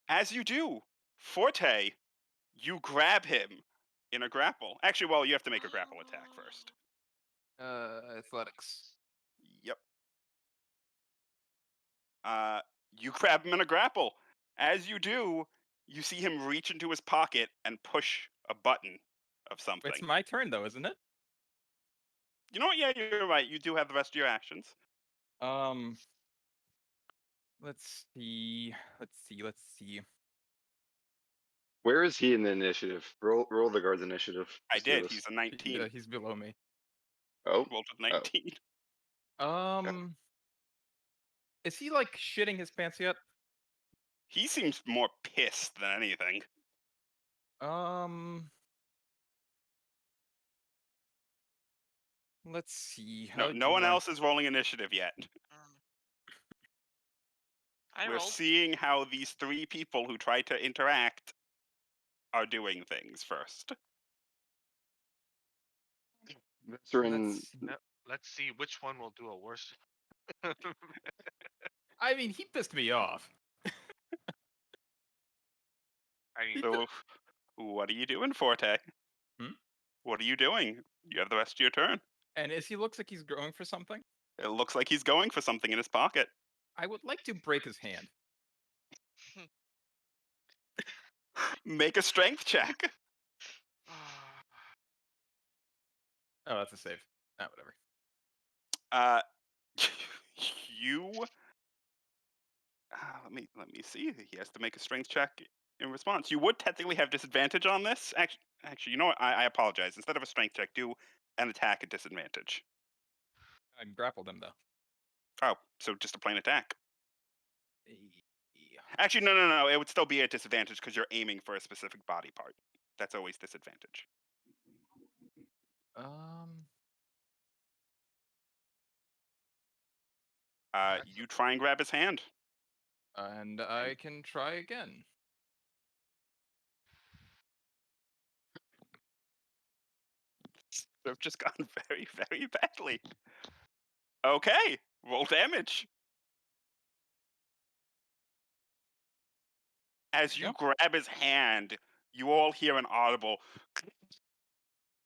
Speaker 1: As you do, Forte, you grab him in a grapple. Actually, well, you have to make a grapple attack first.
Speaker 3: Athletics.
Speaker 1: Yep. You grab him in a grapple. As you do, you see him reach into his pocket and push a button of something.
Speaker 3: It's my turn though, isn't it?
Speaker 1: You know what? Yeah, you're right. You do have the rest of your actions.
Speaker 3: Let's see. Let's see.
Speaker 5: Where is he in the initiative? Roll the guard's initiative.
Speaker 1: I
Speaker 5: Let's do
Speaker 1: did.
Speaker 5: this.
Speaker 1: He's a 19.
Speaker 3: Yeah, he's below me.
Speaker 5: Oh,
Speaker 1: Rolled with 19.
Speaker 3: Is he like shitting his pants yet?
Speaker 1: He seems more pissed than anything.
Speaker 3: Let's see.
Speaker 1: No one else is rolling initiative yet.
Speaker 2: I
Speaker 1: We're
Speaker 2: rolled.
Speaker 1: seeing how these 3 people who try to interact are doing things first.
Speaker 5: Veteran.
Speaker 6: Let's see which one will do a worse.
Speaker 3: I mean, he pissed me off.
Speaker 6: I mean,
Speaker 1: So, what are you doing, Forte?
Speaker 3: Hmm?
Speaker 1: What are you doing? You have the rest of your turn.
Speaker 3: And he looks like he's going for something.
Speaker 1: It looks like he's going for something in his pocket.
Speaker 3: I would like to break his hand.
Speaker 1: Make a strength check.
Speaker 3: Oh, that's a save. Whatever.
Speaker 1: You. Let me see. He has to make a strength check. in response. You would technically have disadvantage on this. Actually, you know what? I apologize. Instead of a strength check, do an attack at disadvantage.
Speaker 3: I grappled him though.
Speaker 1: Oh, so just a plain attack.
Speaker 3: Yeah.
Speaker 1: Actually, no. It would still be at disadvantage because you're aiming for a specific body part. That's always disadvantage. You try and grab his hand.
Speaker 3: And I can try again.
Speaker 1: They've just gone very, very badly. Okay, roll damage. As you grab his hand, you all hear an audible,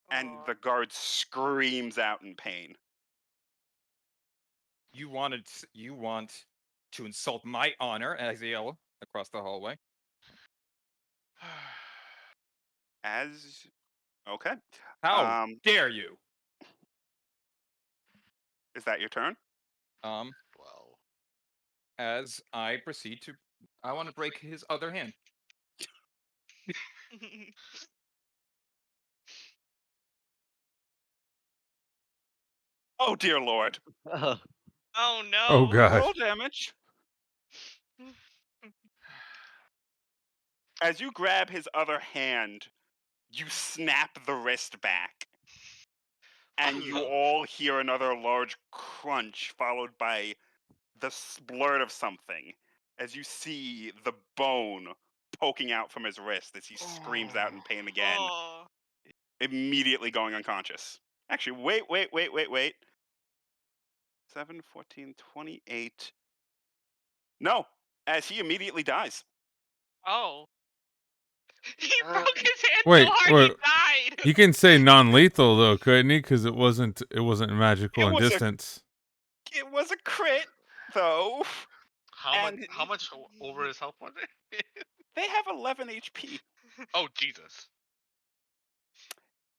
Speaker 1: and the guard screams out in pain.
Speaker 3: You want to insult my honor, as I yell across the hallway.
Speaker 1: Okay.
Speaker 3: How dare you?
Speaker 1: Is that your turn?
Speaker 6: Wow.
Speaker 3: As I proceed to, I want to break his other hand.
Speaker 1: Oh dear lord.
Speaker 2: Oh no.
Speaker 4: Oh god.
Speaker 1: Roll damage. As you grab his other hand, you snap the wrist back. And you all hear another large crunch, followed by the splurt of something, as you see the bone poking out from his wrist as he screams out in pain again,
Speaker 2: Oh.
Speaker 1: immediately going unconscious. Actually, wait. 7, 14, 28. No, as he immediately dies.
Speaker 2: Oh. He broke his hand
Speaker 4: Wait,
Speaker 2: so hard
Speaker 4: wait.
Speaker 2: he died.
Speaker 4: He can say non-lethal though, couldn't he? Because it wasn't magical in
Speaker 1: was a-
Speaker 4: distance.
Speaker 1: It was a crit, though.
Speaker 6: How much over his health was it?
Speaker 1: They have 11 HP.
Speaker 6: Oh Jesus!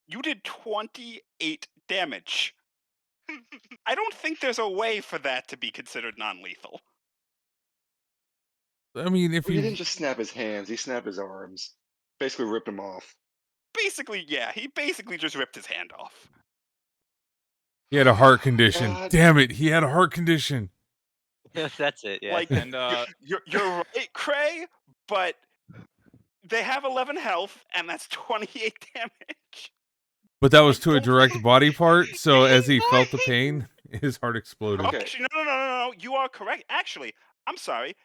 Speaker 1: You did 28 damage. I don't think there's a way for that to be considered non-lethal.
Speaker 4: I mean, if
Speaker 5: He
Speaker 4: you
Speaker 5: didn't just snap his hands; he snapped his arms. Basically, ripped him off.
Speaker 1: Basically, yeah, he basically just ripped his hand off.
Speaker 4: he had a heart condition.
Speaker 5: God.
Speaker 4: Damn it, he had a heart condition.
Speaker 8: That's it. Yeah.
Speaker 1: Like,
Speaker 3: And
Speaker 1: you're right, Cray, but they have 11 health, and that's 28 damage.
Speaker 4: But that was to a direct body part, so as he felt the pain, his heart exploded.
Speaker 5: Okay.
Speaker 1: Actually, no. You are correct. Actually, I'm sorry.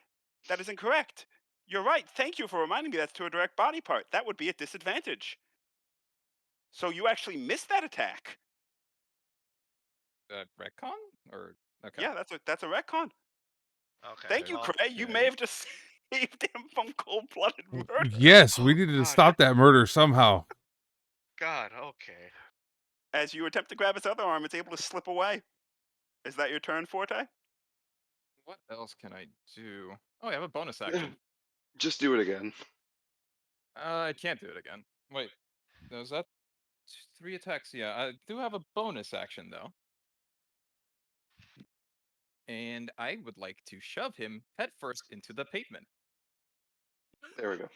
Speaker 1: That is incorrect. You're right. Thank you for reminding me that's to a direct body part. That would be at disadvantage. So you actually missed that attack.
Speaker 3: retcon or okay.
Speaker 1: Yeah, that's a retcon.
Speaker 6: Okay.
Speaker 1: Thank you, Cray. You may have just saved him from cold-blooded murder.
Speaker 4: Yes, we needed to
Speaker 6: God.
Speaker 4: stop that murder somehow.
Speaker 6: God. Okay.
Speaker 1: As you attempt to grab his other arm, it's able to slip away. Is that your turn, Forte?
Speaker 3: What else can I do? Oh, I have a bonus action.
Speaker 5: Just do it again.
Speaker 3: I can't do it again. Wait, was that 3 attacks? Yeah, I do have a bonus action though. And I would like to shove him headfirst into the pavement.
Speaker 5: There we go.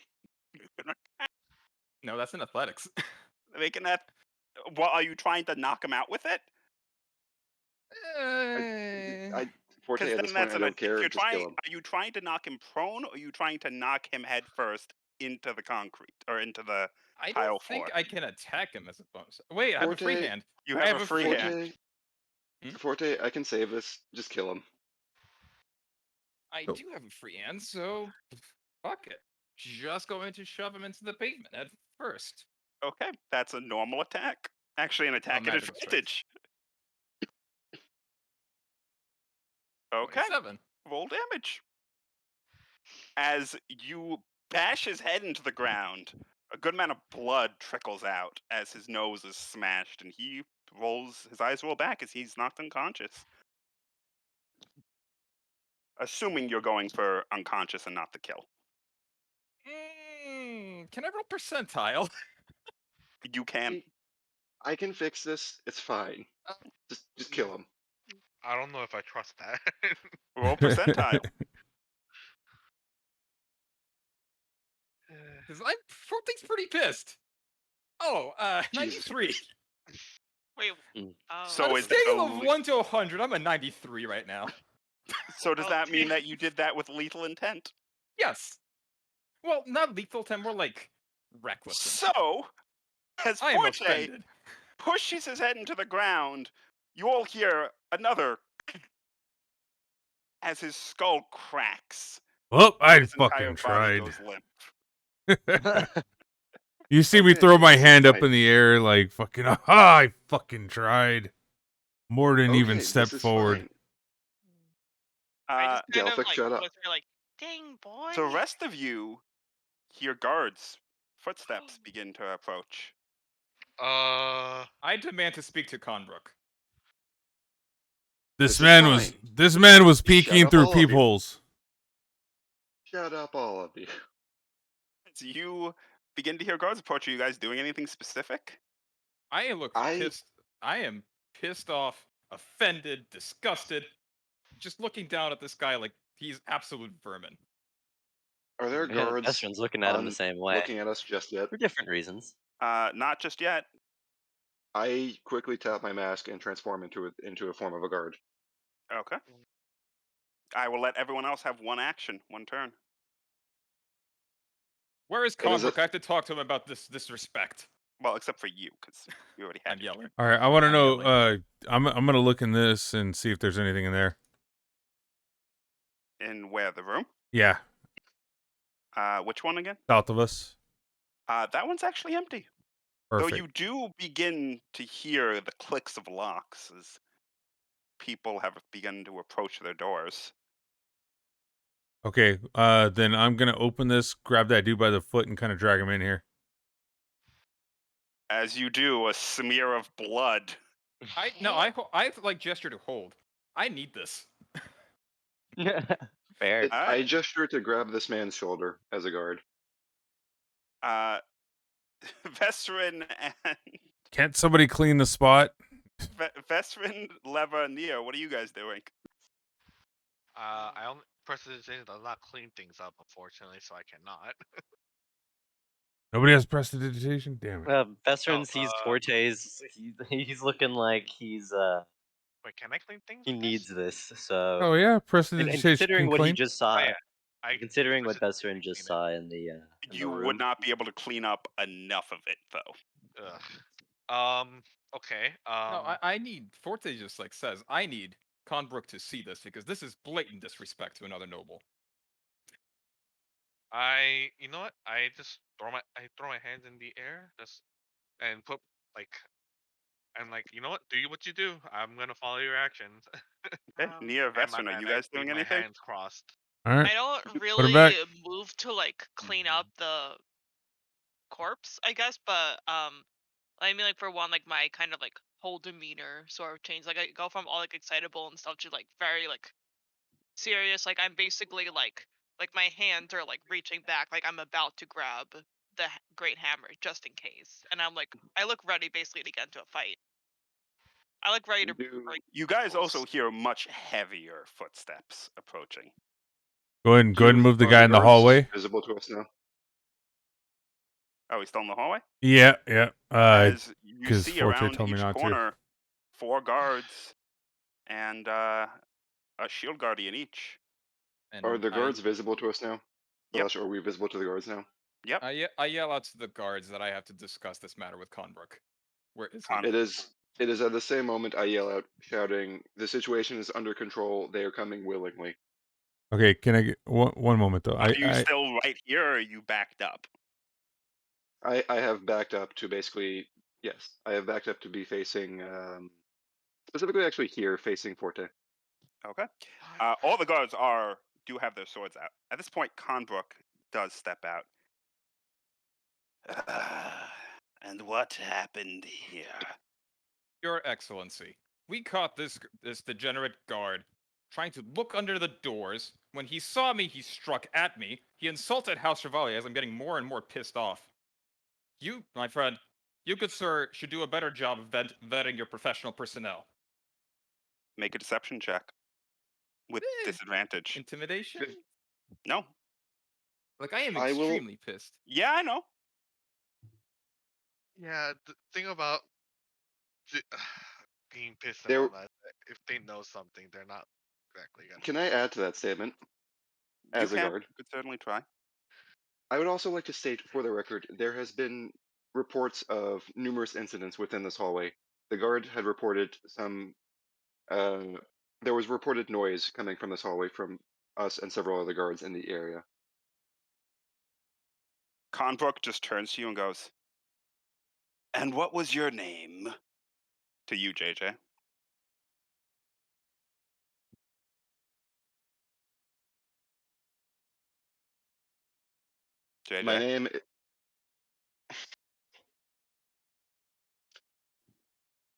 Speaker 3: No, that's in athletics.
Speaker 1: Making that. What, are you trying to knock him out with it?
Speaker 5: Forte,
Speaker 1: Because
Speaker 5: at this
Speaker 1: then
Speaker 5: point,
Speaker 1: that's
Speaker 5: I don't care.
Speaker 1: If you're
Speaker 5: Just kill
Speaker 1: trying,
Speaker 5: him.
Speaker 1: are you trying to knock him prone, or are you trying to knock him head first into the concrete or into the
Speaker 3: I
Speaker 1: tile
Speaker 3: don't think
Speaker 1: floor?
Speaker 3: I can attack him as a bonus. Wait, I have a free
Speaker 5: Forte-
Speaker 3: hand.
Speaker 1: You
Speaker 3: I
Speaker 1: have a free hand.
Speaker 5: Forte,
Speaker 3: Hmm?
Speaker 5: Forte, I can save this. Just kill him.
Speaker 3: I do have a free hand, so fuck it. Just going to shove him into the pavement at first.
Speaker 1: Okay, that's a normal attack. Actually, an attack at
Speaker 3: magical strength.
Speaker 1: advantage. Okay,
Speaker 3: 27.
Speaker 1: roll damage. As you bash his head into the ground, a good amount of blood trickles out as his nose is smashed, and his eyes roll back as he's knocked unconscious. Assuming you're going for unconscious and not the kill.
Speaker 3: Can I roll percentile?
Speaker 1: You can.
Speaker 5: I can fix this. It's fine. Just kill him.
Speaker 6: I don't know if I trust that.
Speaker 1: Roll percentile.
Speaker 3: Because Forte's pretty pissed. Oh,
Speaker 5: Jesus
Speaker 3: 93.
Speaker 2: Wait.
Speaker 9: Mm.
Speaker 2: Oh.
Speaker 1: So
Speaker 3: On a
Speaker 1: is that
Speaker 3: scale
Speaker 1: a
Speaker 3: of
Speaker 1: le-
Speaker 3: 1 to 100, I'm a 93 right now.
Speaker 1: So does
Speaker 2: Oh,
Speaker 1: that mean
Speaker 2: damn.
Speaker 1: that you did that with lethal intent?
Speaker 3: Yes. Well, not lethal 10, more like reckless.
Speaker 1: So, as
Speaker 3: I am
Speaker 1: Forte
Speaker 3: offended.
Speaker 1: pushes his head into the ground, you all hear another as his skull cracks.
Speaker 4: Well, I
Speaker 1: His entire
Speaker 4: fucking
Speaker 1: body
Speaker 4: tried.
Speaker 1: goes limp.
Speaker 4: You see me
Speaker 5: Okay,
Speaker 4: throw my
Speaker 5: this is
Speaker 4: hand up
Speaker 5: fine.
Speaker 4: in the air like fucking, aha, I fucking tried. More than even
Speaker 5: Okay,
Speaker 4: step
Speaker 5: this is
Speaker 4: forward.
Speaker 5: fine.
Speaker 2: I just kind of
Speaker 5: Galthic,
Speaker 2: like
Speaker 5: shut up.
Speaker 2: whisper like, "Dang boy."
Speaker 1: The rest of you hear guards' footsteps begin to approach.
Speaker 3: I demand to speak to Conbrook.
Speaker 4: This
Speaker 5: This is
Speaker 4: man was
Speaker 5: fine.
Speaker 4: peeking
Speaker 5: up,
Speaker 4: through
Speaker 5: all of you.
Speaker 4: peepholes.
Speaker 5: Shut up, all of you.
Speaker 1: As you begin to hear guards approach, are you guys doing anything specific?
Speaker 3: I look
Speaker 5: I-
Speaker 3: pissed. I am pissed off, offended, disgusted. Just looking down at this guy like he's absolute vermin.
Speaker 5: Are there
Speaker 7: Yeah,
Speaker 5: guards
Speaker 7: Veteran's looking at him the
Speaker 5: on-
Speaker 7: same way
Speaker 5: looking at us just yet?
Speaker 7: for different reasons.
Speaker 1: Not just yet.
Speaker 5: I quickly tap my mask and transform into a form of a guard.
Speaker 1: Okay. I will let everyone else have one action, one turn.
Speaker 3: Where is
Speaker 5: It is a-
Speaker 3: Conbrook? I have to talk to him about this disrespect.
Speaker 1: Well, except for you, because you already had
Speaker 3: I'm
Speaker 1: your
Speaker 3: yelling.
Speaker 4: All right, I want to
Speaker 3: I'm
Speaker 4: know.
Speaker 3: yelling.
Speaker 4: I'm gonna look in this and see if there's anything in there.
Speaker 1: turn. In where? The room?
Speaker 4: Yeah,
Speaker 1: Which one again?
Speaker 4: south of us.
Speaker 1: That one's actually empty.
Speaker 4: Perfect.
Speaker 1: Though you do begin to hear the clicks of locks as people have begun to approach their doors.
Speaker 4: Okay, then I'm gonna open this, grab that dude by the foot, and kind of drag him in here.
Speaker 1: As you do, a smear of blood.
Speaker 3: I like gesture to hold. I need this.
Speaker 7: Fair.
Speaker 1: Alright.
Speaker 5: I gesture to grab this man's shoulder as a guard.
Speaker 1: Vesrin and
Speaker 4: Can't somebody clean the spot?
Speaker 1: Vesrin, Leva, and Neo, what are you guys doing?
Speaker 6: I only prestidigitation does not clean things up, unfortunately, so I cannot.
Speaker 4: Nobody has prestidigitation. Damn it.
Speaker 7: Veteran sees Fortes. He's looking like he's
Speaker 6: Wait, can I clean things?
Speaker 7: he
Speaker 6: with
Speaker 7: needs
Speaker 6: this?
Speaker 7: this. So
Speaker 4: Oh yeah,
Speaker 7: and
Speaker 4: prestidigitation
Speaker 7: considering
Speaker 4: can
Speaker 7: what he
Speaker 4: clean.
Speaker 7: just saw,
Speaker 6: Oh, yeah. I
Speaker 7: considering what
Speaker 6: prestidigitation
Speaker 7: Veteran just
Speaker 6: clean it.
Speaker 7: saw in the
Speaker 1: You
Speaker 7: room.
Speaker 1: would not be able to clean up enough of it, though.
Speaker 6: Ugh. Okay.
Speaker 3: No, I need Forte just like says I need Conbrook to see this because this is blatant disrespect to another noble.
Speaker 6: You know what? I just throw my hands in the air, just and put like, and like, you know what? Do what you do. I'm gonna follow your actions.
Speaker 1: Okay, Neo,
Speaker 6: And
Speaker 1: Vesrin, are you
Speaker 6: I
Speaker 1: guys doing
Speaker 6: leave
Speaker 1: anything?
Speaker 6: My hands crossed.
Speaker 4: All right.
Speaker 2: I don't
Speaker 4: Put 'em
Speaker 2: really
Speaker 4: back.
Speaker 2: move to like clean up the corpse, I guess, but I mean, like for one, like my kind of like whole demeanor sort of changed. Like I go from all like excitable and stuff to like very like serious. Like I'm basically like my hands are like reaching back, like I'm about to grab the great hammer just in case, and I'm like I look ready basically to get into a fight. I look ready to break.
Speaker 1: You guys
Speaker 2: tables.
Speaker 1: also hear much heavier footsteps approaching.
Speaker 4: Go ahead and move the
Speaker 5: Are
Speaker 4: guy in the
Speaker 5: guards
Speaker 4: hallway.
Speaker 5: visible to us now?
Speaker 1: Oh, he's still in the hallway?
Speaker 4: Yeah.
Speaker 1: As you
Speaker 4: 'cause
Speaker 1: see
Speaker 4: Forte
Speaker 1: around
Speaker 4: told me
Speaker 1: each
Speaker 4: not to.
Speaker 1: corner, 4 guards and a shield guardian each.
Speaker 3: And
Speaker 5: Are the guards visible to us now?
Speaker 1: Yep.
Speaker 5: Are we visible to the guards now?
Speaker 1: Yep.
Speaker 3: I yell out to the guards that I have to discuss this matter with Conbrook. Where is he?
Speaker 5: It is at the same moment I yell out, shouting, "The situation is under control. They are coming willingly."
Speaker 4: Okay, can I get one moment though?
Speaker 1: Are you still right here, or are you backed up?
Speaker 5: I have backed up to basically, yes, I have backed up to be facing, specifically actually here, facing Forte.
Speaker 1: Okay. All the guards do have their swords out. At this point, Conbrook does step out. And what happened here?
Speaker 3: Your Excellency, we caught this degenerate guard trying to look under the doors. When he saw me, he struck at me. He insulted House Chevalier as I'm getting more and more pissed off. You, my friend, you good sir, should do a better job of vetting your professional personnel.
Speaker 1: Make a deception check. With disadvantage.
Speaker 3: Intimidation?
Speaker 1: No.
Speaker 3: Like, I am
Speaker 5: I will-
Speaker 3: extremely pissed.
Speaker 1: Yeah, I know.
Speaker 6: Yeah, the thing about th- being pissed and
Speaker 5: There-
Speaker 6: all that, if they know something, they're not exactly gonna.
Speaker 5: Can I add to that statement? As
Speaker 1: you
Speaker 5: a
Speaker 1: can.
Speaker 5: guard,
Speaker 1: You could certainly try.
Speaker 5: I would also like to state for the record there has been reports of numerous incidents within this hallway. The guard had reported some. There was reported noise coming from this hallway from us and several other guards in the area.
Speaker 1: Conbrook just turns to you and goes, "And what was your name?" To you, JJ. JJ.
Speaker 5: My name.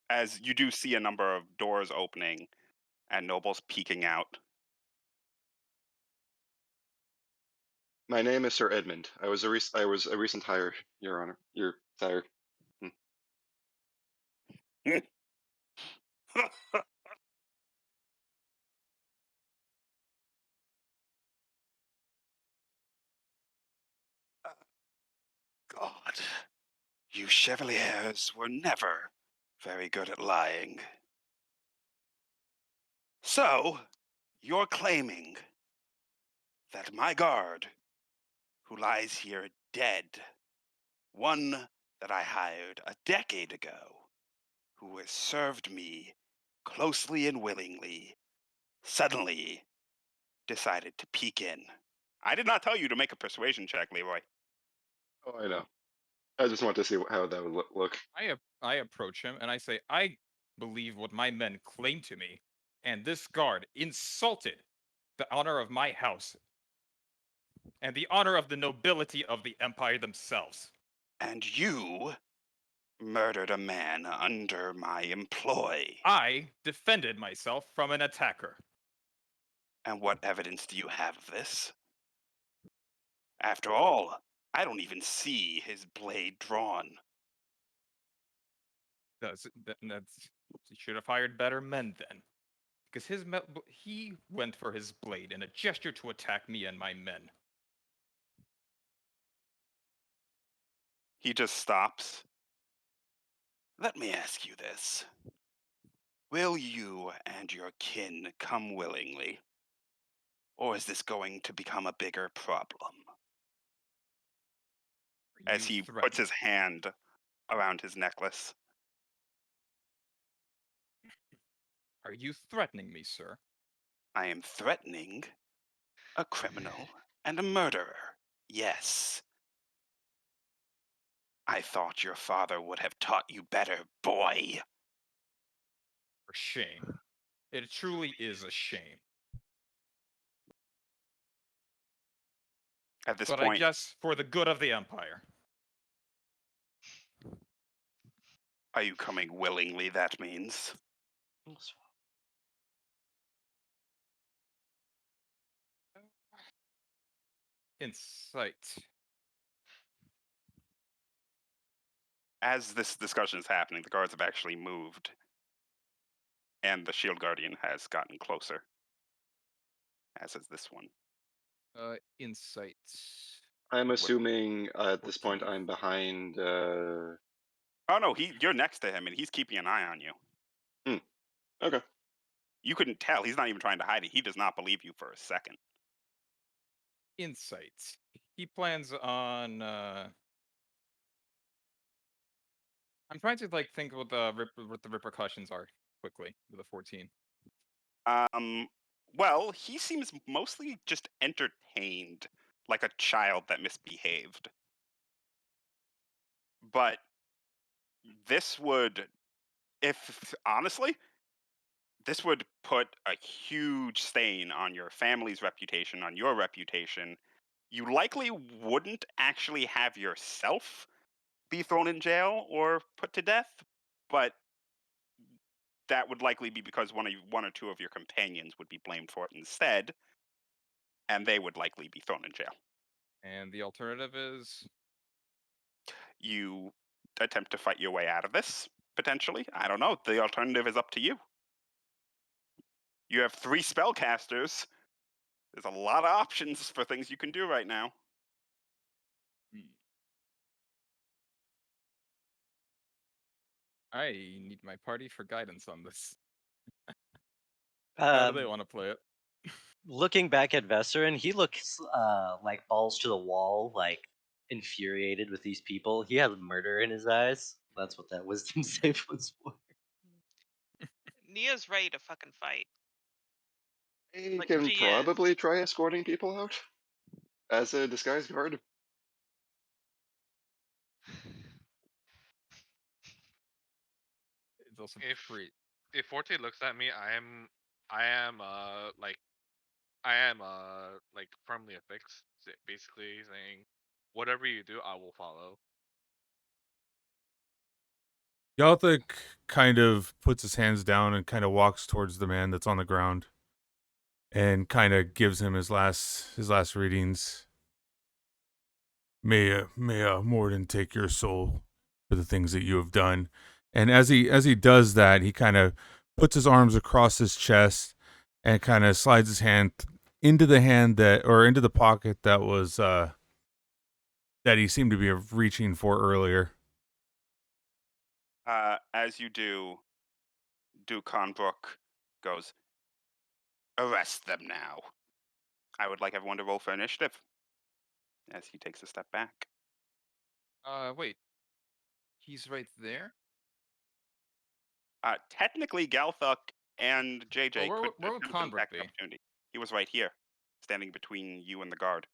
Speaker 1: As you do see a number of doors opening and nobles peeking out.
Speaker 5: My name is Sir Edmund. I was a recent hire, Your Honor. Your sire.
Speaker 1: God, you chevaliers were never very good at lying. So, you're claiming that my guard, who lies here dead, one that I hired a decade ago, who has served me closely and willingly, suddenly decided to peek in. I did not tell you to make a persuasion check, Leroy.
Speaker 5: Oh, I know. I just want to see how that would look.
Speaker 3: I approach him and I say, I believe what my men claim to me, and this guard insulted the honor of my house and the honor of the nobility of the empire themselves.
Speaker 1: And you murdered a man under my employ.
Speaker 3: I defended myself from an attacker.
Speaker 1: And what evidence do you have of this? After all, I don't even see his blade drawn.
Speaker 3: He should have hired better men then. Because he went for his blade in a gesture to attack me and my men.
Speaker 1: He just stops. Let me ask you this. Will you and your kin come willingly? Or is this going to become a bigger problem? As he puts his hand around his necklace.
Speaker 3: Are you threatening me, sir?
Speaker 1: I am threatening a criminal and a murderer. Yes. I thought your father would have taught you better, boy.
Speaker 3: For shame. It truly is a shame.
Speaker 1: At this
Speaker 3: But
Speaker 1: point,
Speaker 3: I guess for the good of the empire.
Speaker 1: are you coming willingly, that means?
Speaker 3: Insight.
Speaker 1: As this discussion is happening, the guards have actually moved. And the shield guardian has gotten closer. As is this one.
Speaker 3: Insight.
Speaker 5: I'm assuming at this
Speaker 3: 14.
Speaker 5: point I'm behind.
Speaker 1: Oh no, you're next to him and he's keeping an eye on you.
Speaker 5: Okay.
Speaker 1: You couldn't tell. He's not even trying to hide it. He does not believe you for a second.
Speaker 3: Insight. He plans on. I'm trying to think what the repercussions are quickly with a 14.
Speaker 1: Well, he seems mostly just entertained, like a child that misbehaved. But this would, honestly, this would put a huge stain on your family's reputation, on your reputation. You likely wouldn't actually have yourself be thrown in jail or put to death, but that would likely be because one or two of your companions would be blamed for it instead, and they would likely be thrown in jail.
Speaker 3: And the alternative is
Speaker 1: You attempt to fight your way out of this, potentially. I don't know. The alternative is up to you. You have 3 spellcasters. There's a lot of options for things you can do right now.
Speaker 3: Hmm. I need my party for guidance on this. How do they want to play it?
Speaker 8: Looking back at Vesserin, he looks like balls to the wall, like infuriated with these people. He has murder in his eyes. That's what that wisdom save was for.
Speaker 2: Nia's ready to fucking fight.
Speaker 5: I
Speaker 2: Like,
Speaker 5: can
Speaker 2: she is.
Speaker 5: probably try escorting people out as a disguised guard.
Speaker 3: It's also
Speaker 6: If
Speaker 3: free.
Speaker 6: if Forte looks at me, I am like firmly affixed, basically saying, whatever you do, I will follow.
Speaker 4: Yalthik kind of puts his hands down and kind of walks towards the man that's on the ground and kind of gives him his last readings. May Morden take your soul for the things that you have done. And as he does that, he kind of puts his arms across his chest and kind of slides his hand into the pocket that was that he seemed to be reaching for earlier.
Speaker 1: As you do, Duke Conbrook goes, arrest them now. I would like everyone to roll for initiative. As he takes a step back.
Speaker 3: Wait. He's right there?
Speaker 1: Technically, Galthuk and JJ
Speaker 3: where
Speaker 1: could
Speaker 3: would
Speaker 1: attempt an
Speaker 3: Conbrook
Speaker 1: attack
Speaker 3: be?
Speaker 1: opportunity. He was right here, standing between you and the guard.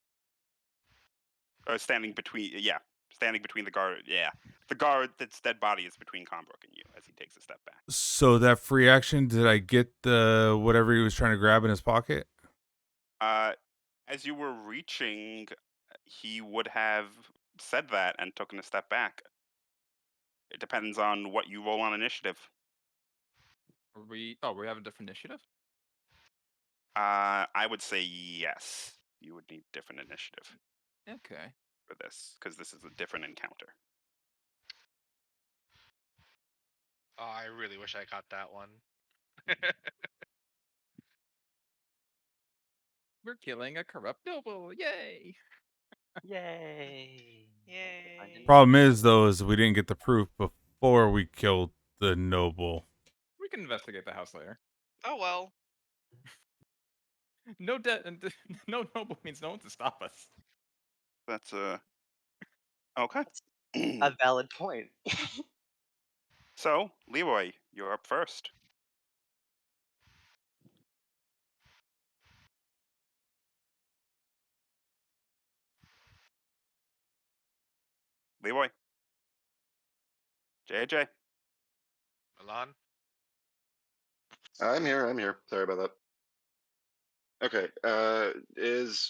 Speaker 1: Or standing between the guard. Yeah, the guard that's dead body is between Conbrook and you as he takes a step back.
Speaker 4: So that free action, did I get the whatever he was trying to grab in his pocket?
Speaker 1: As you were reaching, he would have said that and taken a step back. It depends on what you roll on initiative.
Speaker 3: We have a different initiative?
Speaker 1: I would say yes. You would need different initiative
Speaker 3: Okay.
Speaker 1: for this, because this is a different encounter.
Speaker 6: Oh, I really wish I got that one.
Speaker 3: We're killing a corrupt noble. Yay!
Speaker 8: Yay!
Speaker 2: Yay.
Speaker 4: Problem is, though, is we didn't get the proof before we killed the noble.
Speaker 3: We can investigate the house later.
Speaker 2: Oh well.
Speaker 3: No noble means no one to stop us.
Speaker 1: That's okay.
Speaker 8: A valid point.
Speaker 1: So, Leroy, you're up first. Leroy. JJ.
Speaker 6: Milan?
Speaker 5: I'm here. Sorry about that. Okay.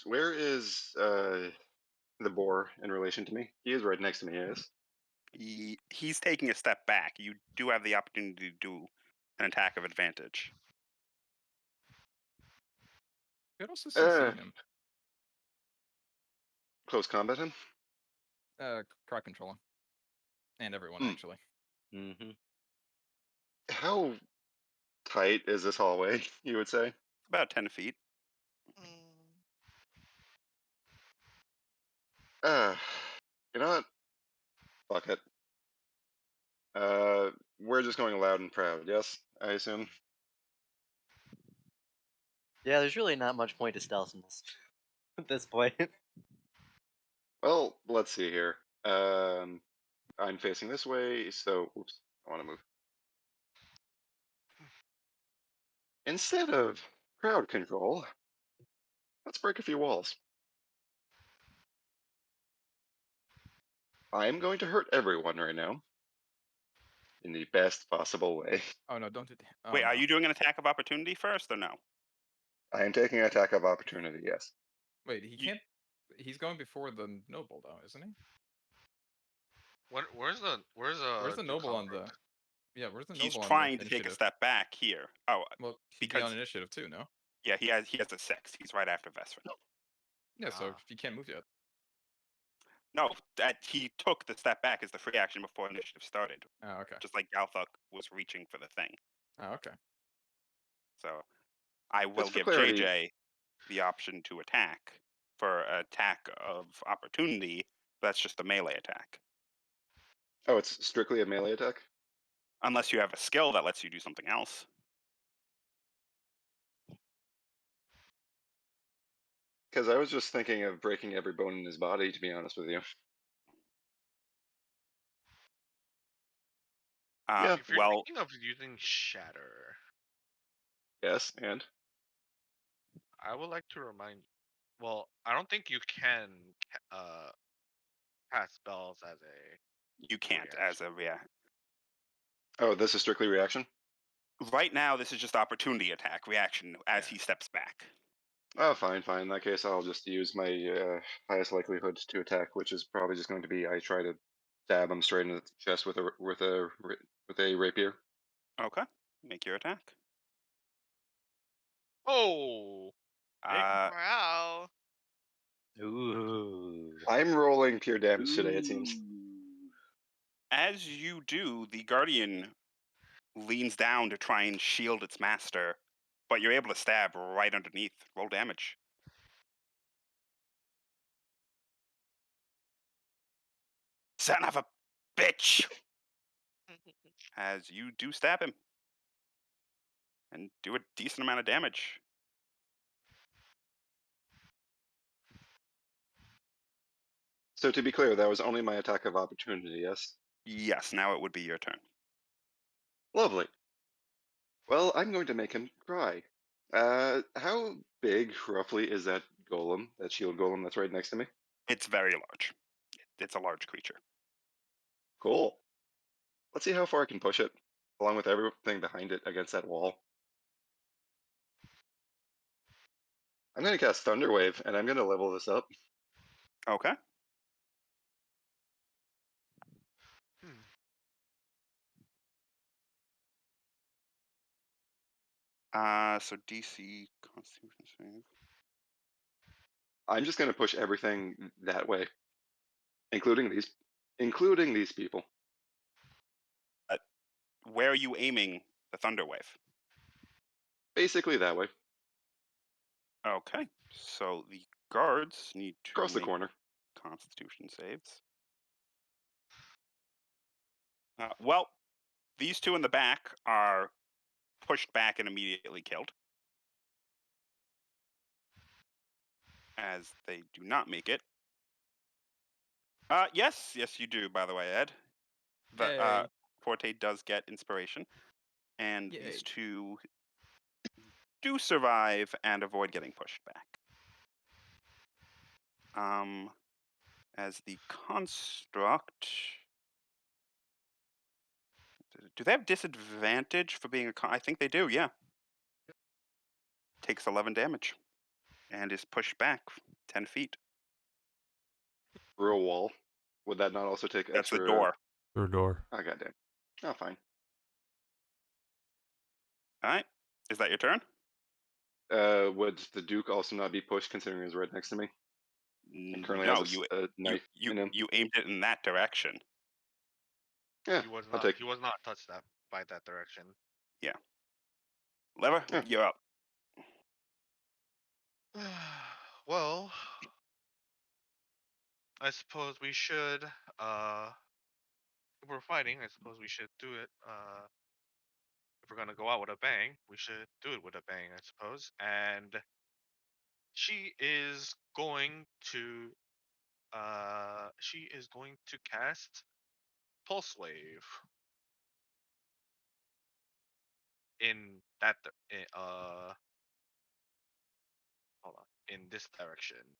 Speaker 5: Where is the boar in relation to me? He is right next to me. Yes.
Speaker 1: He's taking a step back. You do have the opportunity to do an attack of advantage.
Speaker 3: Could also CC him.
Speaker 5: Close combat him.
Speaker 3: Crowd control him. And everyone, actually.
Speaker 8: Mm-hmm.
Speaker 5: How tight is this hallway? You would say.
Speaker 1: About 10 feet.
Speaker 5: You know what? Fuck it. We're just going loud and proud. Yes, I assume.
Speaker 8: Yeah, there's really not much point to stealth in this at this point.
Speaker 5: Well, let's see here. I'm facing this way, so oops, I want to move. Instead of crowd control, let's break a few walls. I'm going to hurt everyone right now in the best possible way.
Speaker 3: Oh no, don't do that. Oh,
Speaker 1: Wait,
Speaker 3: no.
Speaker 1: are you doing an attack of opportunity first or no?
Speaker 5: I am taking an attack of opportunity. Yes.
Speaker 3: Wait, he can't. He's going before the noble, though, isn't he?
Speaker 6: Where's the
Speaker 3: Where's the noble on the?
Speaker 6: Conbrook?
Speaker 3: Yeah, where's the
Speaker 1: He's
Speaker 3: noble on
Speaker 1: trying
Speaker 3: the
Speaker 1: to take a
Speaker 3: initiative?
Speaker 1: step back here. Oh,
Speaker 3: Well, he'd be
Speaker 1: because
Speaker 3: on initiative too, no?
Speaker 1: yeah, he has a 6. He's right after Vesper.
Speaker 3: Yeah, so
Speaker 6: Ah.
Speaker 3: he can't move yet.
Speaker 1: No, that he took the step back as the free action before initiative started.
Speaker 3: Oh, okay.
Speaker 1: Just like Galthuk was reaching for the thing.
Speaker 3: Oh, okay.
Speaker 1: So I will
Speaker 5: Just for
Speaker 1: give
Speaker 5: clarity,
Speaker 1: JJ the option to attack for attack of opportunity That's just a melee attack.
Speaker 5: Oh, it's strictly a melee attack?
Speaker 1: Unless you have a skill that lets you do something else.
Speaker 5: Because I was just thinking of breaking every bone in his body, to be honest with you. Yeah.
Speaker 6: If you're
Speaker 1: Well,
Speaker 6: thinking of using Shatter,
Speaker 5: Yes, and?
Speaker 6: I would like to remind. Well, I don't think you can cast spells as a.
Speaker 1: you can't as a react.
Speaker 5: Oh, this is strictly reaction?
Speaker 1: Right now, this is just opportunity attack reaction as
Speaker 6: Yeah.
Speaker 1: he steps back.
Speaker 5: Oh, fine. In that case, I'll just use my highest likelihood to attack, which is probably just going to be I try to stab him straight in the chest with a rapier.
Speaker 1: Okay, make your attack.
Speaker 6: Oh.
Speaker 2: Wow.
Speaker 8: Ooh.
Speaker 5: I'm rolling pure damage today, it seems.
Speaker 1: As you do, the guardian leans down to try and shield its master, but you're able to stab right underneath. Roll damage. Son of a bitch! As you do stab him. And do a decent amount of damage.
Speaker 5: So to be clear, that was only my attack of opportunity, yes?
Speaker 1: Yes, now it would be your turn.
Speaker 5: Lovely. Well, I'm going to make him cry. How big, roughly, is that golem, that shield golem that's right next to me?
Speaker 1: It's very large. It's a large creature.
Speaker 5: Cool. Let's see how far I can push it, along with everything behind it against that wall. I'm going to cast Thunderwave, and I'm going to level this up.
Speaker 1: Okay. So DC Constitution save.
Speaker 5: I'm just going to push everything that way, including these people.
Speaker 1: Where are you aiming the thunder wave?
Speaker 5: Basically that way,
Speaker 1: Okay. So the guards need to
Speaker 5: across the
Speaker 1: make
Speaker 5: corner.
Speaker 1: Constitution saves. Well, these two in the back are pushed back and immediately killed, as they do not make it. Yes, you do. By the way, Ed, the
Speaker 3: Yay.
Speaker 1: Forte does get inspiration, and
Speaker 3: Yay.
Speaker 1: these two do survive and avoid getting pushed back. As the construct, do they have disadvantage for being I think they do. Yeah. Takes 11 damage, and is pushed back 10 feet.
Speaker 5: Through a wall. Would that not also take
Speaker 1: That's
Speaker 5: extra?
Speaker 1: the door.
Speaker 4: Through a door.
Speaker 5: Oh, goddamn. Oh, fine.
Speaker 1: All right. Is that your turn?
Speaker 5: Would the Duke also not be pushed, considering he's right next to me? And currently
Speaker 1: No,
Speaker 5: has a knife in him.
Speaker 1: you aimed it in that direction.
Speaker 5: Yeah,
Speaker 6: He was
Speaker 5: I'll
Speaker 6: not.
Speaker 5: take.
Speaker 6: He was not touched by that direction.
Speaker 1: Lever,
Speaker 5: Yeah.
Speaker 1: you're up.
Speaker 6: Well, I suppose we should. If we're fighting, I suppose we should do it. If we're gonna go out with a bang, we should do it with a bang, I suppose. And she is going to. She is going to cast Pulse Wave in that. Hold on. In this direction.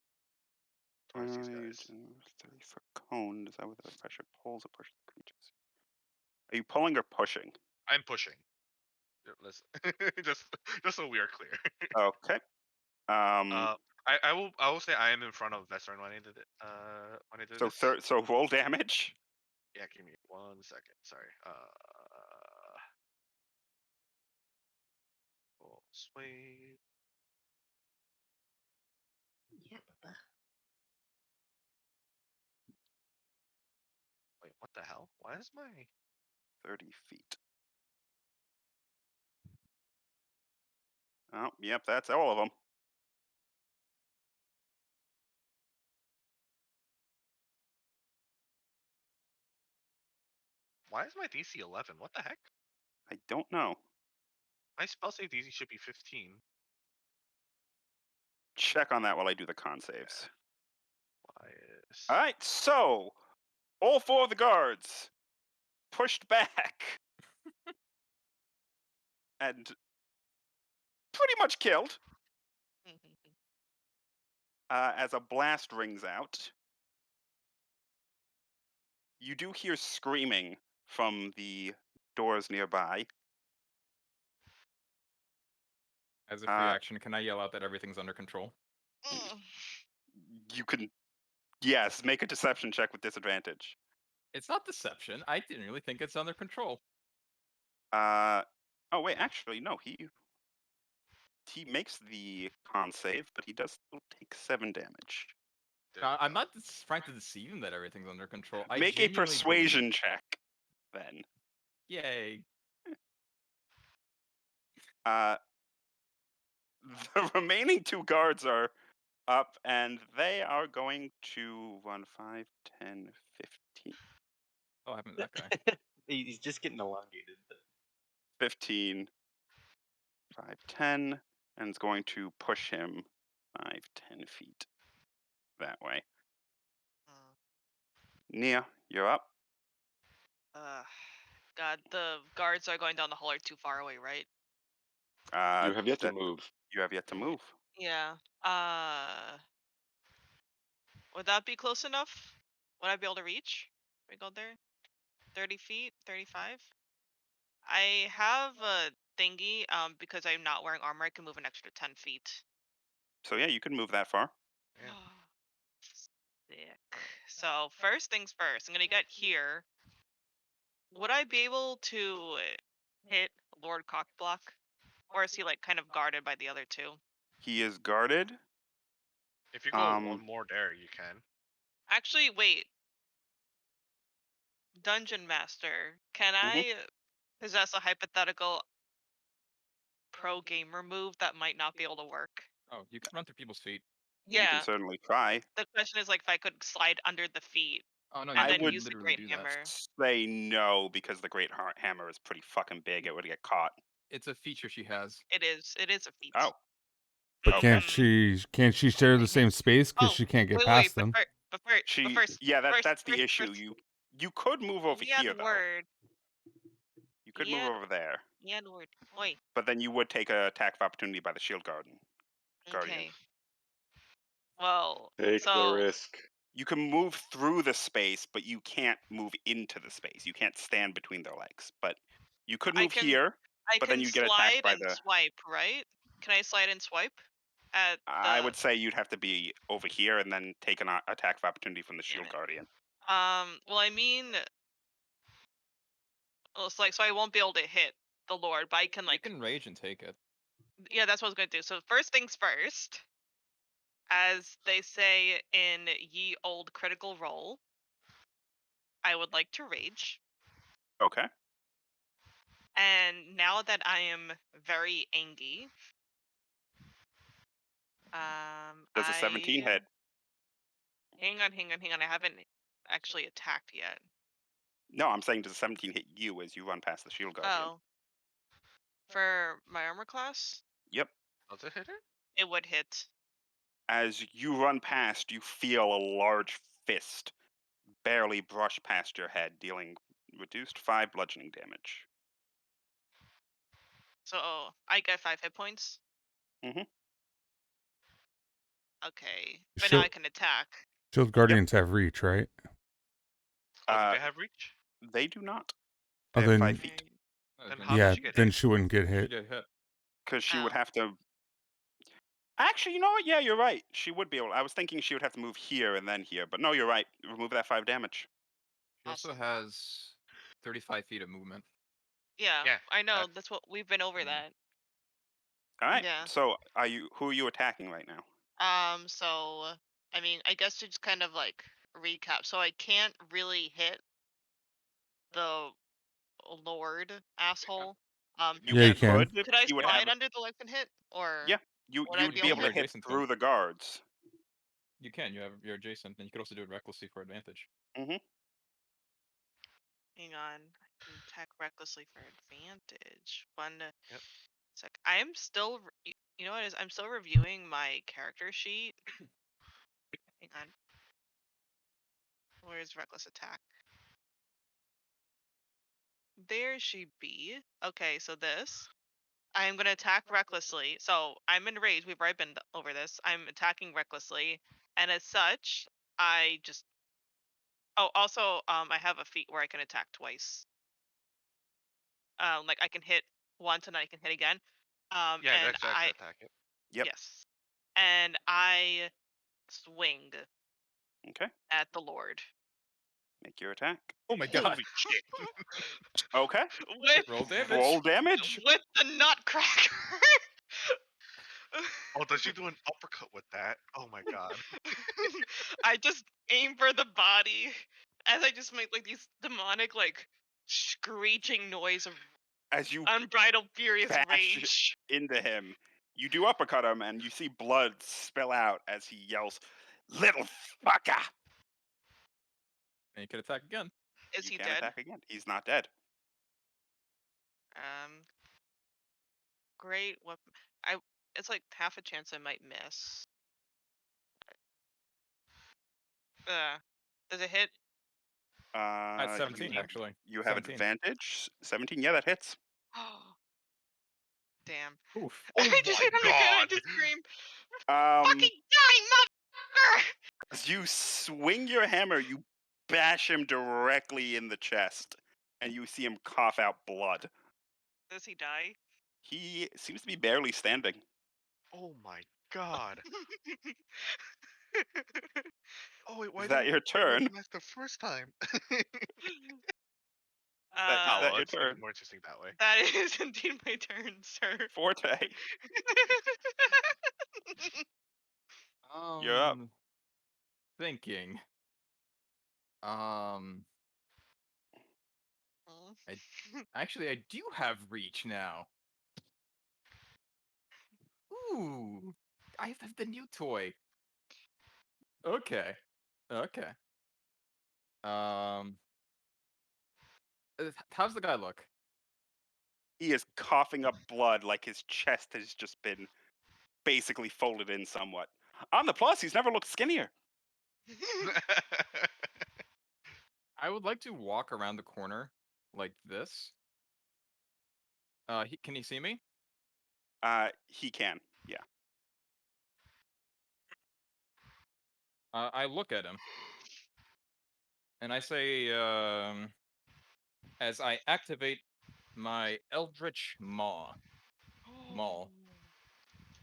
Speaker 6: Towards these guys.
Speaker 1: 30 foot cone. Is that with the pressure pulls or pushes the creatures? Are you pulling or pushing?
Speaker 6: I'm pushing. Listen, just so we are clear.
Speaker 1: Okay.
Speaker 6: I will say I am in front of Veteran when I did it. When I did this.
Speaker 1: So roll damage.
Speaker 6: Yeah, give me 1 second. Sorry. Pulse Wave.
Speaker 9: Yeah, Papa.
Speaker 6: Wait, what the hell? Why is my
Speaker 1: 30 feet. Oh, yep, that's all of them.
Speaker 6: Why is my DC 11? What the heck?
Speaker 1: I don't know.
Speaker 6: My spell save DC should be 15.
Speaker 1: Check on that while I do the con saves.
Speaker 6: Bias.
Speaker 1: All right, so all 4 of the guards pushed back and pretty much killed as a blast rings out. You do hear screaming from the doors nearby.
Speaker 3: As a free action, can I yell out that everything's under control?
Speaker 1: You can, yes, make a deception check with disadvantage.
Speaker 3: It's not deception. I didn't really think it's under control.
Speaker 1: Oh wait, actually no, he makes the con save, but he does still take 7 damage.
Speaker 3: I'm not trying to deceive him that everything's under control. I
Speaker 1: Make a
Speaker 3: genuinely
Speaker 1: persuasion
Speaker 3: believe-
Speaker 1: check, then.
Speaker 3: Yay.
Speaker 1: The remaining 2 guards are up, and they are going to run 5, 10, 15.
Speaker 3: Oh, I happened to that guy.
Speaker 8: He's just getting elongated.
Speaker 1: 15, 5, 10, and it's going to push him 5, 10 feet that way. Nia, you're up.
Speaker 2: God, the guards are going down the hall are too far away, right?
Speaker 5: You have yet to move.
Speaker 1: You have yet to move.
Speaker 2: Yeah. Would that be close enough? Would I be able to reach? We go there? 30 feet? 35? I have a thingy, because I'm not wearing armor, I can move an extra 10 feet.
Speaker 1: So yeah, you can move that far.
Speaker 6: Yeah.
Speaker 2: Sick. So, first things first, I'm gonna get here. Would I be able to hit Lord Cockblock? Or is he, like, kind of guarded by the other 2?
Speaker 1: He is guarded.
Speaker 6: If you go one more there, you can.
Speaker 2: Actually, wait. Dungeon Master, can I possess a hypothetical pro gamer move that might not be able to work?
Speaker 3: Oh, you can run through people's feet.
Speaker 1: You
Speaker 2: Yeah.
Speaker 1: can certainly try.
Speaker 2: The question is, like, if I could slide under the feet
Speaker 3: Oh no,
Speaker 2: and
Speaker 3: you
Speaker 2: then
Speaker 3: would
Speaker 2: use the
Speaker 3: literally
Speaker 2: Great
Speaker 3: do
Speaker 2: Hammer.
Speaker 3: that.
Speaker 1: Say no, because the Great Hammer is pretty fucking big. It would get caught.
Speaker 3: It's a feature she has.
Speaker 2: It is a feat.
Speaker 1: Oh.
Speaker 4: But
Speaker 1: Okay.
Speaker 4: can't she share the same space because she can't get
Speaker 2: wait,
Speaker 4: past
Speaker 2: but
Speaker 4: them?
Speaker 2: first,
Speaker 1: Yeah,
Speaker 2: first,
Speaker 1: that's the
Speaker 2: first,
Speaker 1: issue.
Speaker 2: first.
Speaker 1: You could move over
Speaker 2: Yeah,
Speaker 1: here
Speaker 2: the
Speaker 1: though.
Speaker 2: word.
Speaker 1: You could move over there.
Speaker 2: Yeah, the word. Oi.
Speaker 1: But then you would take an attack of opportunity by the shield guardian.
Speaker 2: Okay. Well,
Speaker 5: Take the risk.
Speaker 1: You can move through the space, but you can't move into the space. You can't stand between their legs. But you could move here, but then you get attacked by the.
Speaker 2: Swipe, right? Can I slide and swipe?
Speaker 1: I would say you'd have to be over here and then take an attack of opportunity from the shield guardian.
Speaker 2: Well, I mean, it's like, so I won't be able to hit the Lord, but I can, like.
Speaker 3: You can rage and take it.
Speaker 2: Yeah, that's what I was gonna do. So first things first, as they say in Ye Old Critical Role, I would like to rage.
Speaker 1: Okay.
Speaker 2: And now that I am very angry,
Speaker 1: Does a 17 hit?
Speaker 2: Hang on. I haven't actually attacked yet.
Speaker 1: No, I'm saying does a 17 hit you as you run past the shield guardian?
Speaker 2: Oh. For my armor class?
Speaker 1: Yep.
Speaker 6: Does it hit her?
Speaker 2: It would hit.
Speaker 1: As you run past, you feel a large fist barely brush past your head, dealing reduced 5 bludgeoning damage.
Speaker 2: So I get 5 hit points?
Speaker 1: Mm-hmm.
Speaker 2: Okay. But now I can attack.
Speaker 4: Shield Guardians have reach, right?
Speaker 6: Oh, do they have reach?
Speaker 1: They do not.
Speaker 4: Oh,
Speaker 1: They have
Speaker 4: then
Speaker 1: 5 feet.
Speaker 6: Then how
Speaker 4: yeah,
Speaker 6: did she get
Speaker 4: then
Speaker 6: hit?
Speaker 4: she wouldn't get
Speaker 3: She
Speaker 4: hit.
Speaker 3: get hit.
Speaker 1: Because she would
Speaker 2: Oh.
Speaker 1: have to. Actually, you know what? Yeah, you're right. She would be able. I was thinking she would have to move here and then here, but no, you're right. Remove that 5 damage.
Speaker 3: She also has 35 feet of movement.
Speaker 2: Yeah,
Speaker 6: Yeah,
Speaker 2: I know. That's what we've been over that.
Speaker 1: All right.
Speaker 2: Yeah.
Speaker 1: So, who are you attacking right now?
Speaker 2: So I mean, I guess to just kind of like recap. So I can't really hit the Lord asshole.
Speaker 4: You can.
Speaker 2: Could I slide under the legs and hit, or
Speaker 1: Yeah, you
Speaker 2: would I
Speaker 1: would
Speaker 2: be
Speaker 1: be
Speaker 2: able
Speaker 1: able
Speaker 2: to
Speaker 1: to
Speaker 2: hit?
Speaker 1: hit through the guards.
Speaker 3: You can. You're adjacent, and you could also do it recklessly for advantage.
Speaker 1: Mm-hmm.
Speaker 2: Hang on. I can attack recklessly for advantage. One
Speaker 6: Yep.
Speaker 2: sec. I am still. You know what it is? I'm still reviewing my character sheet. Hang on. Where's reckless attack? There she be. Okay, so this. I am going to attack recklessly. So I'm in rage. We've already been over this. I'm attacking recklessly, and as such, I just. Oh, also, I have a feat where I can attack twice. Like I can hit once and I can hit again.
Speaker 6: Yeah,
Speaker 2: And
Speaker 6: extra attack it.
Speaker 1: Yep.
Speaker 2: yes, and I swing
Speaker 1: Okay.
Speaker 2: at the Lord.
Speaker 1: Make your attack.
Speaker 3: Oh my god.
Speaker 6: Holy shit!
Speaker 1: Okay.
Speaker 2: With
Speaker 3: Roll damage.
Speaker 1: Roll damage.
Speaker 2: with the nutcracker.
Speaker 6: Oh, does she do an uppercut with that? Oh my god.
Speaker 2: I just aim for the body as I just make like these demonic like screeching noise of
Speaker 1: As you
Speaker 2: unbridled furious
Speaker 1: bash
Speaker 2: rage.
Speaker 1: into him, you do uppercut him, and you see blood spill out as he yells, "Little fucker!"
Speaker 3: And you can attack again.
Speaker 2: Is
Speaker 1: You
Speaker 2: he
Speaker 1: can
Speaker 2: dead?
Speaker 1: attack again. He's not dead.
Speaker 2: Great weapon. It's like half a chance I might miss. Does it hit?
Speaker 3: At 17,
Speaker 1: you have,
Speaker 3: actually.
Speaker 1: you have
Speaker 3: 17.
Speaker 1: advantage. 17. Yeah, that hits.
Speaker 2: Oh, damn.
Speaker 3: Oof.
Speaker 6: Oh
Speaker 2: I just
Speaker 6: my
Speaker 2: hit him again. I
Speaker 6: god!
Speaker 2: just scream,
Speaker 1: Um,
Speaker 2: "Fucking die, motherfucker!"
Speaker 1: as you swing your hammer, you bash him directly in the chest, and you see him cough out blood.
Speaker 2: Does he die?
Speaker 1: He seems to be barely standing.
Speaker 6: Oh my god! Oh wait, why
Speaker 1: Is that
Speaker 6: didn't
Speaker 1: your
Speaker 6: we play
Speaker 1: turn?
Speaker 6: Weapon the first time?
Speaker 1: Is
Speaker 6: Oh
Speaker 1: that
Speaker 6: well,
Speaker 1: your
Speaker 6: it's
Speaker 1: turn?
Speaker 6: more interesting that way.
Speaker 2: That is indeed my turn, sir.
Speaker 1: Forte, you're up.
Speaker 3: Thinking. Actually, I do have reach now. Ooh, I have the new toy. Okay, okay. How's the guy look?
Speaker 1: He is coughing up blood like his chest has just been basically folded in somewhat. On the plus, he's never looked skinnier.
Speaker 3: I would like to walk around the corner like this. Can he see me?
Speaker 1: He can. Yeah.
Speaker 3: I look at him, and I say, as I activate my Eldritch Maul,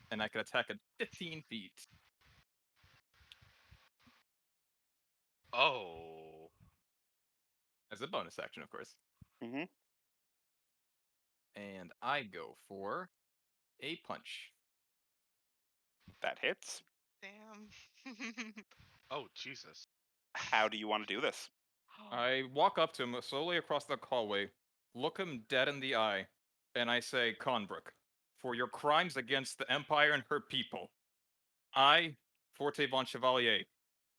Speaker 3: and I can attack at 15 feet.
Speaker 6: Oh.
Speaker 3: As a bonus action, of course.
Speaker 1: Mm-hmm.
Speaker 3: And I go for a punch.
Speaker 1: That hits.
Speaker 2: Damn.
Speaker 6: Oh Jesus.
Speaker 1: How do you want to do this?
Speaker 3: I walk up to him slowly across the hallway, look him dead in the eye, and I say, Conbrook, for your crimes against the Empire and her people, I, Forte von Chevalier,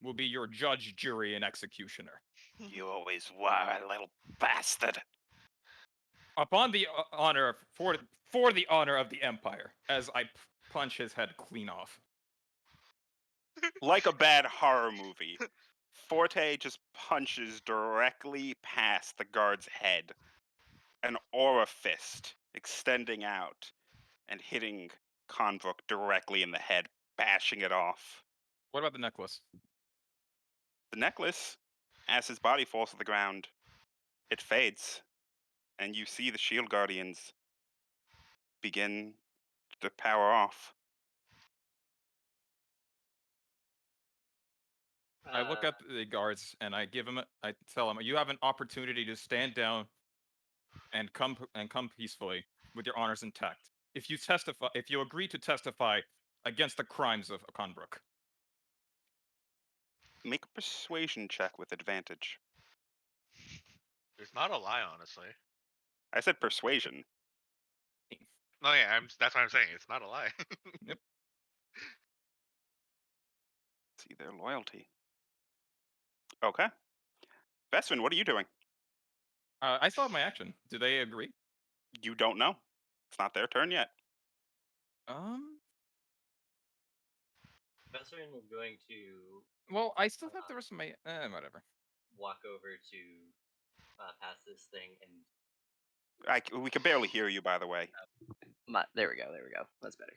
Speaker 3: will be your judge, jury, and executioner.
Speaker 1: You always were a little bastard.
Speaker 3: Upon the honor for the honor of the Empire, as I punch his head clean off.
Speaker 1: Like a bad horror movie, Forte just punches directly past the guard's head, an aura fist extending out and hitting Convook directly in the head, bashing it off.
Speaker 3: What about the necklace?
Speaker 1: The necklace, as his body falls to the ground, it fades, and you see the shield guardians begin to power off.
Speaker 3: I look up the guards and I tell them, you have an opportunity to stand down and come peacefully with your honors intact. If you agree to testify against the crimes of Conbrook.
Speaker 1: Make a persuasion check with advantage.
Speaker 6: There's not a lie, honestly.
Speaker 1: I said persuasion.
Speaker 6: No, yeah, that's what I'm saying. It's not a lie.
Speaker 3: Yep.
Speaker 1: See their loyalty. Okay. Vesvin, what are you doing?
Speaker 3: I still have my action. Do they agree?
Speaker 1: You don't know. It's not their turn yet.
Speaker 8: Vesserin is going to
Speaker 3: Well, I still have the rest of my. Whatever.
Speaker 8: walk over to pass this thing and
Speaker 1: We can barely hear you, by the way.
Speaker 8: there we go. That's better.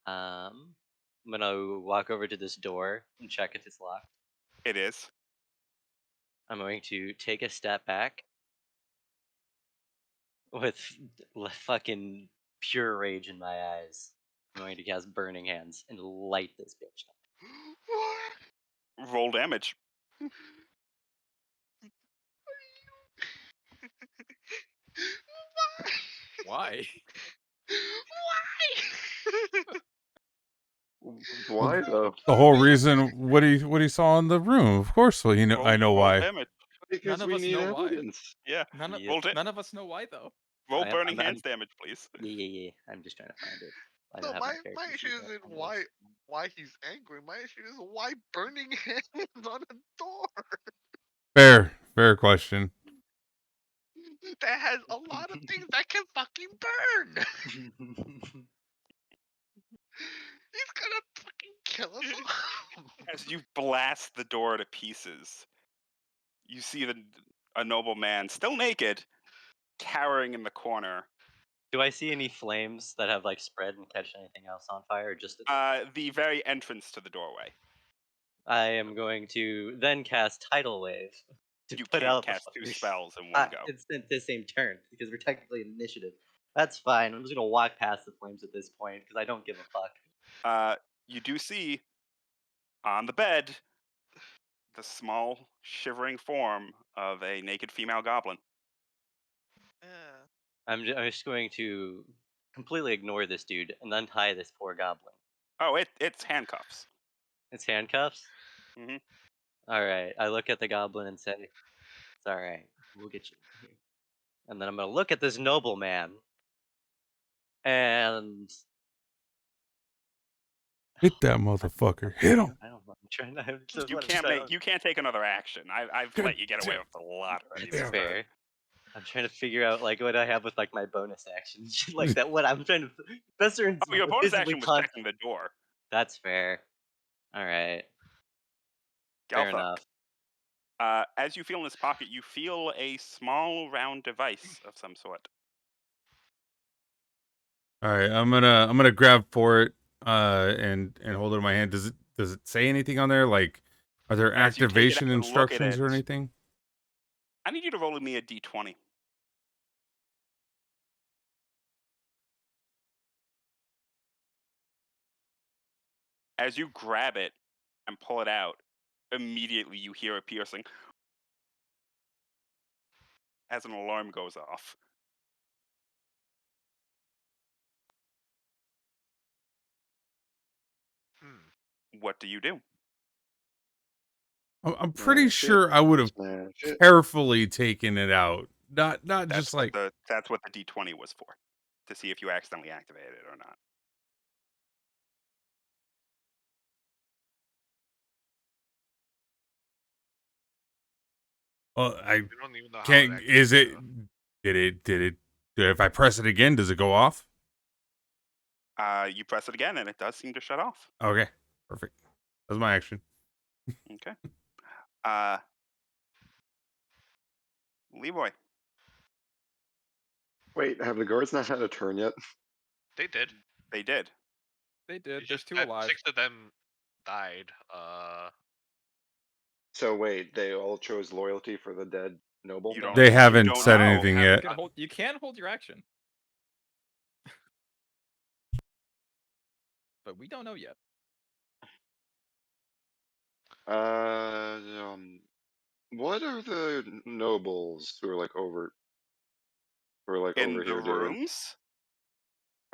Speaker 8: I'm gonna walk over to this door and check if it's locked.
Speaker 1: It is.
Speaker 8: I'm going to take a step back with fucking pure rage in my eyes. I'm going to cast Burning Hands and light this bitch up.
Speaker 1: Roll damage.
Speaker 3: Why?
Speaker 5: Why though?
Speaker 4: The whole reason what he saw in the room, of course. Well, I know
Speaker 1: roll
Speaker 4: why.
Speaker 1: Damage.
Speaker 5: Because
Speaker 3: None of
Speaker 5: we
Speaker 3: us
Speaker 5: need
Speaker 3: know why.
Speaker 5: evidence.
Speaker 1: Yeah.
Speaker 3: None of
Speaker 8: Yep.
Speaker 3: none of us know why though.
Speaker 1: Roll
Speaker 8: I'm-
Speaker 1: burning
Speaker 8: I'm-
Speaker 1: hands damage, please.
Speaker 8: Yeah. I'm just trying to find it. I
Speaker 6: No,
Speaker 8: don't have
Speaker 6: my
Speaker 8: character
Speaker 6: issue
Speaker 8: sheet
Speaker 6: isn't
Speaker 8: on
Speaker 6: why he's angry. My issue is why burning hands on a door
Speaker 4: Fair question.
Speaker 6: that has a lot of things that can fucking burn.
Speaker 8: this.
Speaker 6: He's gonna fucking kill us all.
Speaker 1: As you blast the door to pieces, you see a noble man, still naked, cowering in the corner.
Speaker 8: Do I see any flames that have like spread and catch anything else on fire, or just the
Speaker 1: The very entrance to the doorway.
Speaker 8: I am going to then cast Tidal Wave to
Speaker 1: You
Speaker 8: put
Speaker 1: can't
Speaker 8: out
Speaker 1: cast
Speaker 8: the
Speaker 1: two
Speaker 8: fuckers.
Speaker 1: spells in one go.
Speaker 8: It's the same turn because we're technically in initiative. That's fine. I'm just gonna walk past the flames at this point because I don't give a fuck.
Speaker 1: You do see on the bed the small, shivering form of a naked female goblin.
Speaker 6: Yeah.
Speaker 8: I'm just going to completely ignore this dude and untie this poor goblin.
Speaker 1: Oh, it's handcuffs.
Speaker 8: It's handcuffs.
Speaker 1: Mhm.
Speaker 8: All right. I look at the goblin and say, "It's all right. We'll get you in here." And then I'm gonna look at this nobleman and
Speaker 4: Hit that motherfucker. Hit him.
Speaker 8: I don't know. I'm trying to.
Speaker 1: You can't take another action. I've let you get away with a lot already.
Speaker 8: It's fair. I'm trying to figure out like what I have with like my bonus action, shit like that. What I'm trying to. Professor
Speaker 1: Oh, your bonus action was checking the door.
Speaker 8: That's fair. All right. Fair
Speaker 1: Galthuck.
Speaker 8: enough.
Speaker 1: As you feel in this pocket, you feel a small round device of some sort.
Speaker 4: All right, I'm gonna grab for it and hold it in my hand. Does it say anything on there? Like, are there
Speaker 1: As you take it
Speaker 4: activation
Speaker 1: out and look at
Speaker 4: instructions or
Speaker 1: it-
Speaker 4: anything?
Speaker 1: I need you to roll me a d20. As you grab it and pull it out, immediately you hear a piercing as an alarm goes off. What do you do?
Speaker 4: I'm pretty
Speaker 5: Smash it,
Speaker 4: sure I would have
Speaker 5: smash it.
Speaker 4: carefully taken it out. Not
Speaker 1: That's
Speaker 4: just like
Speaker 1: that's what the d20 was for, to see if you accidentally activated it or not.
Speaker 4: I
Speaker 6: We don't even know how
Speaker 4: can't.
Speaker 6: it
Speaker 4: Is it?
Speaker 6: activates,
Speaker 4: Did it? If I press it again, does it go off?
Speaker 1: You press it again, and it does seem to shut off.
Speaker 4: Okay, perfect. That's my action.
Speaker 1: Okay. Leroy.
Speaker 5: Wait, have the guards not had a turn yet?
Speaker 6: They did.
Speaker 1: They did.
Speaker 3: They did.
Speaker 6: It's
Speaker 3: There's
Speaker 6: just
Speaker 3: two
Speaker 6: that
Speaker 3: alive.
Speaker 6: 6 of them died.
Speaker 5: So wait, they all chose loyalty for the dead noble?
Speaker 1: You don't-
Speaker 4: They
Speaker 1: you
Speaker 4: haven't
Speaker 1: don't
Speaker 4: said
Speaker 1: know.
Speaker 4: anything yet.
Speaker 3: You can hold your action, but we don't know yet.
Speaker 5: What are the nobles who are like over
Speaker 1: In
Speaker 5: over
Speaker 1: the
Speaker 5: here doing?
Speaker 1: rooms,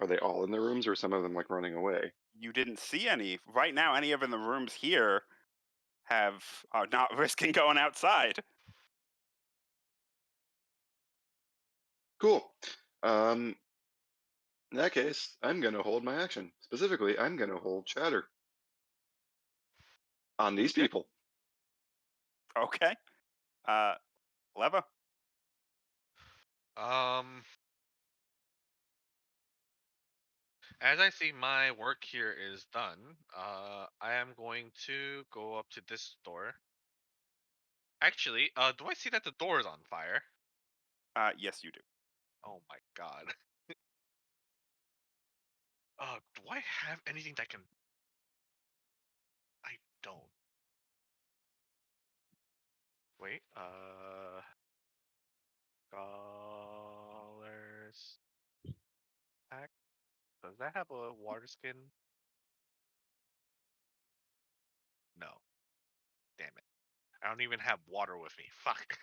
Speaker 5: Are they all in the rooms, or some of them like running away?
Speaker 1: you didn't see any. Right now, any of in the rooms here are not risking going outside.
Speaker 5: Cool. In that case, I'm gonna hold my action. Specifically, I'm gonna hold chatter on these
Speaker 1: Okay.
Speaker 5: people.
Speaker 1: Okay. Leva.
Speaker 6: As I see my work here is done, I am going to go up to this door. Actually, do I see that the door is on fire?
Speaker 1: Yes, you do.
Speaker 6: Oh my god. Do I have anything that can? I don't. Wait, Scholars Pack. Does that have a water skin? No. Damn it. I don't even have water with me. Fuck.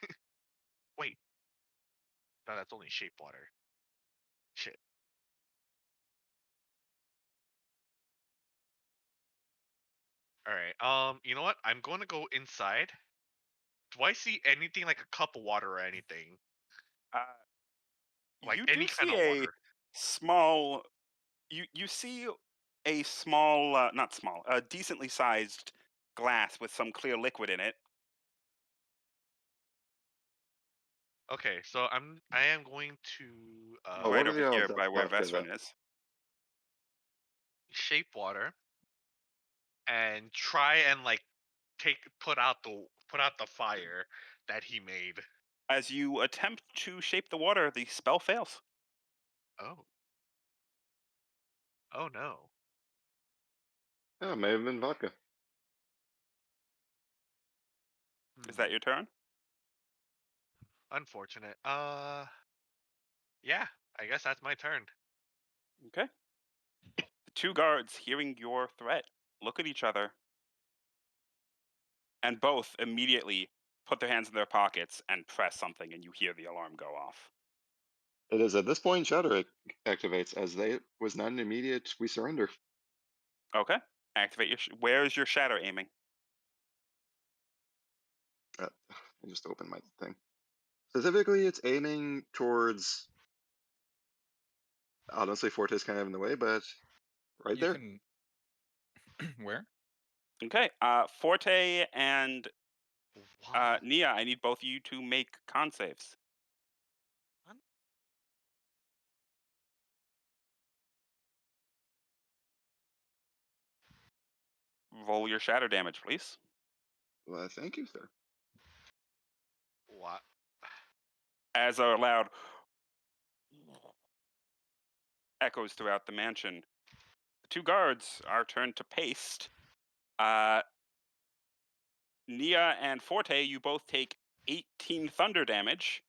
Speaker 6: Wait. No, that's only shape water. Shit. Alright, you know what? I'm going to go inside. Do I see anything like a cup of water or anything?
Speaker 1: Uh,
Speaker 6: Like
Speaker 1: you
Speaker 6: any
Speaker 1: do
Speaker 6: kind
Speaker 1: see
Speaker 6: of
Speaker 1: a
Speaker 6: water?
Speaker 1: small. You see a small, not small, a decently sized glass with some clear liquid in it.
Speaker 6: Okay, so I am going to
Speaker 5: Oh,
Speaker 1: Right
Speaker 5: what are
Speaker 1: over
Speaker 5: the
Speaker 1: here
Speaker 5: odds
Speaker 1: by where
Speaker 5: after that?
Speaker 1: Vesrin is.
Speaker 6: shape water and try and like put out the fire that he made.
Speaker 1: As you attempt to shape the water, the spell fails.
Speaker 6: Oh. Oh no.
Speaker 5: Oh, it may have been vodka.
Speaker 1: Is that your turn?
Speaker 6: Unfortunate. Yeah, I guess that's my turn.
Speaker 1: Okay. The two guards, hearing your threat, look at each other and both immediately put their hands in their pockets and press something, and you hear the alarm go off.
Speaker 5: It is at this point Shatter activates, as they was not an immediate we surrender.
Speaker 1: Okay. Activate your. Where is your shadow aiming?
Speaker 5: I just opened my thing. Specifically, it's aiming towards. Honestly, Forte's kind of in the way, but right
Speaker 3: You
Speaker 5: there.
Speaker 3: can. Where?
Speaker 1: Okay. Forte and
Speaker 6: Wow.
Speaker 1: Nia, I need both of you to make con saves. Roll your shadow damage, please.
Speaker 5: Well, thank you, sir.
Speaker 6: What?
Speaker 1: As a loud echoes throughout the mansion. The two guards are turned to paste. Nia and Forte, you both take 18 thunder damage,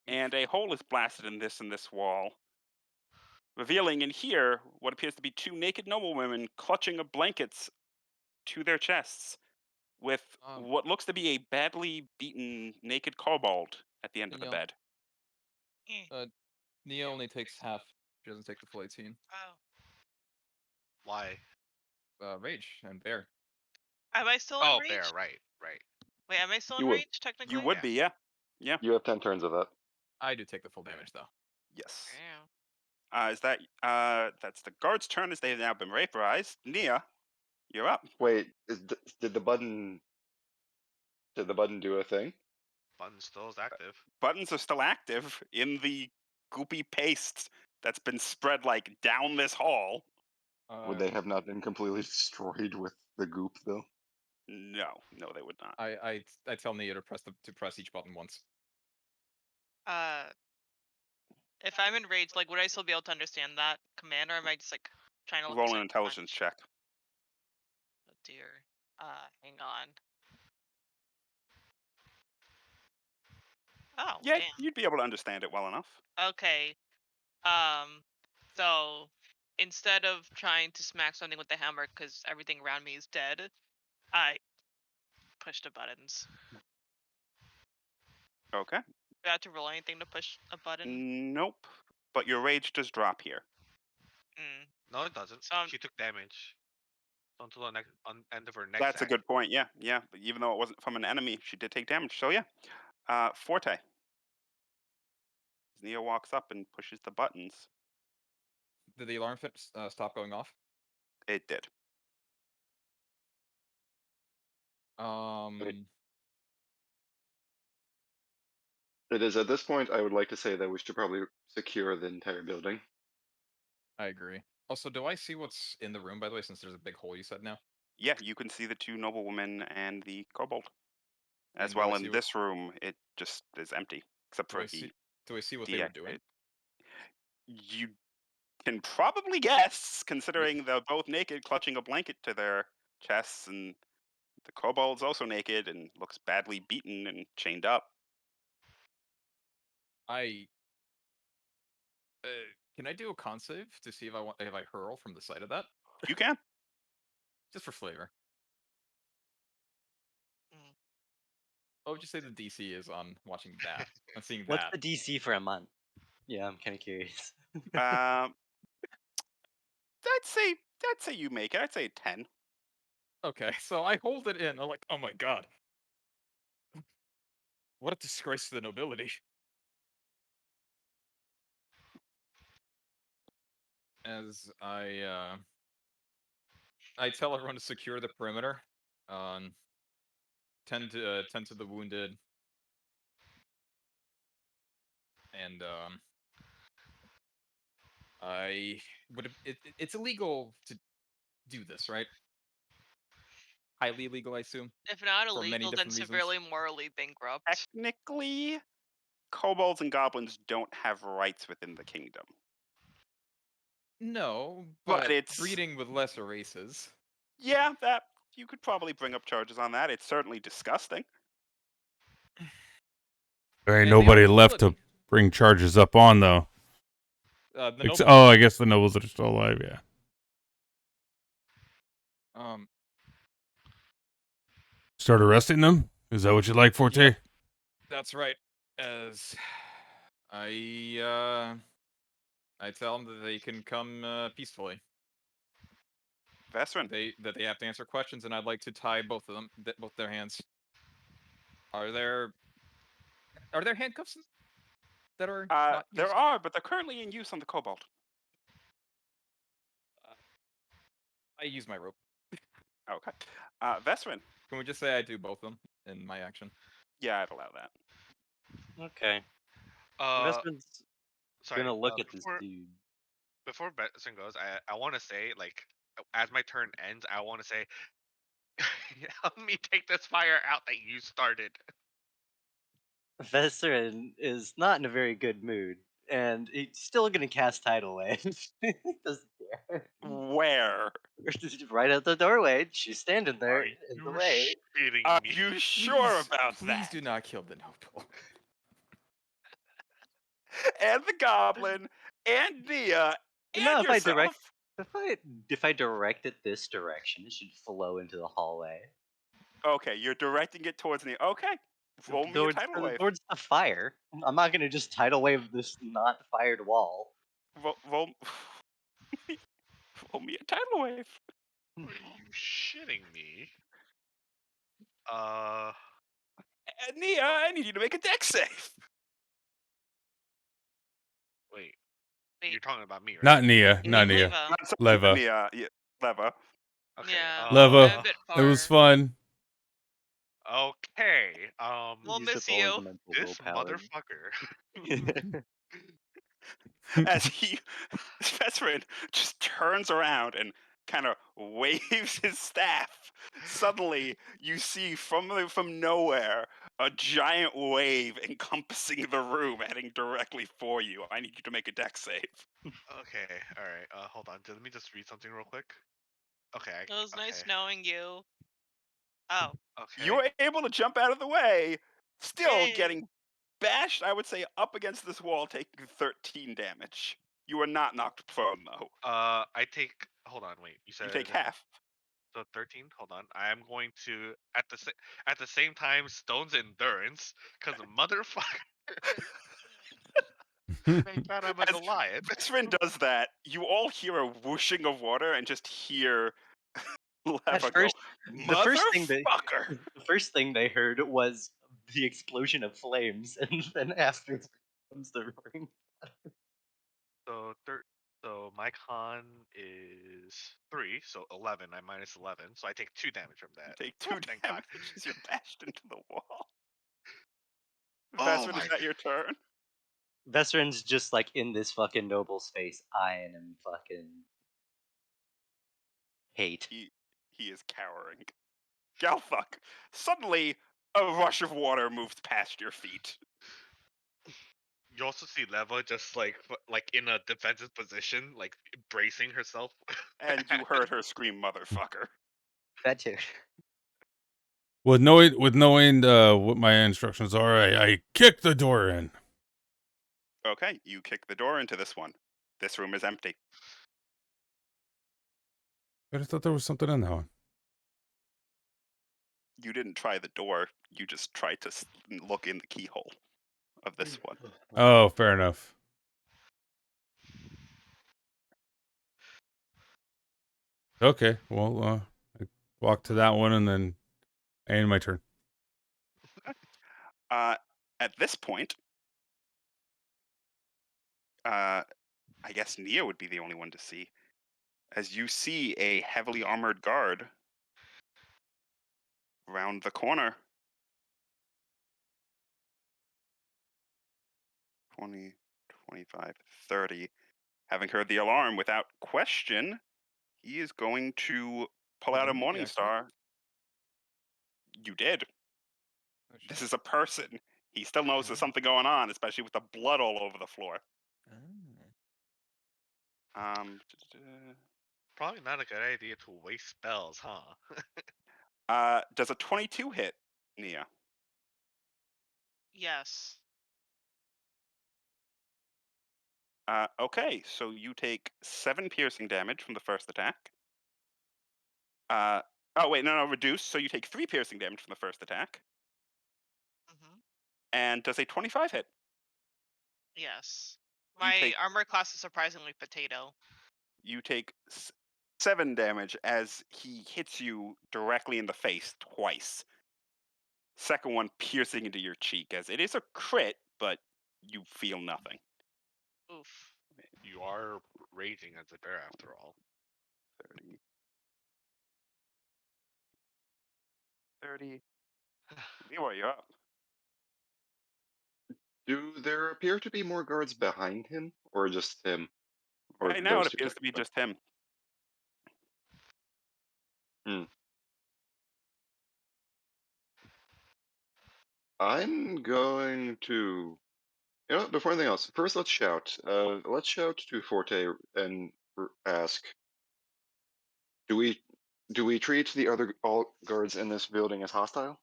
Speaker 1: and a hole is blasted in this wall, revealing in here what appears to be two naked noblewomen clutching of blankets to their chests, with what looks to be a badly beaten naked kobold at the end of the
Speaker 3: Danielle.
Speaker 1: bed.
Speaker 3: Nia only takes half. She doesn't take the full 18.
Speaker 2: Oh.
Speaker 6: Why?
Speaker 3: Rage and bear.
Speaker 2: Am I still
Speaker 6: Oh,
Speaker 2: in
Speaker 6: bear,
Speaker 2: range?
Speaker 6: right.
Speaker 2: Wait, am I still in
Speaker 5: You would.
Speaker 2: range technically?
Speaker 1: You would
Speaker 6: Yeah.
Speaker 1: be, yeah. Yeah.
Speaker 5: You have 10 turns of that.
Speaker 3: I do take the full damage though.
Speaker 1: Yes.
Speaker 2: Damn.
Speaker 1: Is that that's the guard's turn as they have now been vaporized. Nia, you're up.
Speaker 5: Wait, did the button do a thing?
Speaker 6: Button still is active.
Speaker 1: Buttons are still active in the goopy paste that's been spread like down this hall.
Speaker 5: Would they have not been completely destroyed with the goop though?
Speaker 1: No, they would not.
Speaker 3: I tell Nia to press each button once.
Speaker 2: If I'm enraged, like, would I still be able to understand that command, or am I just like trying to look
Speaker 1: Roll
Speaker 2: to
Speaker 1: an intelligence
Speaker 2: punch?
Speaker 1: check.
Speaker 2: Oh dear. Hang on. Oh,
Speaker 1: Yeah,
Speaker 2: damn.
Speaker 1: you'd be able to understand it well enough.
Speaker 2: Okay. So instead of trying to smack something with the hammer because everything around me is dead, I push the buttons.
Speaker 1: Okay.
Speaker 2: Do I have to roll anything to push a button?
Speaker 1: Nope. But your rage does drop here.
Speaker 2: Mm.
Speaker 6: No, it doesn't.
Speaker 2: So
Speaker 6: She took damage until the end of her next
Speaker 1: That's a
Speaker 6: act.
Speaker 1: good point. Yeah. But even though it wasn't from an enemy, she did take damage. So yeah. Forte. Nia walks up and pushes the buttons.
Speaker 3: Did the alarm stop going off?
Speaker 1: It did.
Speaker 5: It is. At this point, I would like to say that we should probably secure the entire building.
Speaker 3: I agree. Also, do I see what's in the room, by the way, since there's a big hole you said now?
Speaker 1: Yeah, you can see the two noblewomen and the kobold. As
Speaker 3: And do I
Speaker 1: well,
Speaker 3: see
Speaker 1: in
Speaker 3: what-
Speaker 1: this room, it just is empty, except
Speaker 3: Do
Speaker 1: for
Speaker 3: I see?
Speaker 1: he
Speaker 3: Do I see what they were doing?
Speaker 1: deactivated. You can probably guess, considering they're both naked, clutching a blanket to their chests, and the kobold's also naked and looks badly beaten and chained up.
Speaker 3: Can I do a con save to see if I hurl from the side of that,
Speaker 1: You can.
Speaker 3: just for flavor?
Speaker 2: Mm.
Speaker 3: What would you say the DC is on watching that? On seeing
Speaker 8: What's
Speaker 3: that?
Speaker 8: the DC for a month? Yeah, I'm kind of curious.
Speaker 1: Um, I'd say you make it. I'd say 10.
Speaker 3: Okay, so I hold it in. I'm like, oh my god, what a disgrace to the nobility. As I tell everyone to secure the perimeter, tend to the wounded, and I would. It's illegal to do this, right? Highly illegal, I assume.
Speaker 2: If not
Speaker 3: For many
Speaker 2: illegal, then
Speaker 3: different reasons.
Speaker 2: severely morally bankrupt.
Speaker 1: Technically, kobolds and goblins don't have rights within the kingdom.
Speaker 3: No,
Speaker 1: But
Speaker 3: but
Speaker 1: it's-
Speaker 3: breeding with lesser races.
Speaker 1: Yeah, that you could probably bring up charges on that. It's certainly disgusting.
Speaker 4: There ain't
Speaker 3: And they
Speaker 4: nobody
Speaker 3: are
Speaker 4: left to
Speaker 3: nobility.
Speaker 4: bring charges up on, though.
Speaker 3: The
Speaker 4: Ex-
Speaker 3: nobles.
Speaker 4: oh, I guess the nobles that are still alive, yeah. Start arresting them? Is that what you'd like, Forte?
Speaker 3: Yep. That's right. As I tell them that they can come peacefully.
Speaker 1: Vesrin,
Speaker 3: That they have to answer questions, and I'd like to tie both of them, both their hands. Are there handcuffs that are not
Speaker 1: there
Speaker 3: used?
Speaker 1: are, but they're currently in use on the kobold.
Speaker 3: I use my rope.
Speaker 1: Okay. Vesrin,
Speaker 3: Can we just say I do both of them in my action?
Speaker 1: yeah, I'd allow that.
Speaker 8: Okay. Investment's
Speaker 6: Sorry.
Speaker 8: gonna look at this
Speaker 6: before,
Speaker 8: dude.
Speaker 6: Before Benson goes, I want to say, like, as my turn ends, I want to say, help me take this fire out that you started.
Speaker 8: Veteran is not in a very good mood, and he's still gonna cast Tidal Wave. He doesn't care.
Speaker 1: Where?
Speaker 8: Right at the doorway, she's standing there
Speaker 6: Are
Speaker 8: in
Speaker 6: you
Speaker 8: the way.
Speaker 6: shitting
Speaker 1: Are
Speaker 6: me?
Speaker 1: you sure about
Speaker 3: Please
Speaker 1: that?
Speaker 3: do not kill the noble.
Speaker 1: And the goblin, and Nia, and
Speaker 8: No, if I
Speaker 1: yourself.
Speaker 8: direct, if I direct it this direction, it should flow into the hallway.
Speaker 1: Okay, you're directing it towards me. Okay, roll me a tidal wave.
Speaker 8: Towards the fire. I'm not gonna just tidal wave this not fired wall.
Speaker 1: Roll me a tidal wave.
Speaker 6: Are you shitting me?
Speaker 1: Nia, I need you to make a dex save.
Speaker 6: Wait.
Speaker 2: Wait.
Speaker 6: You're talking about me, right?
Speaker 4: Not Nia.
Speaker 2: You
Speaker 4: Not
Speaker 2: mean
Speaker 4: Nia.
Speaker 2: Leva.
Speaker 1: Not
Speaker 4: Leva.
Speaker 1: Nia, yeah, Leva.
Speaker 6: Okay.
Speaker 2: Yeah.
Speaker 4: Leva.
Speaker 2: I'm a bit
Speaker 4: It was
Speaker 2: far.
Speaker 4: fun.
Speaker 6: Okay.
Speaker 2: We'll
Speaker 8: Use the
Speaker 2: miss you.
Speaker 8: elemental
Speaker 6: This
Speaker 8: willpower.
Speaker 6: motherfucker.
Speaker 1: As he, Vesperin just turns around and kind of waves his staff. Suddenly, you see from nowhere a giant wave encompassing the room, heading directly for you. I need you to make a dex save.
Speaker 6: Okay. All right. Hold on. Let me just read something real quick. Okay.
Speaker 2: It was nice
Speaker 6: okay.
Speaker 2: knowing you. Oh.
Speaker 6: Okay.
Speaker 1: You were able to jump out of the way, still
Speaker 2: Yay.
Speaker 1: getting bashed, I would say, up against this wall, taking 13 damage. You are not knocked prone, though.
Speaker 6: I take. Hold on. Wait. You said
Speaker 1: You take half.
Speaker 6: So 13. Hold on. I am going to at the same time Stone's endurance because motherfucker. Thank God I'm a
Speaker 1: As
Speaker 6: Goliath.
Speaker 1: Vesperin does that, you all hear a whooshing of water and just hear Leva
Speaker 8: first-
Speaker 1: go,
Speaker 8: the
Speaker 1: motherfucker!
Speaker 8: The first thing they heard was the explosion of flames, and then after comes the roaring.
Speaker 6: So my con is 3, so 11. I minus 11, so I take 2 damage from that.
Speaker 1: Take 2
Speaker 6: Thank God.
Speaker 1: damage as you're bashed into the wall. Vesper,
Speaker 6: my
Speaker 1: is that your turn?
Speaker 8: Vesseren's just like in this fucking noble's face, eyeing him fucking hate.
Speaker 1: He is cowering. Galfuck, suddenly a rush of water moves past your feet.
Speaker 6: You also see Leva just like in a defensive position, like bracing herself.
Speaker 1: And you heard her scream, "Motherfucker!"
Speaker 9: That too.
Speaker 4: With knowing what my instructions are, I kick the door in.
Speaker 1: Okay, you kick the door into this one. This room is empty.
Speaker 4: I just thought there was something in that one.
Speaker 1: You didn't try the door. You just tried to look in the keyhole of this one.
Speaker 4: Oh, fair enough. Okay, well, I walk to that one and then I end my turn.
Speaker 1: At this point, I guess Nia would be the only one to see, as you see a heavily armored guard round the corner. 20, 25, 30. Having heard the alarm, without question, he is going to pull out a Morningstar. You did. This is a person. He still knows there's something going on, especially with the blood all over the floor.
Speaker 6: Probably not a good idea to waste spells, huh?
Speaker 1: Does a 22 hit, Nia?
Speaker 2: Yes.
Speaker 1: Okay, so you take 7 piercing damage from the first attack. Oh wait, no, reduce. So you take 3 piercing damage from the first attack.
Speaker 2: Hmm.
Speaker 1: And does a 25 hit?
Speaker 2: Yes.
Speaker 1: You
Speaker 2: My
Speaker 1: take-
Speaker 2: armor class is surprisingly potato.
Speaker 1: You take 7 damage as he hits you directly in the face twice. Second one piercing into your cheek, as it is a crit, but you feel nothing.
Speaker 2: Oof.
Speaker 6: You are raging as a bear after all.
Speaker 1: 30. 30. Leroy, you're up.
Speaker 5: Do there appear to be more guards behind him, or just him? Or
Speaker 1: Right now, it
Speaker 5: those two
Speaker 1: appears to be
Speaker 5: technically?
Speaker 1: just him.
Speaker 5: I'm going to, before anything else, first let's shout. Let's shout to Forte and ask: Do we treat the other all guards in this building as hostile?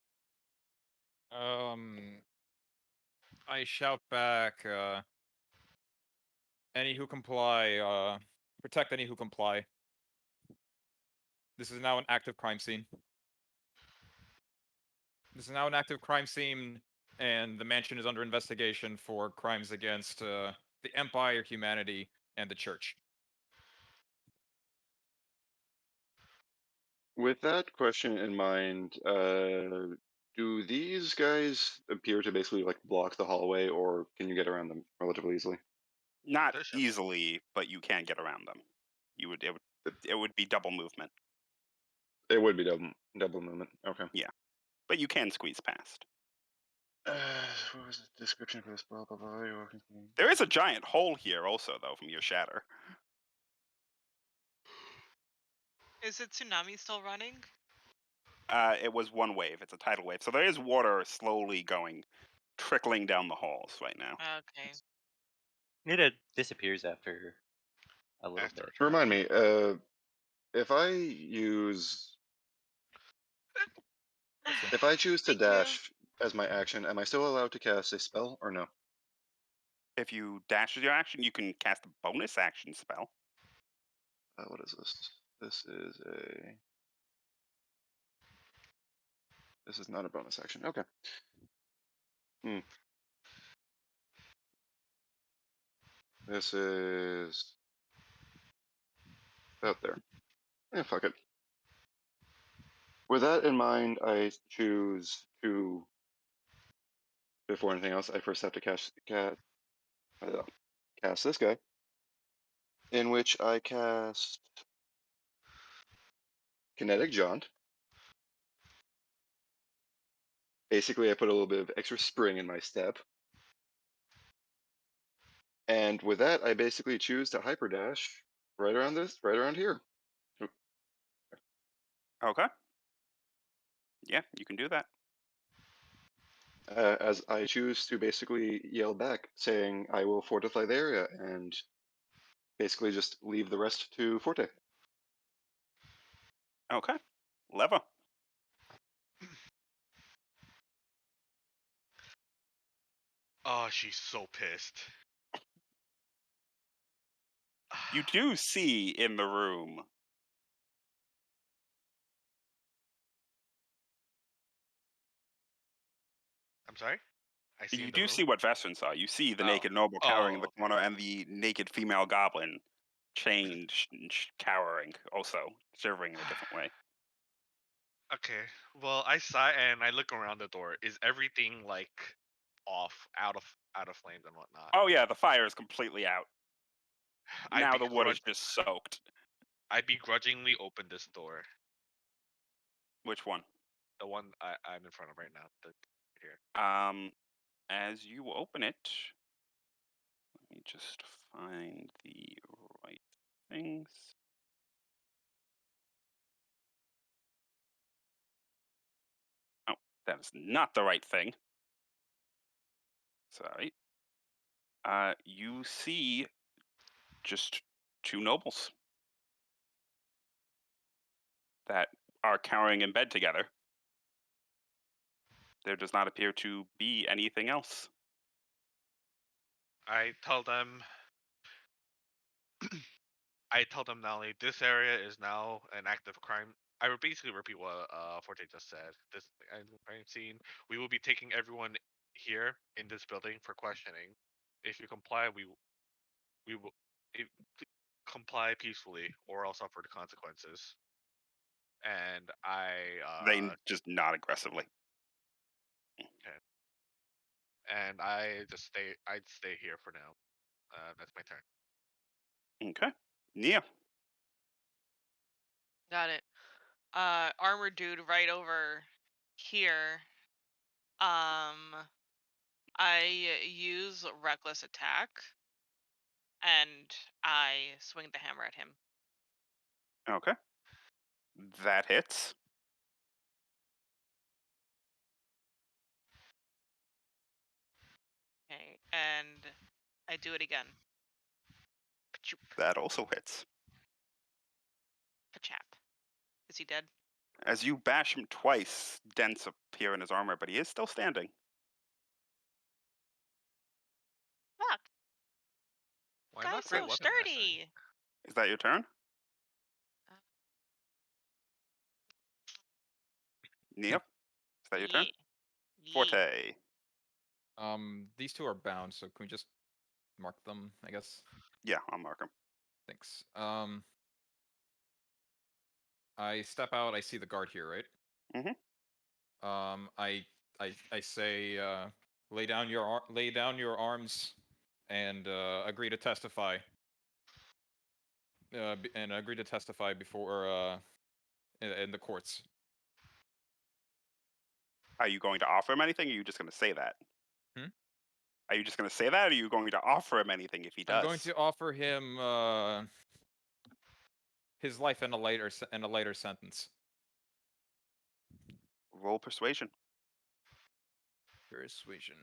Speaker 3: I shout back, any who comply, protect any who comply. This is now an active crime scene. This is now an active crime scene, and the mansion is under investigation for crimes against the Empire, humanity, and the Church.
Speaker 5: With that question in mind, do these guys appear to basically like block the hallway, or can you get around them relatively easily?
Speaker 1: Not
Speaker 6: Bishop.
Speaker 1: easily, but you can get around them. It would be double movement.
Speaker 5: It would be double movement. Okay.
Speaker 1: Yeah, but you can squeeze past.
Speaker 5: What was the description for this? Blah blah blah.
Speaker 1: There is a giant hole here, also, though, from your shatter.
Speaker 2: Is it tsunami still running?
Speaker 1: It was one wave. It's a tidal wave, so there is water slowly trickling down the halls right now.
Speaker 2: Okay.
Speaker 8: It disappears after a little
Speaker 6: After
Speaker 8: bit.
Speaker 6: a
Speaker 5: Remind me, if I choose to
Speaker 2: Thank you.
Speaker 5: dash as my action, am I still allowed to cast a spell or no?
Speaker 1: If you dash as your action, you can cast a bonus action spell.
Speaker 5: What is this? This is not a bonus action. Okay. This is out there. Yeah, fuck it. With that in mind, I choose to. Before anything else, I first have to cast this guy, in which I cast Kinetic Jaunt. Basically, I put a little bit of extra spring in my step. And with that, I basically choose to hyperdash right around here.
Speaker 1: Okay. Yeah, you can do that.
Speaker 5: As I choose to basically yell back, saying I will fortify the area and basically just leave the rest to Forte.
Speaker 1: Okay. Leva.
Speaker 6: Oh, she's so pissed.
Speaker 1: You do see in the room.
Speaker 6: I'm sorry? I see
Speaker 1: You
Speaker 6: in the
Speaker 1: do
Speaker 6: room?
Speaker 1: see what Vestron saw. You see the
Speaker 6: Oh.
Speaker 1: naked noble cowering in the
Speaker 6: Oh, okay.
Speaker 1: corner and the naked female goblin chained, cowering, also shivering in a different way.
Speaker 6: Okay. Well, I sigh and I look around the door. Is everything like off, out of flames and whatnot?
Speaker 1: Oh yeah, the fire is completely out.
Speaker 6: I
Speaker 1: Now the wood is just soaked.
Speaker 6: I begrudgingly open this door.
Speaker 1: Which one?
Speaker 6: The one I'm in front of right now. Here.
Speaker 1: As you open it, let me just find the right things. Oh, that is not the right thing. Sorry. You see just two nobles that are cowering in bed together. There does not appear to be anything else.
Speaker 6: I tell them not only this area is now an active crime. I would basically repeat what Forte just said. This crime scene. We will be taking everyone here in this building for questioning. If you comply, we will comply peacefully, or else suffer the consequences. And
Speaker 1: They just nod aggressively.
Speaker 6: okay. And I'd stay here for now. That's my turn.
Speaker 1: Okay. Nia.
Speaker 2: Got it. Armored dude right over here. I use reckless attack, and I swing the hammer at him.
Speaker 1: Okay. That hits.
Speaker 2: Okay, and I do it again. Pachoop,
Speaker 1: That also hits.
Speaker 2: pachap. Is he dead?
Speaker 1: As you bash him twice, dents appear in his armor, but he is still standing.
Speaker 2: Fuck.
Speaker 6: Why
Speaker 2: Guy's
Speaker 6: not
Speaker 2: so
Speaker 6: great weapon mastering?
Speaker 2: sturdy.
Speaker 1: Is that your turn? Nia? Is that your turn?
Speaker 2: Yeah.
Speaker 1: Forte.
Speaker 3: These two are bound, so can we just mark them, I guess?
Speaker 1: Yeah, I'll mark him.
Speaker 3: Thanks. I step out, I see the guard here, right?
Speaker 1: Mm-hmm.
Speaker 3: I say, lay down your arms and agree to testify. And agree to testify before in the courts.
Speaker 1: Are you going to offer him anything, or are you just going to say that?
Speaker 3: Hmm?
Speaker 1: Are you just going to say that, or are you going to offer him anything if he does?
Speaker 3: I'm going to offer him his life in a later sentence.
Speaker 1: Roll persuasion.
Speaker 3: Persuasion.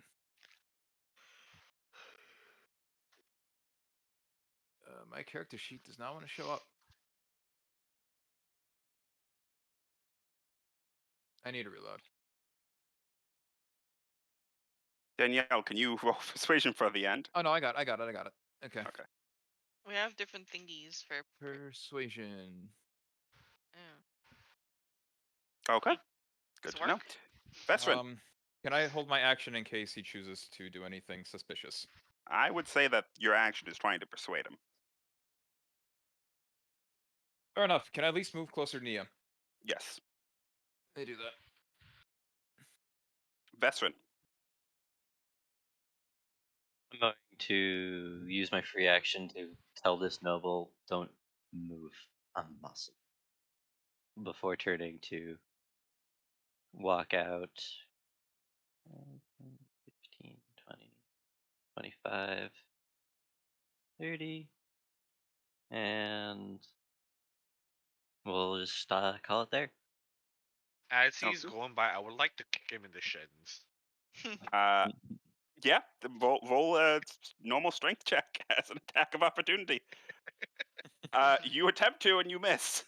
Speaker 3: My character sheet does not want to show up. I need to reload.
Speaker 1: Danielle, can you roll persuasion for the end?
Speaker 3: Oh no, I got it. Okay.
Speaker 1: Okay.
Speaker 2: We have different thingies for
Speaker 3: Persuasion.
Speaker 2: Yeah.
Speaker 1: Okay. Good
Speaker 2: Does it
Speaker 1: to know.
Speaker 2: work?
Speaker 1: Vestron,
Speaker 3: Can I hold my action in case he chooses to do anything suspicious?
Speaker 1: I would say that your action is trying to persuade him.
Speaker 3: Fair enough. Can I at least move closer to Nia?
Speaker 1: Yes.
Speaker 3: They do that.
Speaker 1: Vestron.
Speaker 7: I'm going to use my free action to tell this noble, don't move a muscle, before turning to walk out 15, 20, 25, 30, and we'll just call it there.
Speaker 6: As he's
Speaker 1: Okay.
Speaker 6: going by, I would like to kick him in the shins.
Speaker 1: Yeah. Roll a normal strength check as an attack of opportunity. You attempt to and you miss.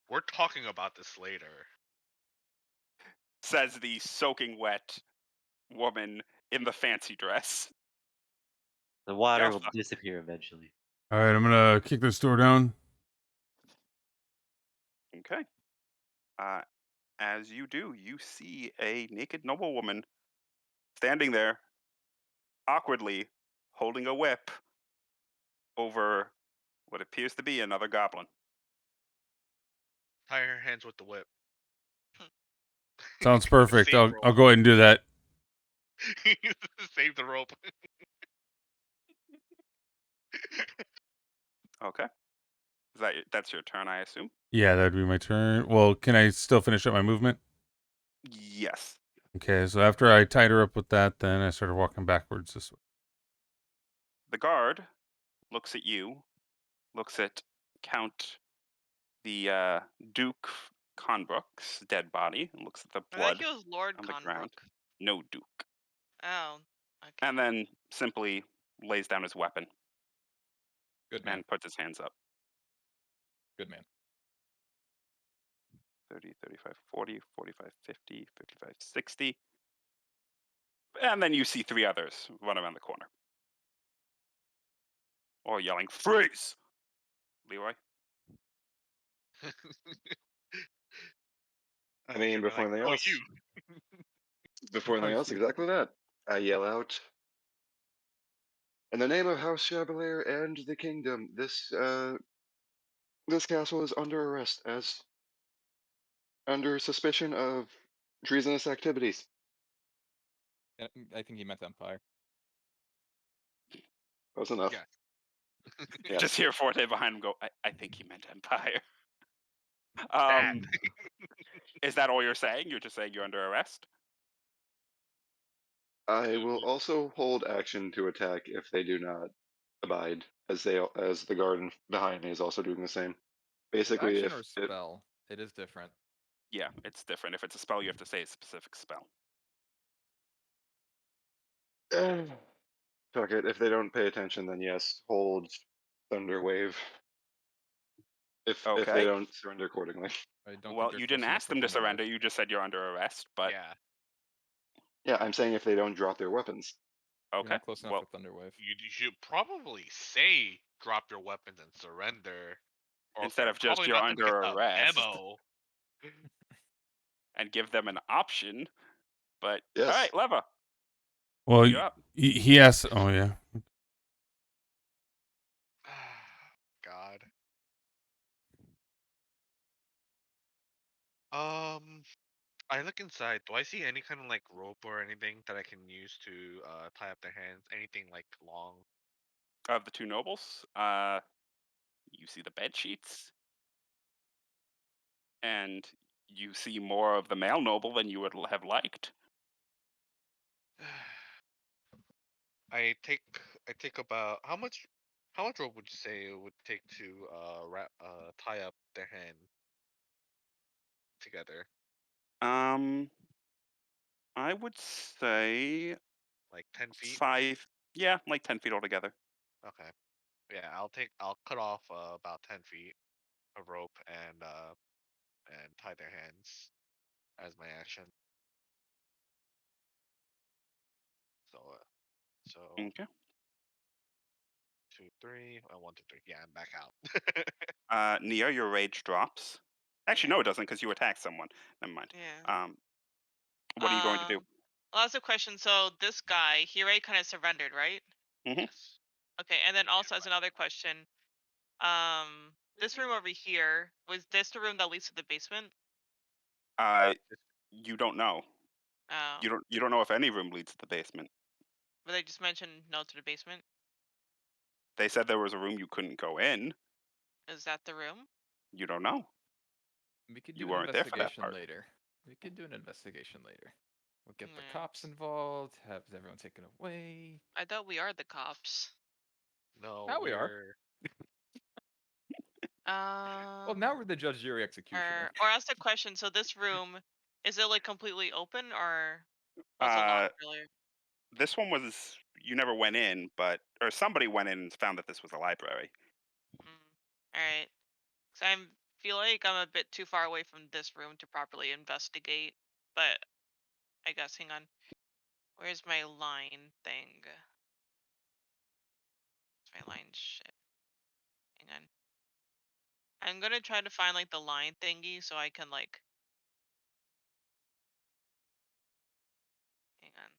Speaker 6: We're talking about this later.
Speaker 1: Says the soaking wet woman in the fancy dress.
Speaker 7: The water will
Speaker 1: Galfa.
Speaker 7: disappear eventually.
Speaker 4: All right, I'm gonna kick this door down.
Speaker 1: Okay. As you do, you see a naked noblewoman standing there, awkwardly holding a whip over what appears to be another goblin.
Speaker 6: Tie her hands with the whip.
Speaker 4: Sounds perfect.
Speaker 6: Save
Speaker 4: I'll
Speaker 6: rope.
Speaker 4: go ahead and do that.
Speaker 6: Save the rope.
Speaker 1: Okay. That's your turn, I assume?
Speaker 4: Yeah, that'd be my turn. Well, can I still finish up my movement?
Speaker 1: Yes.
Speaker 4: Okay, so after I tied her up with that, then I started walking backwards this way.
Speaker 1: The guard looks at you, looks at Count the Duke Conbrook's dead body, and looks at the
Speaker 2: I
Speaker 1: blood
Speaker 2: thought he was Lord
Speaker 1: on the ground.
Speaker 2: Conbrook.
Speaker 1: No Duke.
Speaker 2: Oh, okay.
Speaker 1: And then simply lays down his weapon
Speaker 3: Good man.
Speaker 1: and puts his hands up.
Speaker 3: Good man.
Speaker 1: 30, 35, 40, 45, 50, 55, 60. And then you see three others run around the corner. Or yelling, "Freeze!" Leroy?
Speaker 5: I mean,
Speaker 6: They're
Speaker 5: before
Speaker 6: like,
Speaker 5: anything
Speaker 6: "Oh,
Speaker 5: else,
Speaker 6: you."
Speaker 5: before anything else, exactly that. I yell out, in the name of House Chabelair and the kingdom, this castle is under arrest as under suspicion of treasonous activities.
Speaker 3: Yeah, I think he meant Empire.
Speaker 5: Close enough.
Speaker 6: Yeah.
Speaker 5: Yes.
Speaker 1: Just hear Forte behind him go, I think he meant Empire.
Speaker 6: Sad.
Speaker 1: Is that all you're saying? You're just saying you're under arrest?
Speaker 5: I will also hold action to attack if they do not abide, as the guard behind me is also doing the same. Basically,
Speaker 3: Action
Speaker 5: if
Speaker 3: or spell? It is different.
Speaker 1: Yeah, it's different. If it's a spell, you have to say a specific spell.
Speaker 5: fuck it, if they don't pay attention, then yes, hold Thunder Wave. If they
Speaker 1: Okay.
Speaker 5: don't surrender accordingly.
Speaker 3: I don't
Speaker 1: Well,
Speaker 3: think
Speaker 1: you
Speaker 3: they're
Speaker 1: didn't
Speaker 3: close enough
Speaker 1: ask
Speaker 3: for
Speaker 1: them to
Speaker 3: Thunderwave.
Speaker 1: surrender. You just said you're under arrest. But
Speaker 6: Yeah.
Speaker 5: Yeah, I'm saying if they don't drop their weapons.
Speaker 3: You're
Speaker 1: okay.
Speaker 3: not close enough
Speaker 1: Well,
Speaker 3: for Thunderwave.
Speaker 6: You should probably say drop your weapons and surrender. Or else
Speaker 1: Instead
Speaker 6: they're
Speaker 1: of just
Speaker 6: probably
Speaker 1: you're
Speaker 6: not gonna
Speaker 1: under
Speaker 6: get the
Speaker 1: arrest.
Speaker 6: memo.
Speaker 1: And give them an option. But
Speaker 5: Yes.
Speaker 1: all right, Leva.
Speaker 4: Well,
Speaker 1: You're up.
Speaker 4: he asked. Oh yeah.
Speaker 6: God. I look inside. Do I see any kind of like rope or anything that I can use to tie up their hands? Anything like long?
Speaker 1: Of the two nobles, you see the bed sheets, and you see more of the male noble than you would have liked.
Speaker 6: I take about how much rope would you say it would take to tie up their hand together?
Speaker 1: I would say
Speaker 6: Like 10 feet?
Speaker 1: 5. Yeah, like 10 feet altogether.
Speaker 6: Okay. Yeah, I'll cut off about 10 feet of rope and tie their hands as my action. So
Speaker 1: Okay.
Speaker 6: 2, 3, 1, 2, 3. Yeah, I'm back out.
Speaker 1: Nia, your rage drops. Actually,
Speaker 2: Yeah.
Speaker 1: no, it doesn't, because you attacked someone. Never mind.
Speaker 2: Yeah.
Speaker 1: What are you going to do?
Speaker 2: Well, that's a question. So this guy, he already kind of surrendered, right?
Speaker 1: Mhm.
Speaker 6: Yes.
Speaker 2: Okay, and then also as another question, this room over here, was this the room that leads to the basement?
Speaker 1: You don't know.
Speaker 2: Oh,
Speaker 1: You don't know if any room leads to the basement.
Speaker 2: but they just mentioned no to the basement.
Speaker 1: They said there was a room you couldn't go in.
Speaker 2: Is that the room?
Speaker 1: You don't know.
Speaker 3: We could
Speaker 1: You
Speaker 3: do an
Speaker 1: weren't there for that
Speaker 3: investigation
Speaker 1: part.
Speaker 3: later. We could do an investigation later. We'll get the
Speaker 2: Yeah.
Speaker 3: cops involved. Have everyone taken away.
Speaker 2: I thought we are the cops.
Speaker 6: No,
Speaker 3: Now we are.
Speaker 6: we're
Speaker 3: Well, now we're the judge, jury, executioner.
Speaker 2: Or ask the question. So this room, is it like completely open or was it
Speaker 1: Uh,
Speaker 2: locked earlier?
Speaker 1: this one was you never went in, or somebody went in and found that this was a library.
Speaker 2: All right. So I feel like I'm a bit too far away from this room to properly investigate. But I guess, hang on. Where's my line thing? Where's my line shit? Hang on. I'm gonna try to find like the line thingy so I can like. Hang on.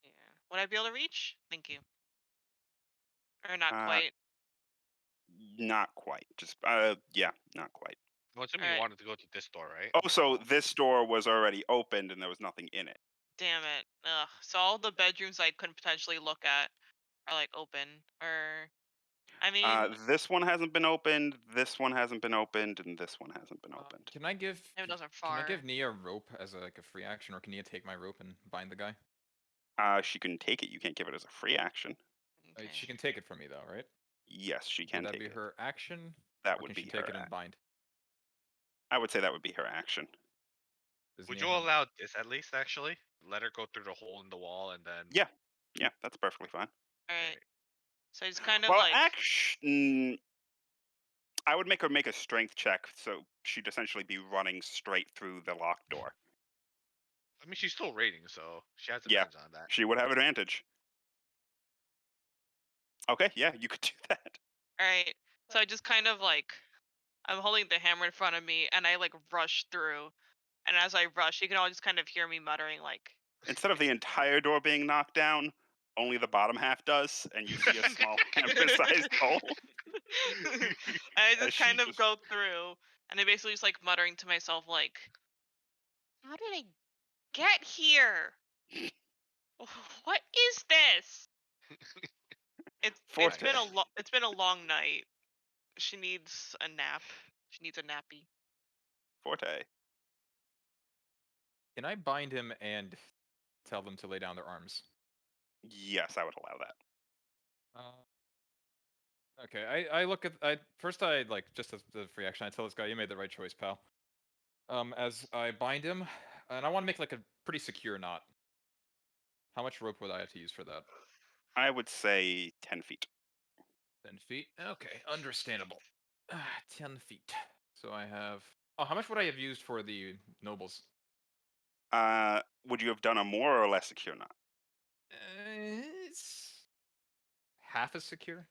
Speaker 2: Yeah. Would I be able to reach? Thank you. Or not
Speaker 1: Uh,
Speaker 2: quite.
Speaker 1: Not quite. Just yeah, not quite.
Speaker 6: well, assuming
Speaker 2: Alright.
Speaker 6: you wanted to go to this door, right?
Speaker 1: Also, this door was already opened and there was nothing in it.
Speaker 2: Damn it. Ugh. So all the bedrooms I couldn't potentially look at are like open. Or I mean,
Speaker 1: This one hasn't been opened. This one hasn't been opened, and this one hasn't been opened.
Speaker 3: Can I give
Speaker 2: maybe those are
Speaker 3: Can I
Speaker 2: far.
Speaker 3: give Nia a rope as like a free action, or can Nia take my rope and bind the guy?
Speaker 1: She can take it. You can't give it as a free action.
Speaker 2: Okay.
Speaker 3: She can take it from me though, right?
Speaker 1: Yes, she can
Speaker 3: Would that
Speaker 1: take
Speaker 3: be
Speaker 1: it.
Speaker 3: her action?
Speaker 1: That
Speaker 3: Or
Speaker 1: would
Speaker 3: can
Speaker 1: be
Speaker 3: she
Speaker 1: her.
Speaker 3: take it and bind?
Speaker 1: I would say that would be her action.
Speaker 3: Does
Speaker 6: Would
Speaker 3: Nia
Speaker 6: you
Speaker 3: have-
Speaker 6: allow this at least? Actually, let her go through the hole in the wall and then.
Speaker 1: Yeah, yeah, that's perfectly fine.
Speaker 2: All right. So it's kind of
Speaker 1: Well,
Speaker 2: like.
Speaker 1: I would make her make a strength check, so she'd essentially be running straight through the locked door.
Speaker 6: I mean, she's still raiding, so she has
Speaker 1: Yeah.
Speaker 6: advantage on that.
Speaker 1: She would have advantage. Okay, yeah, you could do that.
Speaker 2: All right. So I just kind of like. I'm holding the hammer in front of me and I like rush through. And as I rush, you can all just kind of hear me muttering like.
Speaker 1: Instead of the entire door being knocked down, only the bottom half does, and you see a small hammer-sized hole.
Speaker 2: I
Speaker 1: As
Speaker 2: just
Speaker 1: she
Speaker 2: kind of
Speaker 1: just-
Speaker 2: go through, and I basically just like muttering to myself like, "How did I get here? What is this?" It's been a long night. She needs a nap. She needs a nappy.
Speaker 1: Forte.
Speaker 3: Can I bind him and tell them to lay down their arms?
Speaker 1: Yes, I would allow that.
Speaker 3: Okay, I look at first I like just as the free action. I tell this guy, you made the right choice, pal. As I bind him, and I want to make like a pretty secure knot. How much rope would I have to use for that?
Speaker 1: I would say 10 feet.
Speaker 3: 10 feet. Okay, understandable. 10 feet. So I have. Oh, how much would I have used for the nobles?
Speaker 1: Would you have done a more or less secure knot?
Speaker 3: It's half as secure.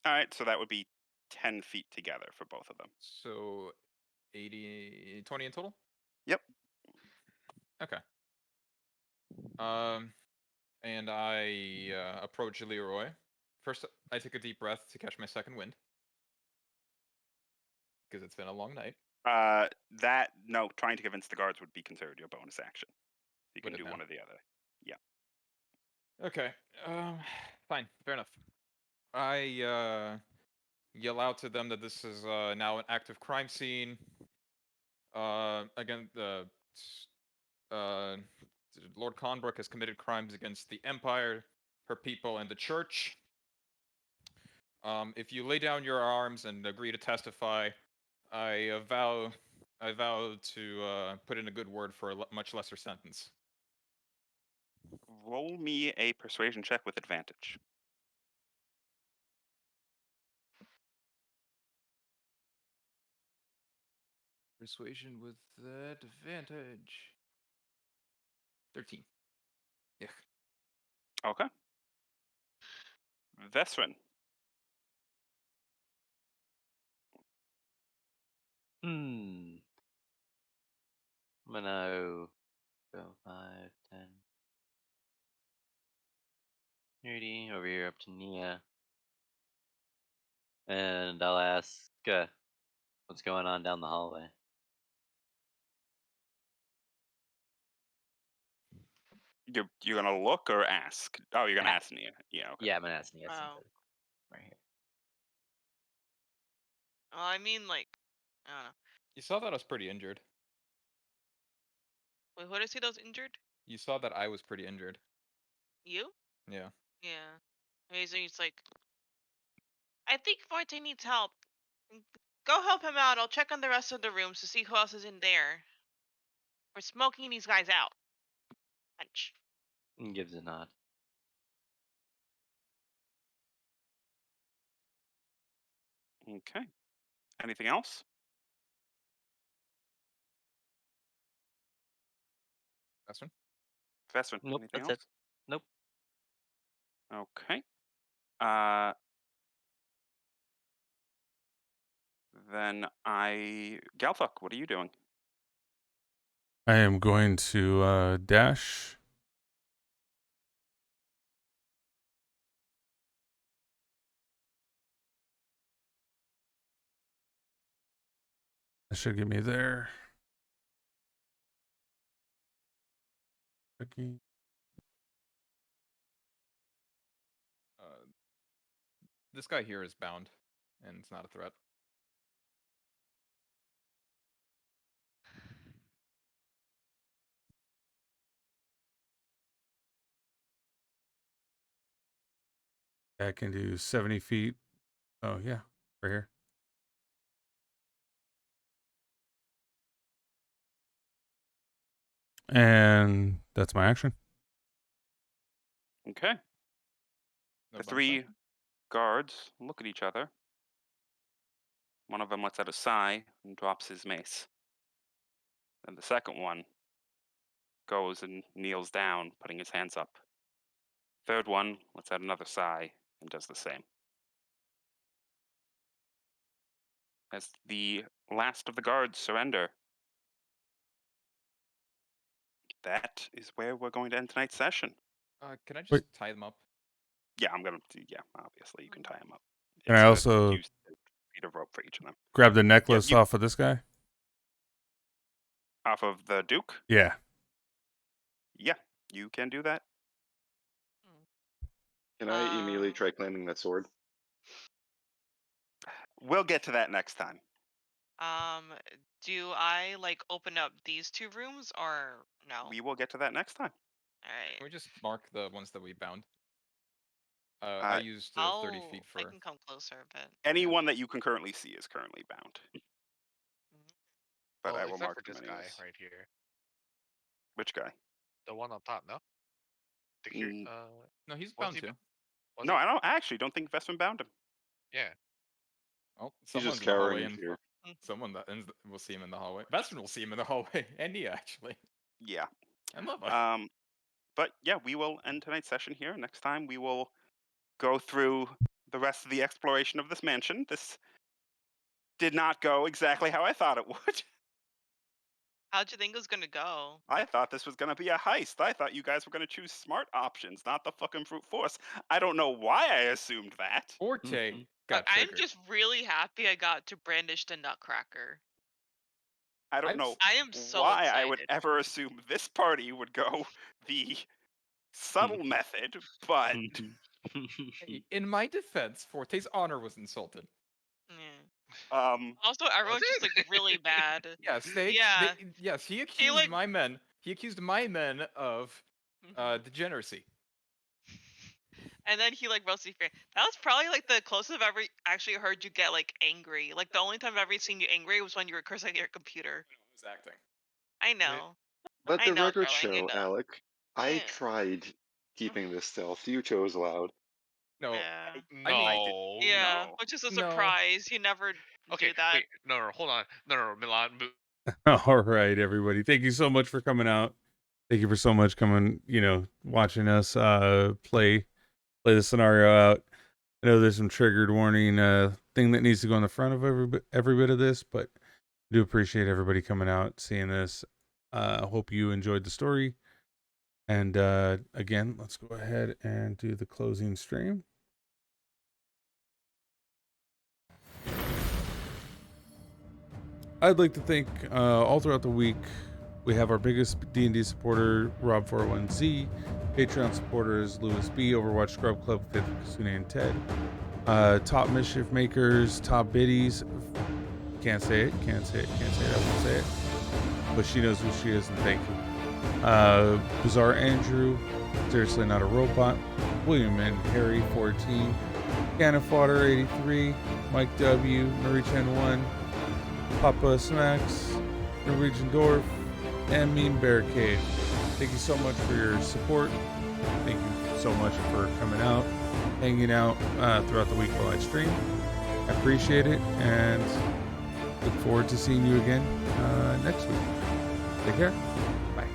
Speaker 1: All right, so that would be 10 feet together for both of them.
Speaker 3: So 80, 20 in total?
Speaker 1: Yep.
Speaker 3: Okay. And I approach Leroy. First, I take a deep breath to catch my second wind. Because it's been a long night.
Speaker 1: No, trying to convince the guards would be considered your bonus action. You can do one or the other. Yeah.
Speaker 3: Okay. Fine. Fair enough. I yell out to them that this is now an active crime scene. Again, Lord Conbrook has committed crimes against the Empire, her people, and the Church. If you lay down your arms and agree to testify, I vow to put in a good word for a much lesser sentence.
Speaker 1: Roll me a persuasion check with advantage.
Speaker 3: Persuasion with advantage. 13. Yeah.
Speaker 1: Okay. Vesrin.
Speaker 7: I'm gonna go 5, 10, 30 over here up to Nia. And I'll ask what's going on down the hallway.
Speaker 1: You're gonna look or ask? Oh, you're gonna ask Nia. Yeah. Okay.
Speaker 7: Yeah, I'm gonna ask Nia
Speaker 2: Oh.
Speaker 7: something. Right here.
Speaker 2: Well, I mean, like, I don't know.
Speaker 3: You saw that I was pretty injured.
Speaker 2: Wait, what is he that was injured?
Speaker 3: You saw that I was pretty injured.
Speaker 2: You?
Speaker 3: Yeah.
Speaker 2: Yeah. Amazing. He's like, I think Forte needs help. Go help him out. I'll check on the rest of the rooms to see who else is in there. We're smoking these guys out. Punch.
Speaker 8: And gives a nod.
Speaker 1: Okay. Anything else?
Speaker 3: Vesrin?
Speaker 1: Vesrin,
Speaker 8: Nope,
Speaker 1: anything
Speaker 8: that's
Speaker 1: else?
Speaker 8: it. Nope.
Speaker 1: Okay. Then Galfuck, what are you doing?
Speaker 4: I am going to dash. That should get me there. Okay.
Speaker 3: This guy here is bound, and it's not a threat.
Speaker 4: I can do 70 feet. Oh, yeah. Right here. And that's my action.
Speaker 1: Okay.
Speaker 3: No
Speaker 1: The
Speaker 3: bonus
Speaker 1: three
Speaker 3: action?
Speaker 1: guards look at each other. One of them lets out a sigh and drops his mace. Then the second one goes and kneels down, putting his hands up. Third one lets out another sigh and does the same. As the last of the guards surrender, that is where we're going to end tonight's session.
Speaker 3: Can I just
Speaker 4: Wait.
Speaker 3: tie them up?
Speaker 1: Yeah, I'm gonna. Yeah, obviously you can tie them up.
Speaker 4: Can I also
Speaker 1: use a feet of rope for each of them.
Speaker 4: grab the necklace
Speaker 1: you-
Speaker 4: off of this guy?
Speaker 1: Off of the Duke?
Speaker 4: Yeah.
Speaker 1: Yeah, you can do that.
Speaker 5: Can I immediately try claiming that sword?
Speaker 1: We'll get to that next time.
Speaker 2: Do I like open up these two rooms or no?
Speaker 1: We will get to that next time.
Speaker 2: All right.
Speaker 3: Can we just mark the ones that we bound? I used 30 feet
Speaker 2: I
Speaker 3: for.
Speaker 2: can come closer, but
Speaker 1: Anyone that you can currently see is currently bound. But
Speaker 6: Well,
Speaker 1: I will
Speaker 6: except
Speaker 1: mark
Speaker 6: for
Speaker 1: them
Speaker 6: this guy
Speaker 1: anyways.
Speaker 6: right here,
Speaker 1: Which guy?
Speaker 6: the one on top. No. The
Speaker 3: No, he's
Speaker 6: was
Speaker 3: bound
Speaker 6: he
Speaker 3: too.
Speaker 6: was
Speaker 1: No,
Speaker 6: he?
Speaker 1: I actually don't think Vestman bound him.
Speaker 6: Yeah.
Speaker 3: Oh,
Speaker 5: He's
Speaker 3: someone's
Speaker 5: just
Speaker 3: in the hallway,
Speaker 5: cowering in
Speaker 3: and
Speaker 5: fear.
Speaker 3: someone that ends. We'll see him in the hallway. Vesrin will see him in the hallway, and Nia actually.
Speaker 1: Yeah.
Speaker 3: And Lava.
Speaker 1: But yeah, we will end tonight's session here. Next time we will go through the rest of the exploration of this mansion. This did not go exactly how I thought it would.
Speaker 2: how'd you think it was gonna go?
Speaker 1: I thought this was going to be a heist. I thought you guys were going to choose smart options, not the fucking brute force. I don't know why I assumed that.
Speaker 3: Forte
Speaker 8: Mhm.
Speaker 3: got
Speaker 2: I'm
Speaker 3: triggered.
Speaker 2: just really happy I got to brandish the Nutcracker.
Speaker 1: I don't
Speaker 3: I'm
Speaker 1: know
Speaker 2: I am so
Speaker 1: why
Speaker 2: excited.
Speaker 1: I would ever assume this party would go the subtle method, but
Speaker 3: Hey, in my defense, Forte's honor was insulted.
Speaker 2: Yeah. Also, everyone's just
Speaker 6: it?
Speaker 2: like really bad.
Speaker 3: Yes,
Speaker 2: Yeah.
Speaker 3: yes, he accused
Speaker 2: like-
Speaker 3: my men. He accused my men of degeneracy.
Speaker 2: And then he like roasted your face. That was probably like the closest I've ever actually heard you get like angry. Like the only time I've ever seen you angry was when you were cursing at your computer.
Speaker 3: I was acting.
Speaker 2: I know.
Speaker 5: Let
Speaker 2: I
Speaker 5: the
Speaker 2: know,
Speaker 5: record
Speaker 2: darling, I
Speaker 5: show,
Speaker 2: know.
Speaker 5: Alec. I
Speaker 2: Yeah.
Speaker 5: tried keeping this stealth. You chose loud.
Speaker 3: No,
Speaker 2: Yeah.
Speaker 6: No.
Speaker 2: Yeah,
Speaker 1: no.
Speaker 2: which is a
Speaker 3: No.
Speaker 2: surprise. You never
Speaker 6: Okay.
Speaker 2: do that.
Speaker 6: Wait. No. Hold on. No. Milan.
Speaker 4: All right, everybody. Thank you so much for coming out. Thank you for so much coming, watching us play the scenario out. I know there's some triggered warning thing that needs to go on the front of every bit of this, but I do appreciate everybody coming out, seeing this. Hope you enjoyed the story. And again, let's go ahead and do the closing stream. I'd like to thank all throughout the week. We have our biggest D&D supporter, Rob401Z. Patreon supporters, Louis B, Overwatch Scrub Club, Fifth Kasune and Ted. Top mischief makers, top biddies. Can't say it. I won't say it. But she knows who she is, and thank you. Bizarre Andrew, Seriously Not a Robot, William and Harry 14, Cannon Fodder 83, Mike W, Norwegian 1, Papa Smacks, Norwegian Dwarf, and Mean Bear Cave. Thank you so much for your support. Thank you so much for coming out, hanging out throughout the week while I stream. I appreciate it, and look forward to seeing you again next week. Take care. Bye.